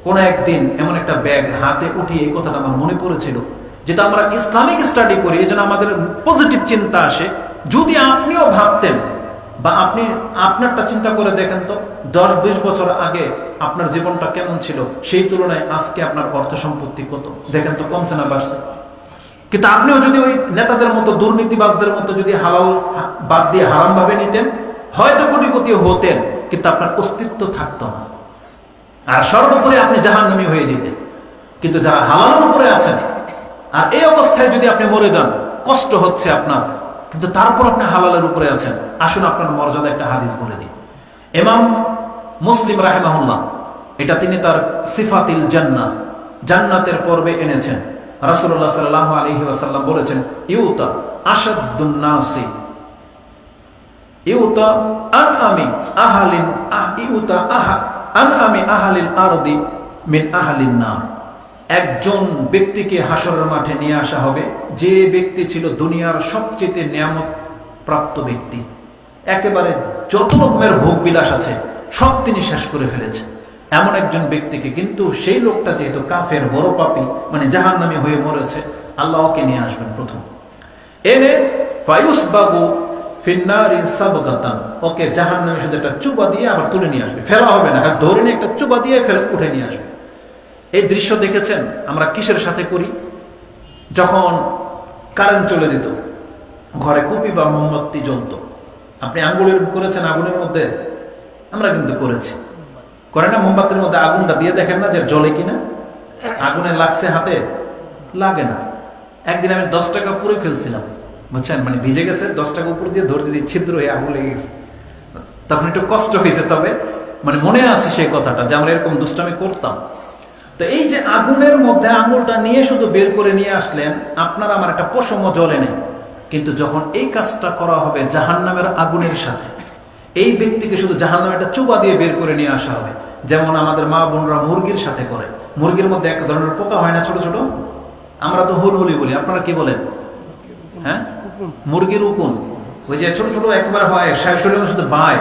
কোন একদিন এমন একটা ব্যাগ হাতে উঠিয়ে এই কথাটা আমার মনে পড়েছিল, যেটা আমরা ইসলামিক স্টাডি করি, এই জন্য আমাদের পজিটিভ চিন্তা আসে। যদি আপনিও ভাবতেন বা আপনি আপনারটা চিন্তা করে দেখেন তো, 10-20 বছর আগে আপনার জীবনটা কেমন ছিল, সেই তুলনায় আজকে আপনার অর্থ সম্পত্তি কত, দেখেন তো কমছে না বাড়ছে? কিন্তু আপনিও যদি ওই নেতাদের মতো, দুর্নীতিবাজদের মতো যদি হালাল বাদ দিয়ে হারাম ভাবে নিতেন, হয়তো কোটিপতি হতেন, কিন্তু আপনার অস্তিত্ব থাকতো না, আর সর্বোপরি আপনি জাহান্নামী হয়ে যেতেন। কিন্তু যারা হালালের উপরে আছেন, আর এই অবস্থায় যদি আপনি মরে যান, কষ্ট হচ্ছে আপনার, কিন্তু তারপর আপনি হালালের উপরে আছেন, আসুন আপনার মর্যাদা একটা হাদিস বলে দিই। ইমাম মুসলিম রাহিমাহুল্লাহ এটা তিনি তার সিফাতিল জান্নাহ, জান্নাতের পর্বে এনেছেন। রাসূলুল্লাহ সাল্লাল্লাহু আলাইহি ওয়াসাল্লাম বলেছেন, ইউতা আশাদ্দুন নাসি ইউতা আনআমি আহলিন ইউতা আনআমি আহলিল আরদি মিন আহলিন নার। একজন ব্যক্তিকে হাসরের মাঠে নিয়ে আসা হবে, যে ব্যক্তি ছিল দুনিয়ার সবচেয়ে নিয়ামত প্রাপ্ত ব্যক্তি, একেবারে যত রকমের ভোগ বিলাস আছে সব তিনি শেষ করে ফেলেছে, এমন একজন ব্যক্তিকে। কিন্তু সেই লোকটা যেহেতু কাফের, বড় পাপী, মানে জাহান্নামী হয়ে মরেছে, আল্লাহ ওকে নিয়ে আসবেন প্রথম, এনে ফায়ুসবাগু ফিন্নারি সাবগাতান, ওকে জাহান্নামে শুধু একটা চুবা দিয়ে আবার তুলে নিয়ে আসবে, ফেলা হবে না, ধরে নিয়ে একটা চুবা দিয়ে ফেলে উঠে নিয়ে আসবে। এই দৃশ্য দেখেছেন আমরা কিসের সাথে করি? যখন কারেন্ট চলে যেত, ঘরে কুপি বা মোমবাতি জ্বলতো, আপনি আঙ্গুলের করেছেন আগুনের মধ্যে, আমরা কিন্তু করেছি, করে না? মোমবাতির মধ্যে আগুনটা দিয়ে দেখেন না যে জ্বলে কিনা, আগুনে লাগছে হাতে, লাগে না। একদিন আমি 10 টাকা পুরে ফেলছিলাম, বুঝছেন, মানে ভিজে গেছে, 10 টাকা উপর দিয়ে ধরতে দিয়ে ছিদ্র হয়ে আগুন লেগে গেছে, তখন একটু কষ্ট হয়েছে, তবে মানে মনে আছে সেই কথাটা যে আমরা এরকম দুষ্টামি করতাম। তো এই যে আগুনের মধ্যে আঙুলটা নিয়ে শুধু বের করে নিয়ে আসলেন, আপনার আমার একটা পশম জ্বলে নেই, কিন্তু যখন এই কাজটা করা হবে জাহান্নামের আগুনের সাথে, এই ব্যক্তিকে শুধু জাহান্নামে একটা চুবা দিয়ে বের করে নিয়ে আসা হবে। যেমন আমাদের মা বোনরা মুরগির সাথে করে, মুরগির মধ্যে এক ধরনের পোকা হয় না ছোট ছোট, আমরা তো হুলহুলি বলি, আপনারা কি বলেন? হ্যাঁ, মুরগির উকুন, ওই যে ছোট ছোট একবার হয়, শরীরের শুধু বায়,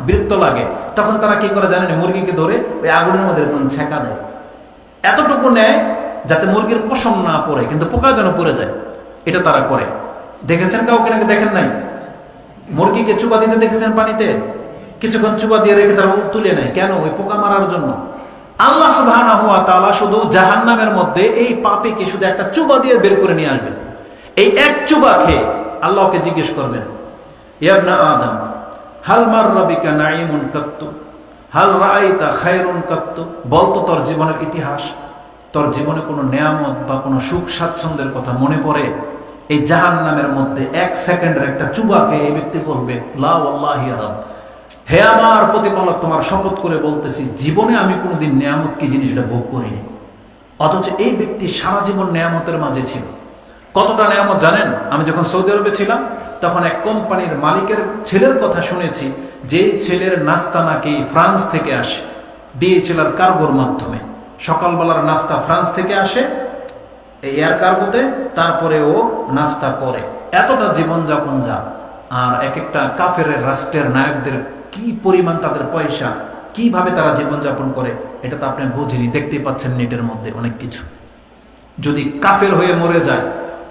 বিরক্ত লাগে, তখন তারা কি করে জানেন? মুরগিকে ধরে ওই আগুনের মধ্যে ছেঁকা দেয়, এতটুকু নেয় যাতে মুরগির পশম না পড়ে, কিন্তু পোকা যেন পড়ে যায়, এটা তারা করে। দেখেছেন কাউকে নাকি দেখেন নাই? মুরগিকে চুবা দিতে দেখেছেন পানিতে, কিছুক্ষণ চুবা দিয়ে রেখে তারা তুলে নেয়, কেন? ওই পোকা মারার জন্য। আল্লাহ সুবহানাহু ওয়া তাআলা শুধু জাহান্নামের মধ্যে এই পাপীকে শুধু একটা চুবা দিয়ে বের করে নিয়ে আসবেন। এই এক চুবা খেয়ে আল্লাহকে জিজ্ঞেস করবেন, ইয়া ইবনা আদম হাল মাররা বিকা নাঈমুন কাত্তু হাল রাআইতা খায়রুন কাত্তু, বলতো তোর জীবনের ইতিহাস, তোর জীবনে কোনো নেয়ামত বা কোনো সুখ স্বাচ্ছন্দ্যের কথা মনে পড়ে? এই জাহান্নামের মধ্যে 1 সেকেন্ডের একটা চুবা খেয়ে এই ব্যক্তি বলবে, লা ওয়াল্লাহি ইয়া রাব, হে আমার প্রতিপালক, তোমার শপথ করে বলতেছি জীবনে আমি কোনোদিন নিয়ামত কি জিনিস এটা ভোগ করিনি। অথচ এই ব্যক্তি সারা জীবন নেয়ামতের মাঝে ছিল। কতটা নেয়ামত জানেন? আমি যখন সৌদি আরবে ছিলাম তখন এক কোম্পানির মালিকের ছেলের কথা শুনেছি, যে ছেলের নাস্তা নাকি ফ্রান্স থেকে আসে, ডিএচএলআর কার্গোর মাধ্যমে। সকালবেলার নাস্তা ফ্রান্স থেকে আসে এয়ার কার্গোতে, তারপরে ও নাস্তা করে। এতটা জীবনযাপন যা। আর এক একটা কাফের রাষ্ট্রের নায়কদের কি পরিমাণ তাদের পয়সা, কিভাবে তারা জীবনযাপন করে, এটা তো আপনি বুঝিনি। দেখতেই পাচ্ছেন নেটের মধ্যে অনেক কিছু। যদি কাফের হয়ে মরে যায়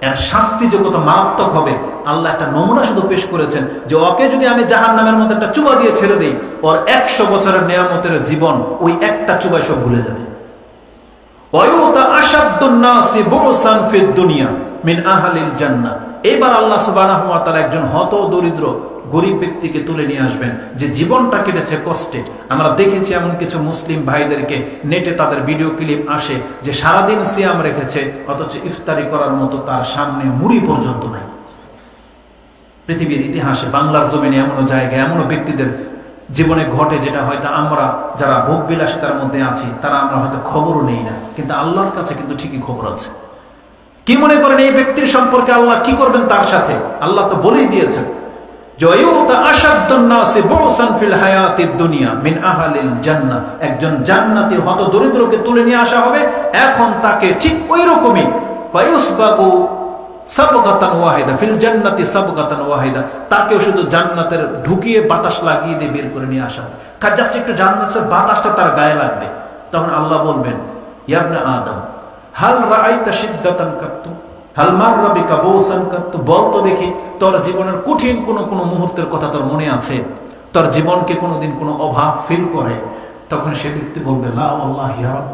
এর শাস্তি যে কত মারাত্মক হবে, আল্লাহ একটা নমুনা শুধু পেশ করেছেন যে ওকে যদি আমি জাহান্নামের মধ্যে একটা চুবা দিয়ে ছেড়ে দিই, ওর 100 বছরের নেয়ামতের জীবন ওই একটা চুবায় সব ভুলে যাবে। এবার আল্লাহ সুবহানাহু ওয়া তাআলা একজন হত দরিদ্র গরিব ব্যক্তিকে তুলে নিয়ে আসবেন, যে জীবনটা কেটেছে কষ্টে। আমরা দেখেছি এমন কিছু মুসলিম ভাইদেরকে, নেটে তাদের ভিডিও ক্লিপ আসে যে সারাদিন সিয়াম রেখেছে, অথচ ইফতারি করার মতো তার সামনে মুড়ি পর্যন্ত নাই। পৃথিবীর ইতিহাসে বাংলার জমিনে এমন জায়গায় এমন ব্যক্তিদের জীবনে ঘটে, যেটা হয়তো আমরা যারা ভোগ বিলাসিতার মধ্যে আছি তারা আমরা হয়তো খবরও নেই না, কিন্তু আল্লাহর কাছে কিন্তু ঠিকই খবর আছে। কি মনে করেন এই ব্যক্তির সম্পর্কে আল্লাহ কি করবেন তার সাথে? আল্লাহ তো বলেই দিয়েছেন, একজন জান্নাতি হত দরিদ্রকে তুলে নিয়ে আসা হবে। এখন তাকে ঠিক ওই রকমই তাকেও শুধু জান্নাতের ঢুকিয়ে বাতাস লাগিয়ে দিয়ে বের করে নিয়ে আসা হবে। জাস্ট একটু জান্নাতের বাতাসটা তার গায়ে লাগবে। তখন আল্লাহ বলবেন, ইয়া ইবনে আদম হাল রাআইতা শিদ্দাতান কাত্তু হাল মাররা বিকা বুসান কাত্তু, বল তো দেখি তোর জীবনের কঠিন কোন মুহূর্তের কথা তোর মনে আছে? তোর জীবনকে কোনোদিন কোনো অভাব ফিল করে? তখন সে ব্যক্তি বলবে, লা ওয়াল্লাহি ইয়া রাব,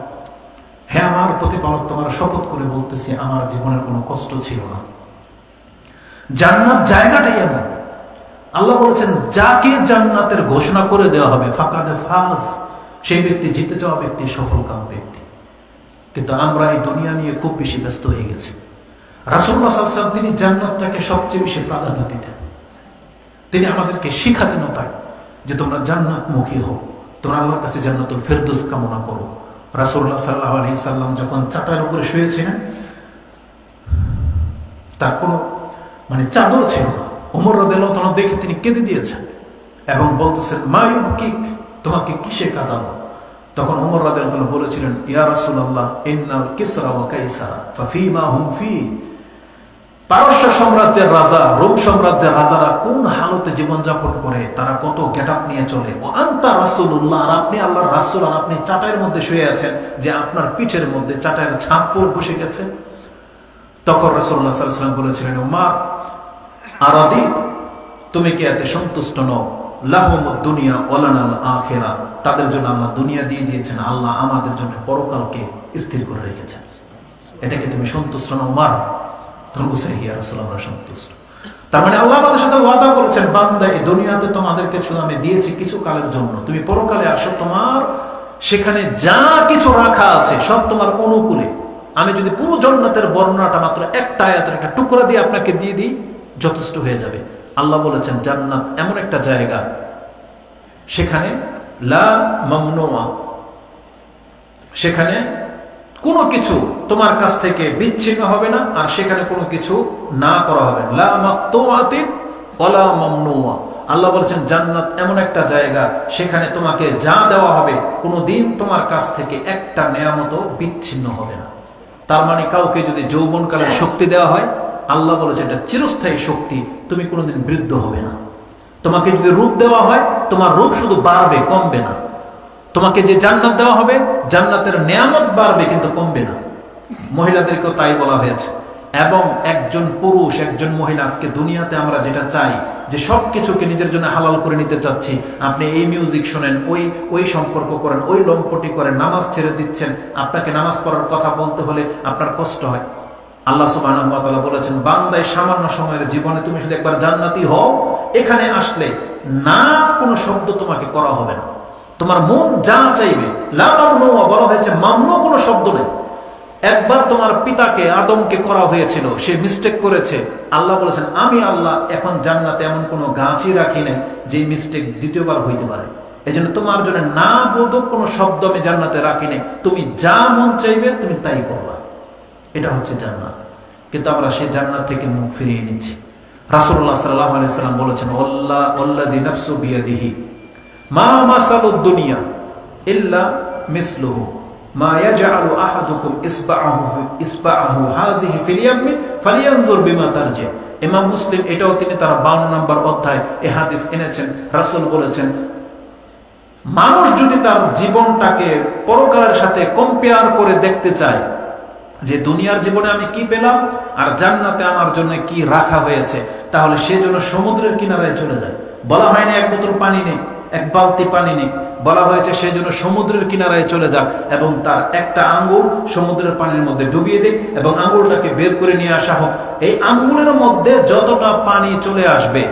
হ্যাঁ আমার প্রতিপালক তোমার শপথ করে বলতেছি আমার জীবনের কোনো কষ্ট ছিল না। জান্নাত জায়গাটাই এমন। আল্লাহ বলেছেন যাকে জান্নাতের ঘোষণা করে দেওয়া হবে ফাকাদে ফাজ, সেই ব্যক্তি জিতে যাওয়া ব্যক্তি, সফলকাম ব্যক্তি। কিন্তু আমরা এই দুনিয়া নিয়ে খুব বেশি ব্যস্ত হয়ে গেছি। রাসূলুল্লাহ সাল্লাল্লাহু আলাইহি ওয়াসাল্লাম তিনি জান্নাতটাকে সবচেয়ে বেশি প্রাধান্য দিতেন। তিনি আমাদেরকে শিখাতেন তাই যে তোমরা জান্নাতমুখী হও, তোমরা আল্লাহর কাছে জান্নাতুল ফেরদৌস কামনা করো। রাসূলুল্লাহ সাল্লাল্লাহু আলাইহি সাল্লাম যখন চাটাইয়ের উপরে শুয়েছিলেন, তার কোনো চাদর ছিল না। ওমর রাদিয়াল্লাহু তাআলা দেখে তিনি কেঁদে দিয়েছেন এবং বলতেছেন, মা ইউবকিক, তোমাকে কিসে কাঁদাবো? তখন ওমর রাদিয়াল্লাহু তাআলা বলেছিলেন, ইয়া রাসূলুল্লাহ ইন্নাল কিসরা ওয়া কাইসারা ফাফিমা হুম ফি, পারস্য সাম্রাজ্যের রাজা, রোম সাম্রাজ্যের রাজারা কোন হালতে জীবনযাপন করে, তারা কত গেটআপ নিয়ে চলে। ও আনতা রাসূলুল্লাহ, আর আপনি আল্লাহর রাসূল, আর আপনি চাটাইয়ের মধ্যে শুয়ে আছেন, যে আপনার পিঠের মধ্যে চাটাইয়ের ছাপ বসে গেছে। তখন রাসূলুল্লাহ সাল্লাল্লাহু আলাইহি ওয়াসাল্লাম বলেছিলেন, উমর আরাদিত, তুমি কি এতে সন্তুষ্ট নও? লাহুমুদ দুনিয়া ওয়ালানাল আখিরা, তাদের জন্য আল্লাহ দুনিয়া দিয়ে দিয়েছেন, আল্লাহ আমাদের জন্য পরকালকে স্থির করে রেখেছেন। এটাকে তুমি সন্তুষ্ট নও উমর? তখন বলছেন, ইয়া রাসূলুল্লাহ, আমরা সন্তুষ্ট। তার মানে আল্লাহ আমাদের সাথে ওয়াদা করেছেন, বান্দা এই দুনিয়াতে তোমাদেরকে শুধু আমি দিয়েছি কিছু কালের জন্য, তুমি পরকালে আসো, তোমার সেখানে যা কিছু রাখা আছে সব তোমার অনুকূলে। আমি যদি পুরো জান্নাতের বর্ণনাটা মাত্র একটা আয়াতের একটা টুকরা দিয়ে আপনাকে দিয়ে দিই, যথেষ্ট হয়ে যাবে। আল্লাহ বলেছেন জান্নাত এমন একটা জায়গা, সেখানে লা মামনুআ, সেখানে কোনো কিছু তোমার কাছ থেকে বিচ্ছিন্ন হবে না, আর সেখানে কোনো কিছু না করা হবে না। লা মাকতুআতিন ওয়ালা মামনুআ, আল্লাহ বলেছেন জান্নাত এমন একটা জায়গা, সেখানে তোমাকে যা দেওয়া হবে কোনোদিন তোমার কাছ থেকে একটা নেয়ামতও বিচ্ছিন্ন হবে না। তার মানে কাউকে যদি যৌবনকালের শক্তি দেওয়া হয়, আল্লাহ বলেছে এটা চিরস্থায়ী শক্তি, তুমি কোনোদিন বৃদ্ধ হবে না। তোমাকে যদি রূপ দেওয়া হয়, তোমার রূপ শুধু বাড়বে, কমবে না। তোমাকে যে জান্নাত দেওয়া হবে, জান্নাতের নেয়ামত বাড়বে কিন্তু কমবে না। মহিলাদেরকেও তাই বলা হয়েছে। এবং একজন পুরুষ, একজন মহিলা, আজকে দুনিয়াতে আমরা যেটা চাই যে সবকিছুকে নিজের জন্য হালাল করে নিতে চাচ্ছি। আপনি এই মিউজিক শোনেন, ওই সম্পর্ক করেন, ওই লম্পটি করেন, নামাজ ছেড়ে দিচ্ছেন। আপনাকে নামাজ পড়ার কথা বলতে হলে আপনার কষ্ট হয়। আল্লাহ সুবহানাহু ওয়া তাআলা বলেছেন, বান্দা এই সামান্য সময়ের জীবনে তুমি শুধু একবার জান্নাতি হও, এখানে আসলে না কোনো শব্দ তোমাকে করা হবে না, তোমার মন যা চাইবে। লা মামনুআ বলা হয়েছে, মামনু কোনো শব্দ নেই। একবার তোমার পিতাকে আদমকে করা হয়েছিল, সে মিস্টেক করেছে। আল্লাহ বলেছেন আমি আল্লাহ এখন জান্নাতে এমন কোনো গাছই রাখি নাই যে মিস্টেক দ্বিতীয়বার হইতে পারে। এই জন্য তোমার জন্য না বোধক কোনো শব্দ আমি জান্নাতে রাখি নাই, তুমি যা মন চাইবে তুমি তাই করবা, এটা হচ্ছে জান্নাত। কিন্তু আমরা সেই জান্নাত থেকে মুখ ফিরিয়ে নিচ্ছি। রাসূলুল্লাহ সাল্লাল্লাহু আলাইহি ওয়াসাল্লাম বলেছেন, ওয়াল্লাযী নাফসু বিয়াদিহি মা মাসালুদ দুনিয়া ইল্লা মিসলুহু মা ইয়াজআলু আহাদুকুম ইসবাআহু হাযিহি ফিল ইয়ামি ফালিয়ানজুর বিমা তারজি। ইমাম মুসলিম এটাও তিনি তার 52 নম্বর অধ্যায় এই হাদিস এনেছেন। রাসূল বলেছেন, মানুষ যদি তার জীবনটাকে পরকালের সাথে কম্পেয়ার করে দেখতে চায় যে দুনিয়ার জীবনে আমি কি পেলাম আর জান্নাতে আমার জন্য কি রাখা হয়েছে, তাহলে সে জন্য সমুদ্রের কিনারায় চলে যায়। বলা হয়নি এক বোতল পানি নেই, এক বালতি পানি নেই, বলা হয়েছে সেই জন্য সমুদ্রের কিনারায় চলে যাক এবং তার একটা আঙ্গুল সমুদ্রের পানির মধ্যে ডুবিয়ে দিক এবং আঙ্গুলটাকে বের করে নিয়ে আসা হোক। এই আঙ্গুলের মধ্যে যতটা পানি চলে আসবে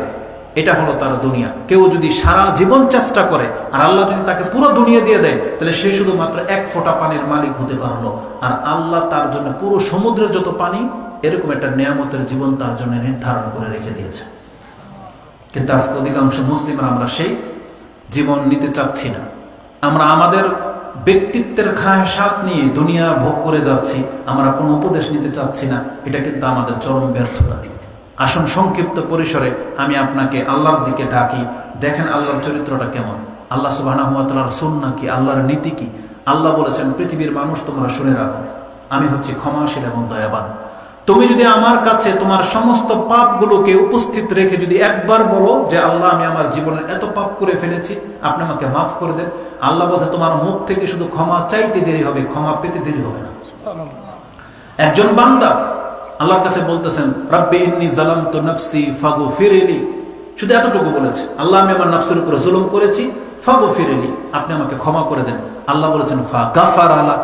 এটা হলো তার দুনিয়া। কেউ যদি সারা জীবন চেষ্টা করে আর আল্লাহ যদি তাকে পুরো দুনিয়া দিয়ে দেয়, তাহলে সে শুধুমাত্র এক ফোঁটা পানির মালিক হতে পারলো, আর আল্লাহ তার জন্য পুরো সমুদ্রের যত পানি, এরকম একটা নিয়ামতের জীবন তার জন্য নির্ধারণ করে রেখে দিয়েছে। কিন্তু আজকে অধিকাংশ মুসলিমরা আমরা সেই জীবন নিতে চাচ্ছি না। আমরা আমাদের ব্যক্তিত্বের খায়সাত নিয়ে দুনিয়া ভোগ করে যাচ্ছি, আমরা কোনো উপদেশ নিতে চাচ্ছি না। এটা কিন্তু আমাদের চরম ব্যর্থতা। আসুন সংক্ষিপ্ত পরিসরে আমি আপনাকে আল্লাহর দিকে ডাকি। দেখেন আল্লাহর চরিত্রটা কেমন, আল্লাহ সুবহানাহু ওয়া তাআলার সুন্নাহ কি, আল্লাহর নীতি কি। আল্লাহ বলেছেন, পৃথিবীর মানুষ তোমরা শুনে রাখো, আমি হচ্ছি ক্ষমাশীল এবং দয়াবান। তুমি যদি আমার কাছে তোমার সমস্ত পাপগুলোকে উপস্থিত রেখে যদি একবার বলো যে আল্লাহ আমি আমার জীবনের এত পাপ করে ফেলেছি, আপনি আমাকে মাফ করে দেন, আল্লাহ বলছে তোমার মুখ থেকে শুধু ক্ষমা চাইতে দেরি হবে, ক্ষমা পেতে দেরি হবে না। একজন বান্দা আল্লাহর কাছে বলতেছেন, রাব্বি ইন্নী যালামতু নাফসি ফাগফিরলি, শুধু এতটুকু বলেছে, আল্লাহ আমি আমার নফসের উপর জুলুম করেছি, ফাগফিরলি, আপনি আমাকে ক্ষমা করে দেন। আল্লাহ বলেছেন ফাগাফারা লা।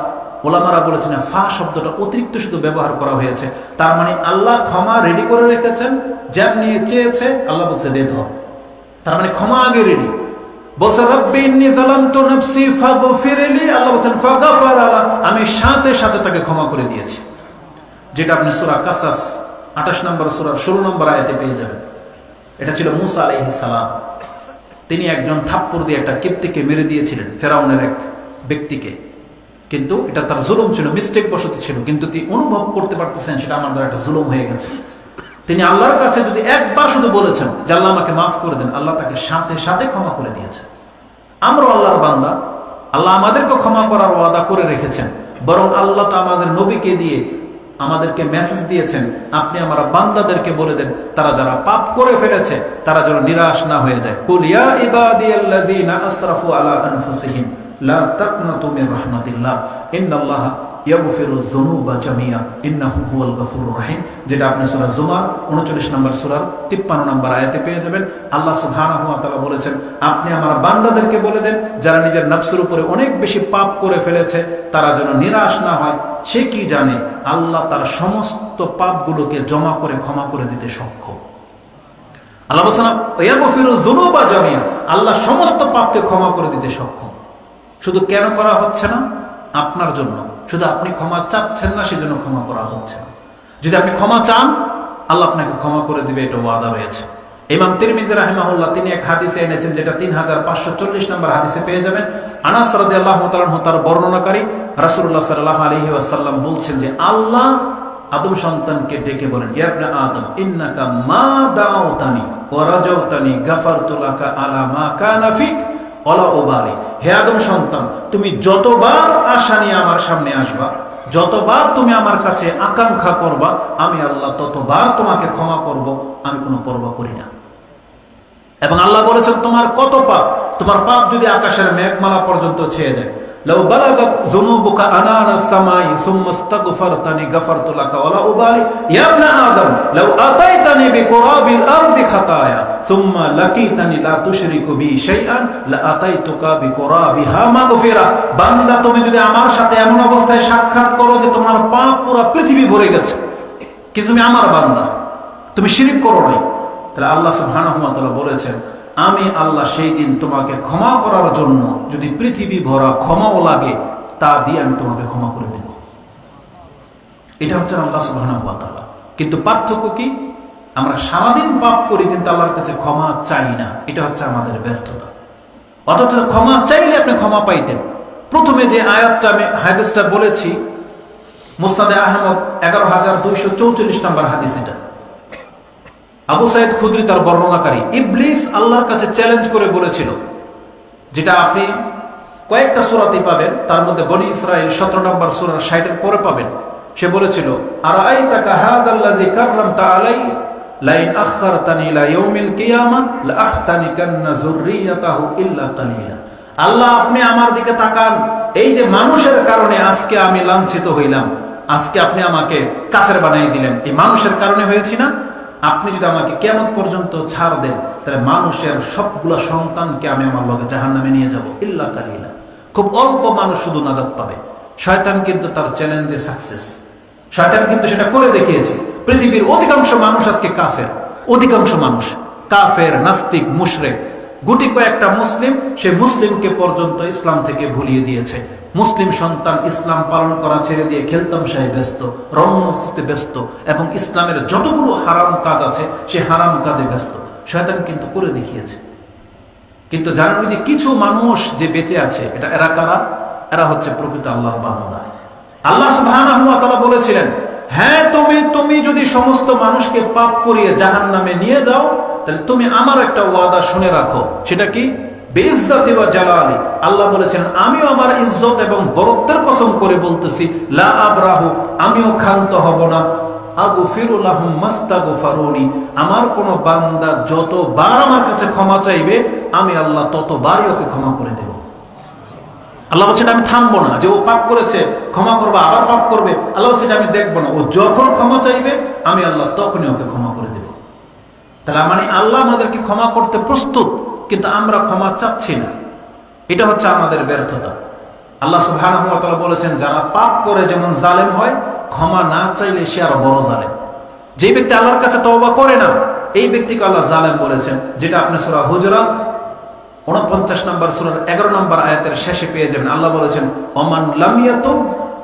ওলামারা বলেছেন ফা শব্দটা অতিরিক্ত শুধু ব্যবহার করা হয়েছে, তার মানে আল্লাহ ক্ষমা রেডি করে রেখেছেন, যেমনি চেয়েছে আল্লাহ বলছে দে দাও, তার মানে ক্ষমা আগে রেডি। বলছে রাব্বি ইন্নী যালামতু নাফসি ফাগফিরলি, আল্লাহ বলেন ফাগাফারা লা, আমি সাথে সাথে তাকে ক্ষমা করে দিয়েছি। যেটা আপনি সূরা কাসাস 28 নম্বর সূরার 16 নম্বর আয়াতে পেয়ে যাবেন। এটা ছিল মুসা আলাইহিস সালাম। তিনি একজন থাপ্পড় দিয়ে একটা কিপ্তিকে মেরে দিয়েছিলেন, ফেরাউনের এক ব্যক্তিকে। কিন্তু এটা তার জুলুম ছিল, মিস্টেক বশত ছিল, কিন্তু তিনি অনুভব করতে পারতেছেন সেটা আমার দ্বারা একটা জুলুম হয়ে গেছে। তিনি আল্লাহর কাছে যদি একবার শুধু বলেছেন যে আল্লাহ আমাকে মাফ করে দেন, আল্লাহ তাকে সাথে সাথে ক্ষমা করে দিয়েছেন। আমরা আল্লাহর বান্দা, আল্লাহ আমাদেরকে ক্ষমা করার ওয়াদা করে রেখেছেন, বরং আল্লাহ তো আমাদের নবীকে দিয়ে আমাদেরকে মেসেজ দিয়েছেন, আপনি আমার বান্দাদেরকে বলে দেন তারা যারা পাপ করে ফেলেছে তারা যেন নিরাশ না হয়ে যায়। কুল ইয়া ইবাদিয়াল্লাযীনা আসরাফু আলা আনফুসিহিম লা তাকনাতু মির রাহমাতিল্লাহ ইন্নাল্লাহা ইয়াগফিরুয যুনুবা জামিআ ইন্নাহু হুয়াল গফুরুর রহিম। যেটা আপনি সূরা জুমার 39 নম্বর সূরার 53 নম্বর আয়াতে পেয়ে যাবেন। আল্লাহ সুবহানাহু ওয়া তাআলা বলেছেন, আপনি আমার বান্দাদেরকে বলে দেন যারা নিজের নফসের উপরে অনেক বেশি পাপ করে ফেলেছে তারা যেন নিরাশ না হয়। সে কি জানে আল্লাহ তার সমস্ত পাপগুলোকে জমা করে ক্ষমা করে দিতে সক্ষম। আল্লাহ বলেন ইয়াগফিরুয যুনুবা জামিআ, আল্লাহ সমস্ত পাপকে ক্ষমা করে দিতে সক্ষম। শুধু কেন করা হচ্ছে না? আপনার জন্য। শুধু আপনি ক্ষমা চাচ্ছেন না সেজন্য ক্ষমা করা হচ্ছে না। যদি আপনি ক্ষমা চান আল্লাহ আপনাকে ক্ষমা করে দিবে, এটা ওয়াদা রয়েছে। ইমাম তিরমিজি রাহিমাহুল্লাহ তিনি এক হাদিসে এনেছেন, যেটা 3540 নম্বর হাদিসে পেয়ে যাবেন। আনাস রাদিয়াল্লাহু তাআলা আনহু তার বর্ণনাকারী, রাসূলুল্লাহ সাল্লাল্লাহু আলাইহি ওয়াসাল্লাম বলছেন যে আল্লাহ আদম সন্তানকে ডেকে বলেন, ইয়া ইবনা আদম ইন্নাকা মা দাউতানি ওয়া রাজাউতানি গাফারতু লাকা আলা মা কানা ফিক ওয়ালা উবারি। হে আদম সন্তান, তুমি যতবার আশা নিয়ে আমার সামনে আসবা, যতবার তুমি আমার কাছে আকাঙ্ক্ষা করবা, আমি আল্লাহ ততবার তোমাকে ক্ষমা করব, আমি কোনো পরোয়া করি না। এবং আল্লাহ বলেছেন তোমার কত পাপ, তোমার পাপ যদি আকাশের মেঘমালা পর্যন্ত ছেয়ে যায়, লাউ বালাগাত যুনুবুকা আনানা সামাই সুম্মা ইস্তাগফারতানি গাফারতু লাকা ওয়ালা উবালি ইয়া ইবনা আদম লাউ আতাইতানি বিকুরাবিল আরদি খাতায়া সুম্মা লাকিতানি লা তুশরিকু বি শাইআন লা আতাইতুকা বিকুরাবিহা মাগফিরা। বান্দা, তুমি যদি আমার সাথে এমন অবস্থায় সাক্ষাৎ করো যে তোমার পাপ পুরো পৃথিবী ভরে গেছে, কিন্তু তুমি আমার বান্দা, তুমি শিরক করো নাই, তাহলে আল্লাহ সুবহানাহু ওয়া তাআলা বলেছেন আমি আল্লাহ সেই দিন তোমাকে ক্ষমা করার জন্য যদি পৃথিবী ভরা ক্ষমাও লাগে তা দিয়ে আমি তোমাকে ক্ষমা করে দেব। এটা হচ্ছে আল্লাহ সুবহানাহু ওয়া তাআলা। কিন্তু পার্থক্য কি? আমরা সারাদিন পাপ করি কিন্তু আল্লাহর কাছে ক্ষমা চাই না। এটা হচ্ছে আমাদের ব্যর্থতা। অথচ ক্ষমা চাইলে আপনি ক্ষমা পাইতেন। প্রথমে যে আয়াতটা আমি হাদিসটা বলেছি, মুসনাদে আহমদ ১১,২৪৪ নম্বর হাদিস, এটা আবু সাইদ খুদরি তার বর্ণনাকারী। ইবলিস আল্লাহর কাছে চ্যালেঞ্জ করে বলেছিল, যেটা আপনি কয়েকটা সূরাতেই পাবেন, তার মধ্যে বনী ইসরাইল ১৭ নম্বর সূরার ৬০-এর পরে পাবেন। সে বলেছিল, আরাআইতাকা হাযাল্লাযী কাররামতা আলাইয়া লাইন আখখারতানি ইলা ইয়াউমিল কিয়ামাহ লাআহতানিকান্না যুররিয়াতাহু ইল্লা কালিলা। আল্লাহ, আপনি আমার দিকে তাকান, এই যে মানুষের কারণে আজকে আমি লাঞ্ছিত হইলাম, আজকে আপনি আমাকে কাফের বানাই দিলেন, এই মানুষের কারণে হয়েছি না? আপনি যদি আমাকে কিয়ামত পর্যন্ত ছাড় দেন, তাহলে মানুষের সবগুলা সন্তানকে আমি আমার লগে জাহান্নামে নিয়ে যাব, ইল্লা কালিলা। খুব অল্প মানুষ শুধু নাজাত পাবে। শয়তান কিন্তু তার চ্যালেঞ্জে সাকসেস, শয়তান কিন্তু সেটা করে দেখিয়েছে। পৃথিবীর অধিকাংশ মানুষ আজকে কাফের, অধিকাংশ মানুষ কাফের, নাস্তিক, মুশরিক। গুটি কয়েকটা মুসলিম, সে মুসলিমকে পর্যন্ত ইসলাম থেকে ভুলিয়ে দিয়েছে। মুসলিম সন্তান ইসলাম পালন করা ছেড়ে দিয়ে খেলতামশায় ব্যস্ত, রং মসজিদে ব্যস্ত, এবং ইসলামের যতগুলো হারাম কাজ আছে সে হারাম কাজে ব্যস্ত। শয়তান কিন্তু করে দেখিয়েছে। কিন্তু জানেন যে কিছু মানুষ যে বেঁচে আছে, এটা এরা কারা? এরা হচ্ছে প্রকৃত আল্লাহর বান্দা। আল্লাহ সুবহানাহু ওয়া তাআলা বলেছিলেন, হ্যাঁ, তুমি যদি সমস্ত মানুষকে পাপ করিয়ে জাহান্নামে নিয়ে যাও, তাহলে তুমি আমার একটা ওয়াদা শুনে রাখো। সেটা কি? বিইজ্জতি ওয়া জালালি। আল্লাহ বলেছেন, আমিও আমার ইজ্জত এবং বরত্বের কসম করে বলতেছি, লা আবরাহু, আমিও ক্ষান্ত হব না, আগফিরু লাহুম মাস্তাগফারুনি, আমার কোন বান্দা যতবার আমার কাছে ক্ষমা চাইবে, আমি আল্লাহ ততবারই ওকে ক্ষমা করে দেব। আল্লাহ বলছেন, আমি থামবো না যে ও পাপ করেছে, ক্ষমা করবো, আবার পাপ করবে। আল্লাহ সেটা আমি দেখবো না, ও যখন ক্ষমা চাইবে আমি আল্লাহ তখনই ওকে ক্ষমা করে দেব। তাহলে মানে আল্লাহ আমাদেরকে ক্ষমা করতে প্রস্তুত, কিন্তু আমরা ক্ষমা চাচ্ছি না। এটা হচ্ছে আমাদের ব্যর্থতা। আল্লাহ সুবহানাহু ওয়া তাআলা বলেছেন, যারা পাপ করে যেমন জালেম হয়, ক্ষমা না চাইলে সে আরো বড় জালেম। যে ব্যক্তি আল্লাহর কাছে তওবা করে না, এই ব্যক্তিকে আল্লাহ জালেম বলেছেন, যেটা আপনি সূরা হুজুরাত ৪৯ নম্বর সূরার ১১ নম্বর আয়াতের শেষে পেয়ে যাবেন। আল্লাহ বলেছেন, ওমান লাম ইয়াতুব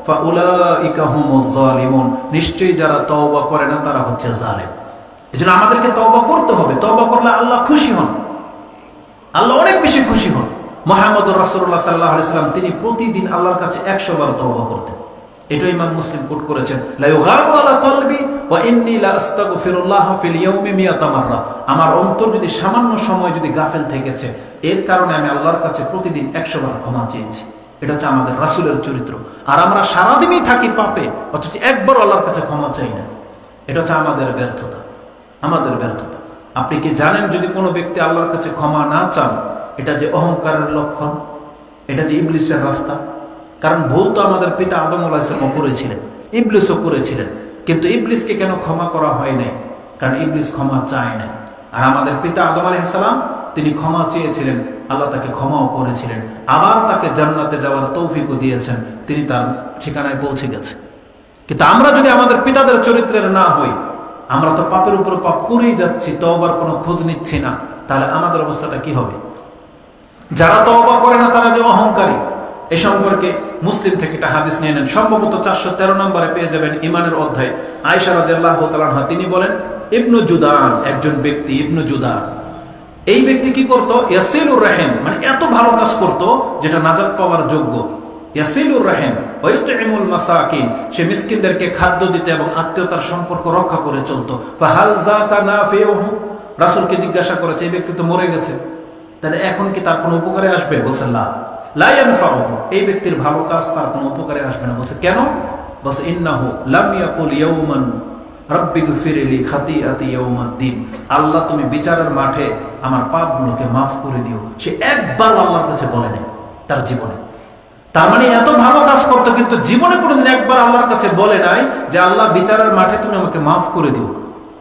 ফাউলাইকা হুমুজ জালিমুন, নিশ্চয়ই যারা তওবা করে না তারা হচ্ছে জালেম। এজন্য আমাদেরকে তওবা করতে হবে। তওবা করলে আল্লাহ খুশি হন, আল্লাহ অনেক বেশি খুশি হন। মুহাম্মদুর রাসূলুল্লাহ সাল্লাল্লাহু আলাইহি ওয়াসাল্লাম তিনি প্রতিদিন আল্লাহর কাছে ১০০ বার তওবা করতেন। এটা ইমাম মুসলিম কোট করেছেন, লা ইউগারু আলা কলবি ওয়া ইন্নী লা আস্তাগফিরুল্লাহ ফিল ইয়াউমি মিয়াতা মাররা। আমার অন্তর যদি সামান্য সময় যদি গাফেল থেকেছে, এর কারণে আমি আল্লাহর কাছে প্রতিদিন ১০০ বার ক্ষমা চেয়েছি। এটা হচ্ছে আমাদের রাসূলের চরিত্র। আর আমরা সারাদিনই থাকি পাপে, অথচ একবার আল্লাহর কাছে ক্ষমা চাই না। এটা হচ্ছে আমাদের ব্যর্থতা, আমাদের ব্যর্থতা। আপনি কি জানেন, যদি কোনো ব্যক্তি আল্লাহর কাছে ক্ষমা না চান, এটা যে অহংকারের লক্ষণ, এটা যে ইবলিসের রাস্তা। কারণ ভুল তো আমাদের পিতা আদম আলাইহিস সালাম করেছিলেন, ইবলিসও করেছিলেন, কিন্তু ইবলিসকে কেন ক্ষমা করা হয় নাই? কারণ ইবলিস ক্ষমা চায় না। আর আমাদের পিতা আদম আলাইহিস সালাম তিনি ক্ষমা চেয়েছিলেন, আল্লাহ তাকে ক্ষমাও করেছিলেন, আবার তাকে জান্নাতে যাওয়ার তৌফিকও দিয়েছেন, তিনি তার ঠিকানায় পৌঁছে গেছে। কিন্তু আমরা যদি আমাদের পিতাদের চরিত্রের না হই, আমরা তো পাপের উপর পাপ করেই যাচ্ছি, তওবার কোনো খোঁজ নিচ্ছি না, তাহলে আমাদের অবস্থাটা কি হবে? যারা তওবা করে না তারা যে অহংকারী, এ সম্পর্কে মুসলিম থেকে একটা হাদিস নিয়ে নেন, সম্ভবত ৪১৩ নম্বরে পেয়ে যাবেন, ঈমানের অধ্যায়। আয়েশা রাদিয়াল্লাহু তাআলা আনহা তিনি বলেন, ইবনু জুদান, একজন ব্যক্তি ইবনু জুদান, এই ব্যক্তি কি করতো? ইয়াসিলুর রাহিম, মানে এত ভালো কাজ করতো যেটা নাজাত পাওয়ার যোগ্য। ইয়াসিলুর রাহিম ওয়া ইউতইমুল মাসাকিন, সে মিসকিনদেরকে খাদ্য দিতে এবং আত্মীয়তার সম্পর্ক রক্ষা করে চলতো। ফাহাল যাকা নাফিউহু, রাসূলকে জিজ্ঞাসা করেছে, এই ব্যক্তি তো মরে গেছে, তাহলে এখন কি তার কোনো উপকারে আসবে? বলছে লা লা ইয়ানফাউহু, এই ব্যক্তির ভালো কাজ তার কোনো উপকারে আসবে না। বলছে কেন? বলছে ইন্নাহু লাম ইয়াকুল ইয়াওমান রাব্বিগফিরলি খাতিআতি ইয়াউমাদ্দিন, আল্লাহ তুমি বিচারের মাঠে আমার পাপগুলোকে মাফ করে দিও। সে একবার আল্লাহর কাছে বলে নাই তার জীবনে। তার মানে এত ভালো কাজ করতো, কিন্তু জীবনে কোনোদিন একবার আল্লাহর কাছে বলে নাই যে আল্লাহ বিচারের মাঠে তুমি আমাকে মাফ করে দিও।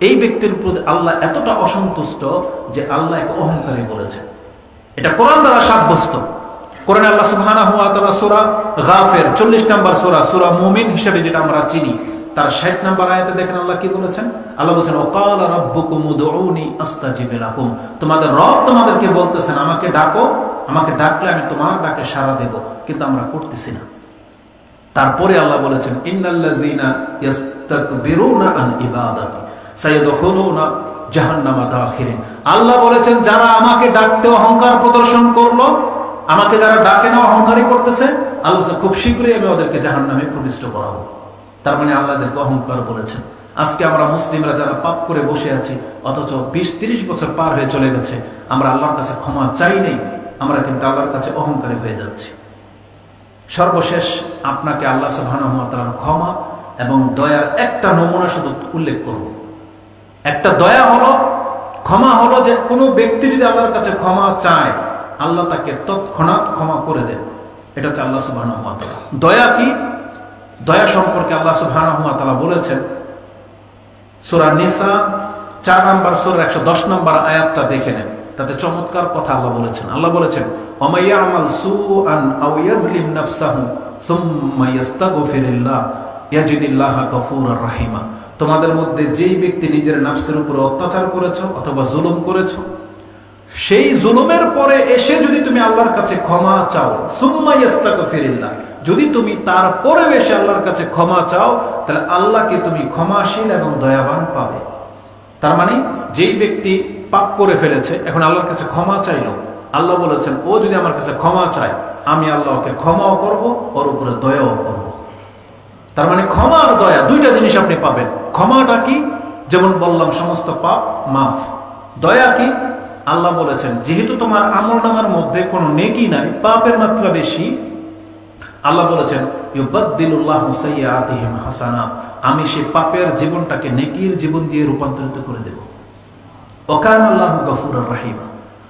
এই ব্যক্তির প্রতি আল্লাহ এতটা অসন্তুষ্ট যে আল্লাহ এক অহংকারী বলেছে। এটা কোরআন দ্বারা সাব্যস্ত। কোরআনে আল্লাহ সুবহানাহু ওয়া তাআলা সূরা গাফির 40 নম্বর সূরা, সূরা মুমিন হিসেবে যেটা আমরা চিনি, তার ৬০ নম্বর আয়াতে দেখেন আল্লাহ কি বলেছেন। আল্লাহ বলেছেন, ওয়াকালা রাব্বুকুম উদউনি আস্তাজিব লাকুম, তোমাদের রব তোমাদেরকে বলতেছেন আমাকে ডাকো, আমাকে ডাকলে আমি তোমার ডাকে সাড়া দেব, কিন্তু আমরা করতেছি না। তারপরে আল্লাহ বলেছেন, ইন্নাল্লাযীনা ইস্তাকবিরুনা আন ইবাদাতি সায়াদখুলুনা জাহান্নামা দাখিরিন। আল্লাহ বলেছেন, যারা আমাকে ডাকতে অহংকার প্রদর্শন করলো আমাকে যারা ডাকে না অহংকারী করতেছে, আল্লাহ খুব শীঘ্রই আমি ওদেরকে জাহান্নামে প্রবিষ্ট করাবো। তার মানে আল্লাহদেরকে অহংকার বলেছেন। আজকে আমরা মুসলিমরা যারা পাপ করে বসে আছি, অথচ 20-30 বছর পার হয়ে চলে গেছে, আমরা আল্লাহর কাছে ক্ষমা চাই নেই, আমরা কিন্তু আল্লাহর কাছে অহংকারী হয়ে যাচ্ছি। সর্বশেষ আপনাকে আল্লাহ সুবহানাহু ওয়া তাআলার ক্ষমা এবং দয়ার একটা নমুনা শুধু উল্লেখ করব। একটা দয়া হলো, ক্ষমা হলো যে কোনো ব্যক্তি যদি আল্লাহর কাছে ক্ষমা চায়, আল্লাহ তাকে তৎক্ষণাৎ ক্ষমা করে দেন। এটা হচ্ছে আল্লাহ সুবহানাহু ওয়া তাআলা। দয়া কি? দয়া সম্পর্কে আল্লাহ সুবহানাহু ওয়া তাআলা বলেছেন সূরা নিসা 4 নম্বর সূরার 110 নম্বর আয়াতটা দেখে নেন, তাতে চমৎকার কথা আল্লাহ বলেছেন। আল্লাহ বলেছেন, ওয়া ইয়ামাল সুআন আও ইয়াজলিম নাফসাহু সুম্মা ইস্তাগফিরুল্লাহ ইয়াজিদিল্লাহা গফুরার রাহিমা। তোমাদের মধ্যে যেই ব্যক্তি নিজের নফসের উপর অত্যাচার করেছো অথবা জুলুম করেছো, সেই জুলুমের পরে এসে যদি তুমি আল্লাহর কাছে ক্ষমা চাও, সুম্মা ইস্তাগফিরুল্লাহ, যদি তুমি তারপরে এসে আল্লাহর কাছে ক্ষমা চাও, তাহলে আল্লাহকে তুমি ক্ষমাশীল এবং দয়াবান পাবে। তার মানে যেই ব্যক্তি পাপ করে ফেলেছে, এখন আল্লাহর কাছে ক্ষমা চাইলো, আল্লাহ বলেছেন ও যদি আমার কাছে ক্ষমা চায়, আমি আল্লাহকে ক্ষমাও করব, ওর উপরে দয়াও করব। তার মানে ক্ষমা আর দয়া দুইটা জিনিস আপনি পাবেন। ক্ষমাটা কি? যেমন বললাম, সমস্ত পাপ মাফ। দয়া কি? আল্লাহ বলেছেন যেহেতু তোমার আমলনামার মধ্যে কোনো নেকি নাই, পাপের মাত্রা বেশি, আল্লাহ বলেছেন ইউবাদদিলুল্লাহু সাইয়্যাতিহিম হাসানাত, আমি সেই পাপের জীবনটাকে নেকির জীবন দিয়ে রূপান্তরিত করে দেব। ওয়া কানা আল্লাহু গফুরুর রাহিম,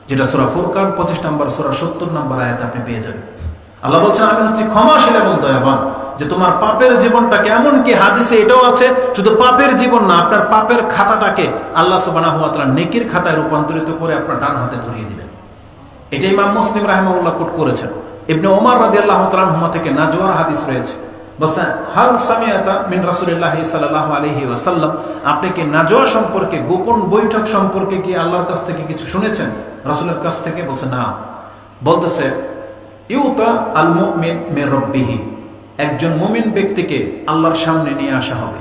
যেটা সূরা ফুরকান 25 নম্বর সূরা 70 নম্বর আয়াতে আপনি পেয়ে যাবেন। আল্লাহ বলছেন আমি হচ্ছি ক্ষমাশীল এবং দয়াবান, যে তোমার পাপের জীবনটাকে, এমনকি হাদিসে এটাও আছে, শুধু পাপের জীবন না, আপনার পাপের খাতাটাকে আল্লাহ সুবহানাহু ওয়া তাআলা নেকির খাতায় রূপান্তরিত করে আপনার ডান হাতে ধরিয়ে দিবেন। এটা ইমাম মুসলিম রাহিমাহুল্লাহ কোট করেছেন। ইবনে ওমর রাদিয়াল্লাহু তাআলা আনহুমা থেকে নাজওয়ার হাদিস রয়েছে, বলেন হাল সামিআতা মিন রাসূলিল্লাহি সাল্লাল্লাহু আলাইহি ওয়াসাল্লাম, আপনি কি নাজওয়া সম্পর্কে, গোপন বৈঠক সম্পর্কে কি আল্লাহর কাছ থেকে কিছু শুনেছেন, রাসূলের কাছ থেকে? বলছে না। বলতেছে ইউতা আল মুমিন মির রাব্বিহি, একজন মুমিন ব্যক্তিকে আল্লাহর সামনে নিয়ে আসা হবে,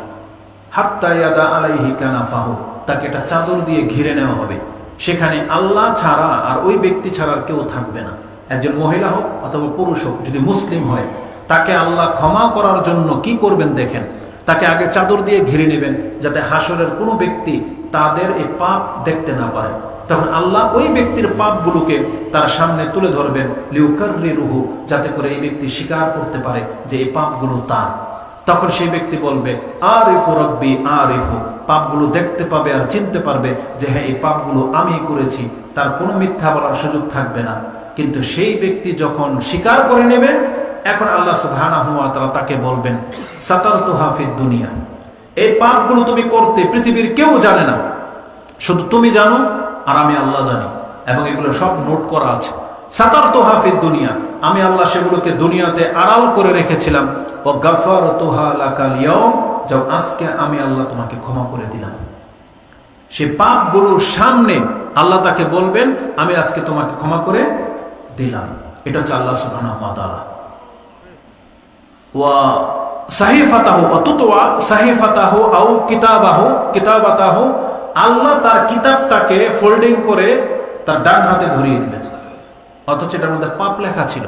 হাত্তা ইয়াদা আলাইহি কানাফাহু, তাকে একটা চাদর দিয়ে ঘিরে নেওয়া হবে, সেখানে আল্লাহ ছাড়া আর ওই ব্যক্তি ছাড়া আর কেউ থাকবে না। একজন মহিলা হোক অথবা পুরুষ হোক, যদি মুসলিম হয়, তাকে আল্লাহ ক্ষমা করার জন্য কি করবেন দেখেন, তাকে আগে চাদর দিয়ে ঘিরে নেবেন, যাতে হাসরের কোনো ব্যক্তি তাদের এই পাপ দেখতে না পারে। তখন আল্লাহ ওই ব্যক্তির পাপগুলোকে তার সামনে তুলে ধরবেন, লিউকাররিরুহু, যাতে করে এই ব্যক্তি স্বীকার করতে পারে যে এই পাপগুলো তার। তখন সেই ব্যক্তি বলবে আরিফু রব্বি আরিফু, পাপগুলো দেখতে পাবে আর চিনতে পারবে যে হ্যাঁ এই পাপগুলো আমি করেছি, তার কোনো মিথ্যা বলার সুযোগ থাকবে না। কিন্তু সেই ব্যক্তি যখন স্বীকার করে নেবে, এখন আল্লাহ সুবহানাহু ওয়া তাআলা তাকে বলবেন সাতারতুহা ফিদ দুনিয়া, এই পাপগুলো তুমি করতে পৃথিবীর কেউ জানে না, শুধু তুমি জানো আর আমি আল্লাহ জানি, এবং এগুলো সব নোট করা আছে। সাতারতুহা ফিদ দুনিয়া, আমি আল্লাহ সেগুলোকে দুনিয়াতে আড়াল করে রেখেছিলাম। ও গাফারতুহা লাকাল ইয়াউম, যাও আজকে আমি আল্লাহ তোমাকে ক্ষমা করে দিলাম। সে পাপগুলোর সামনে আল্লাহ তাকে বলবেন আমি আজকে তোমাকে ক্ষমা করে দিলাম। এটা হচ্ছে আল্লাহ সুবহানাহু ওয়া তাআলা। ওয়া সাহিফাতাহু অতুতওয়া সাহিফাতাহু আও কিতাবাতাহু, আল্লাহ তার কিতাবটাকে ফোল্ডিং করে তার ডান হাতে ধরিয়ে দিবেন। অথচ এটার মধ্যে পাপ লেখা ছিল,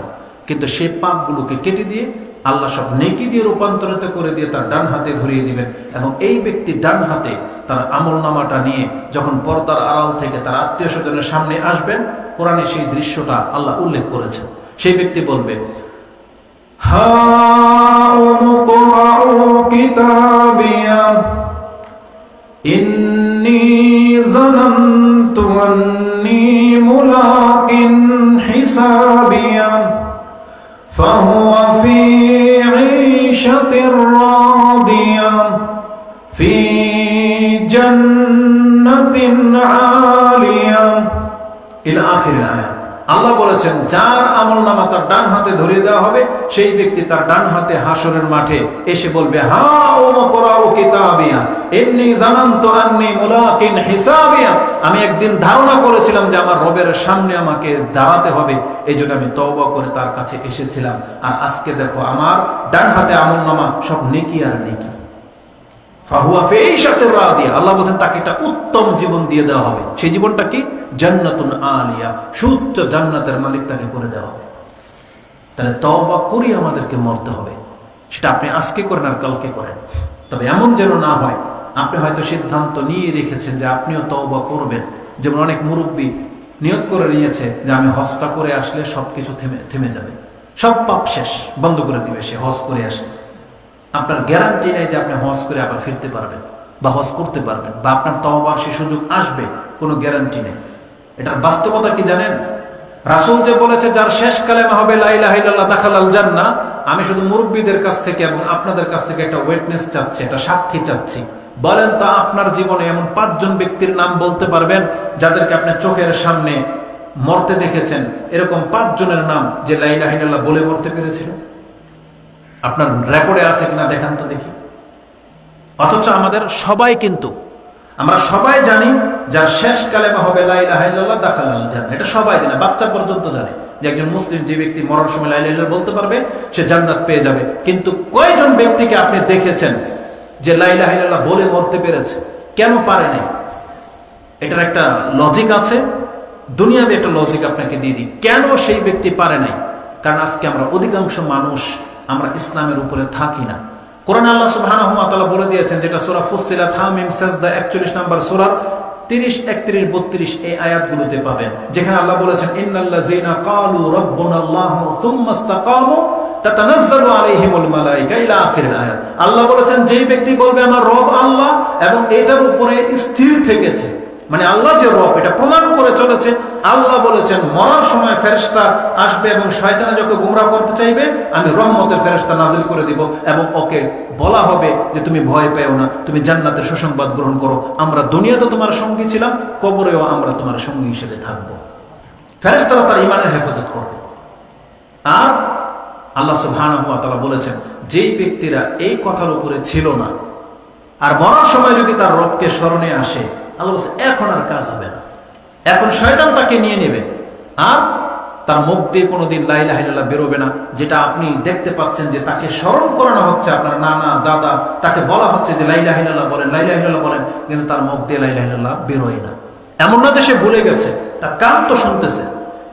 কিন্তু সেই পাপগুলোকে কেটে দিয়ে আল্লাহ সব নেকি দিয়ে রূপান্তরিত করে দিয়ে তার ডান হাতে ধরিয়ে দিবেন। এবং এই ব্যক্তি ডান হাতে তার আমলনামাটা নিয়ে যখন পর্দার আড়াল থেকে তার আত্মীয় স্বজনের সামনে আসবেন, কোরআনে সেই দৃশ্যটা আল্লাহ উল্লেখ করেছেন। সেই ব্যক্তি বলবে ইন্নী যানানতু আন্নী মুলাকিন হিসাবিয়া ফাহুয়া ফি ঈশাতির রাদিয়া ফি জান্নাতিন আলিয়া ইলা আখিরিল আয়াত। আল্লাহ বলেছেন যার আমলনামা তার ডান হাতে ধরিয়ে দেওয়া হবে, সেই ব্যক্তি তার ডান হাতে হাসরের মাঠে এসে বলবে হা উমকরাউ কিতাবিয়া ইন্নী যানানতু আন্নী মুলাকিন হিসাবিয়া, আমি একদিন ধারণা করেছিলাম যে আমার রবের সামনে আমাকে দাঁড়াতে হবে, এইজন্য আমি তওবা করে তার কাছে এসেছিলাম, আর আজকে দেখো আমার ডান হাতে আমলনামা সব নেকি আর নেকি। ফাহুয়া ফি ঈশাতির রাদিয়া, আল্লাহ বলেন তাকে একটা উত্তম জীবন দিয়ে দেওয়া হবে। সেই জীবনটা কি? জান্নাতুন আলিয়া, সুউচ্চ জান্নাতের মালিক তাকে করে দেওয়া হবে। তাহলে তওবা করি আমাদেরকে মরতে হবে। সেটা আপনি আজকে করেন আর কালকে করেন, তবে এমন যেন না হয় আপনি হয়তো সিদ্ধান্ত নিয়ে রেখেছেন যে আপনিও তওবা করবেন। যেমন অনেক মুরব্বী নিয়ত করে নিয়েছে যে আমি হজটা করে আসলে সবকিছু থেমে যাবে, সব পাপ শেষ, বন্ধ করে দিবে সে হজ করে আসে। আপনার গ্যারান্টি নেই যে আপনি হজ করে আবার ফিরতে পারবেন বা হজ করতে পারবেন বা আপনার তওবার সে সুযোগ আসবে, কোনো গ্যারান্টি নেই। এটার বাস্তবতা কি জানেন? রাসূল যে বলেছে যার শেষ কালেমা হবে লা ইলাহা ইল্লাল্লাহ দাখালাল জান্নাহ, আমি শুধু মুরব্বীদের কাছ থেকে এবং আপনাদের কাছ থেকে একটা ওয়েটনেস চাচ্ছি, একটা সাক্ষী চাচ্ছি। বলেন তো আপনার জীবনে এমন 5 জন ব্যক্তির নাম বলতে পারবেন যাদেরকে আপনি চোখের সামনে মরতে দেখেছেন, এরকম 5 জনের নাম যে লা ইলাহা ইল্লাল্লাহ বলে মরতে পেরেছিল? আপনার রেকর্ডে আছে কিনা দেখান তো দেখি। অথচ আমাদের সবাই কিন্তু আমরা সবাই জানি যার শেষ কালেমা হবে লা ইলাহা ইল্লাল্লাহ দাখালাল জান্নাহ, এটা সবাই জানে, বাচ্চা পর্যন্ত জানে যে একজন মুসলিম যে ব্যক্তি মরার সময় লা ইলাহা ইল্লাল্লাহ বলতে পারবে সে জান্নাত পেয়ে যাবে। কিন্তু কয়জন ব্যক্তিকে আপনি দেখেছেন যে লা ইলাহা ইল্লাল্লাহ বলে মরতে পেরেছে? কেন পারে নাই? এটার একটা লজিক আছে, দুনিয়াবে একটা লজিক আপনাকে দিয়ে দিই কেন সেই ব্যক্তি পারে নাই। কারণ আজকে আমরা অধিকাংশ মানুষ আমরা ইসলামের উপরে থাকি না। কোরআন আল্লাহ সুবহানাহু ওয়া তাআলা বলে দিয়েছেন, যেটা সূরা ফুসসিলাত হামিম সাজদা 41 নম্বর সূরার 30, 31, 32 এই আয়াতগুলোতে পাবেন, যেখানে আল্লাহ বলেছেন ইন্নাল্লাযীনা ক্বালু রাব্বুনাল্লাহু সুম্মা ইসতাকামু তাতানাজ্জালু আলাইহিমুল মালায়েকা ইলা আখিরিল আয়াত। আল্লাহ বলেছেন যেই ব্যক্তি বলবে আমার রব আল্লাহ এবং এটার উপরে স্থির থেকেছে, মানে আল্লাহ যে রব এটা প্রমাণ করে চলেছে, আল্লাহ বলেছেন মরার সময় ফেরেশতা আসবে এবং শয়তানে যখন গোমরাহ করতে চাইবে আমি রহমতের ফেরেশতা নাজিল করে দিব এবং ওকে বলা হবে যে তুমি ভয় পেও না, তুমি জান্নাতের সুসংবাদ গ্রহণ করো, আমরা দুনিয়াতে তোমার সঙ্গী ছিলাম, কবরেও আমরা তোমার সঙ্গী হিসেবে থাকবো। ফেরেশতারা তার ঈমানের হেফাজত করবে। আর আল্লাহ সুবহানাহু ওয়া তাআলা বলেছেন যেই ব্যক্তিরা এই কথার উপরে ছিল না আর মরার সময় যদি তার রবকে স্মরণে আসে, আল্লাহ বলছে এখন আর কাজ হবে না, এখন শয়তান তাকে নিয়ে নেবে আর তার মুখ দিয়ে কোনোদিন লা ইলাহা ইল্লাল্লাহ বেরোবে না। যেটা আপনি দেখতে পাচ্ছেন যে তাকে স্মরণ করানো হচ্ছে, আপনার নানা দাদা তাকে বলা হচ্ছে যে লা ইলাহা ইল্লাল্লাহ বলেন, লা ইলাহা ইল্লাল্লাহ বলেন, কিন্তু তার মুখ দিয়ে লা ইলাহা ইল্লাল্লাহ বেরোয় না। এমন না যে সে ভুলে গেছে, তার কান তো শুনতেছে,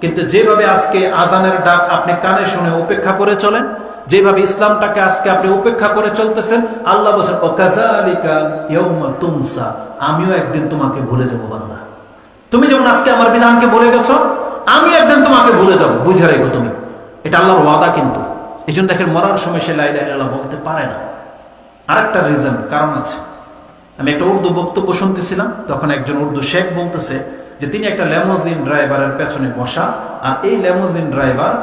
কিন্তু যেভাবে আজকে আজানের ডাক আপনি কানে শুনে উপেক্ষা করে চলেন, যেভাবে ইসলামটাকে আজকে আপনি উপেক্ষা করে চলতেছেন, আল্লাহ বলেন ওয়াকাযালিকা ইয়াউমা তুনসা, আমিও একদিন তোমাকে ভুলে যাব বান্দা। তুমি যেমন আজকে আমার বিধানকে ভুলে গেছো, আমি একদিন তোমাকে ভুলে যাব, বুঝে রেখো তুমি। এটা আল্লাহর ওয়াদা। কিন্তু এই জন্য দেখেন মরার সময় সে লা ইলাহা ইল্লাল্লাহ বলতে পারে না। আরেকটা রিজন, কারণ আছে। আমি একটা উর্দু বক্তব্য শুনতেছিলাম, তখন একজন উর্দু শেখ বলতেছে যে তিনি একটা ল্যামোজিন ড্রাইভারের পেছনে বসা, আর এই ল্যামোজিন ড্রাইভার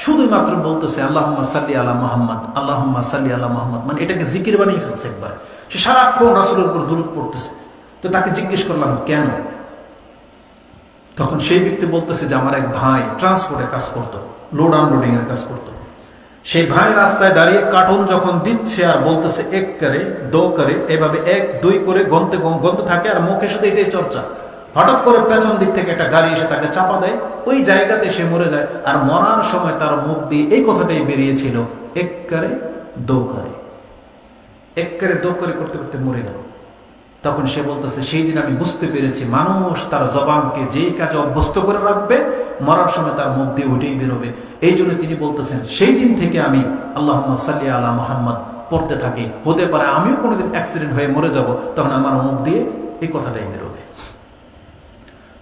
শুধুমাত্র বলতেছে আল্লাহুম্মা সাল্লি আলা মুহাম্মদ, আল্লাহুম্মা সাল্লি আলা মুহাম্মদ, মানে এটাকে জিকির বানিয়ে ফেলছে একবার। সে সারাক্ষণ রাসূলের উপর দুরূদ পড়তেছে। তো তাকে জিজ্ঞেস করলাম কেন? তখন সেই ব্যক্তি বলতেছে যে আমার এক ভাই ট্রান্সপোর্টে কাজ করতো, লোড আনলোডিং এর কাজ করতো। সেই ভাই রাস্তায় দাঁড়িয়ে কার্টুন যখন দিচ্ছে আর বলতেছে এক করে দো করে, এভাবে 1, 2 করে গন্তে থাকে আর মুখে শুধু এটাই চর্চা। হঠাৎ করে পেছন দিক থেকে একটা গাড়ি এসে তাকে চাপা দেয়, ওই জায়গাতে সে মরে যায়। আর মরার সময় তার মুখ দিয়ে এই কথাটাই বেরিয়েছিল এক করে দো করে, এক করে দো করে করতে করতে মরে গেল। তখন সে বলতেছে সেই দিন আমি বুঝতে পেরেছি মানুষ তার জবানকে যেই কাজে অভ্যস্ত করে রাখবে মরার সময় তার মুখ দিয়ে ওইটাই বেরোবে। এই জন্য তিনি বলতেছেন সেই দিন থেকে আমি আল্লাহুম্মা সাল্লি আলা মুহাম্মদ পড়তে থাকি। হতে পারে আমিও কোনোদিন অ্যাক্সিডেন্ট হয়ে মরে যাব, তখন আমার মুখ দিয়ে এই কথাটাই বেরোবে।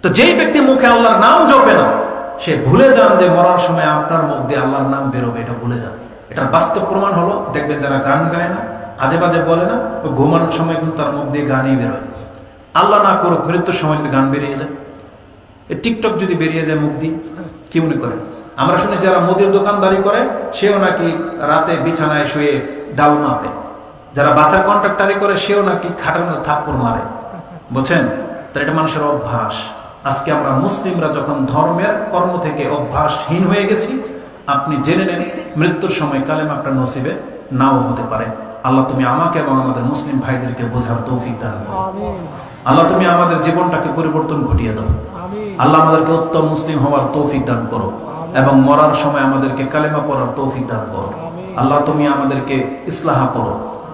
তো যেই ব্যক্তি মুখে আল্লাহর নাম জপে না, সে ভুলে যান যে মরার সময় আপনার মুখ দিয়ে আল্লাহর নাম বেরোবে, এটা ভুলে যান। এটার বাস্তব প্রমাণ হলো দেখবেন যারা গান গায় না, আজে বাজে বলে না, ও ঘুমানোর সময় কিন্তু তার মুখ দিয়ে গানই বেরোয়। আল্লাহ না করুক মৃত্যুর সময় যদি গান বেরিয়ে যায়, টিকটক যদি বেরিয়ে যায় মুখ দিয়ে, কি মনে করেন? আমরা শুনি যারা মুদির দোকানদারি করে সেও নাকি রাতে বিছানায় শুয়ে ডাল মাপে, যারা বাছার কন্ট্রাক্টারি করে সেও নাকি খাটের মধ্যে থাপ্পড় মারে, বুঝছেন? তার এটা মানুষের অভ্যাস। আজকে আমরা মুসলিমরা যখন ধর্মের কর্ম থেকে অভ্যাসহীন হয়ে গেছি, আপনি জেনে নেন মৃত্যুর সময় কালেমা আপনার নসিবে নাও হতে পারে। আল্লাহ তুমি আমাকে এবং আমাদের মুসলিম ভাইদেরকে বোঝার তৌফিক দান করো। আল্লাহ তুমি আমাদের জীবনটাকে পরিবর্তন ঘটিয়ে দাও। আল্লাহ আমাদেরকে উত্তম মুসলিম হওয়ার তৌফিক দান করো এবং মরার সময় আমাদেরকে কালেমা পড়ার তৌফিক দান করো। আল্লাহ তুমি আমাদেরকে ইসলাহ করো,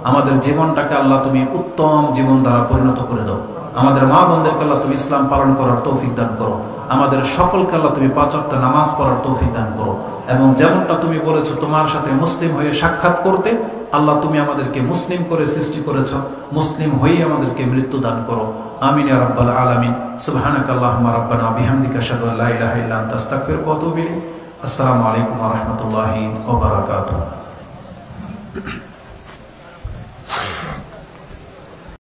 আমাদের জীবনটাকে আল্লাহ তুমি উত্তম জীবন দ্বারা পরিণত করে দাও। আমাদের মা বোনদেরকে আল্লাহ তুমি ইসলাম পালন করার তৌফিক দান করো। আমাদের সকলকে আল্লাহ তুমি 5 ওয়াক্ত নামাজ পড়ার তৌফিক দান করো। এবং যেমনটা তুমি বলেছো তোমার সাথে মুসলিম হয়ে সাক্ষাৎ করতে, আল্লাহ তুমি আমাদেরকে মুসলিম করে সৃষ্টি করেছো, মুসলিম হয়ে আমাদেরকে মৃত্যু দান করো। আমিন ইয়া রাব্বাল আলামিন। সুবহানাকাল্লাহুম্মা রাব্বানা ওয়া বিহামদিকা আশহাদু আল্লা ইলাহা ইল্লা আনতা আস্তাগফিরুকা ওয়া আতুবু ইলাইক। আসসালামু আলাইকুম ওয়া রাহমাতুল্লাহি ওয়া বারাকাতুহু।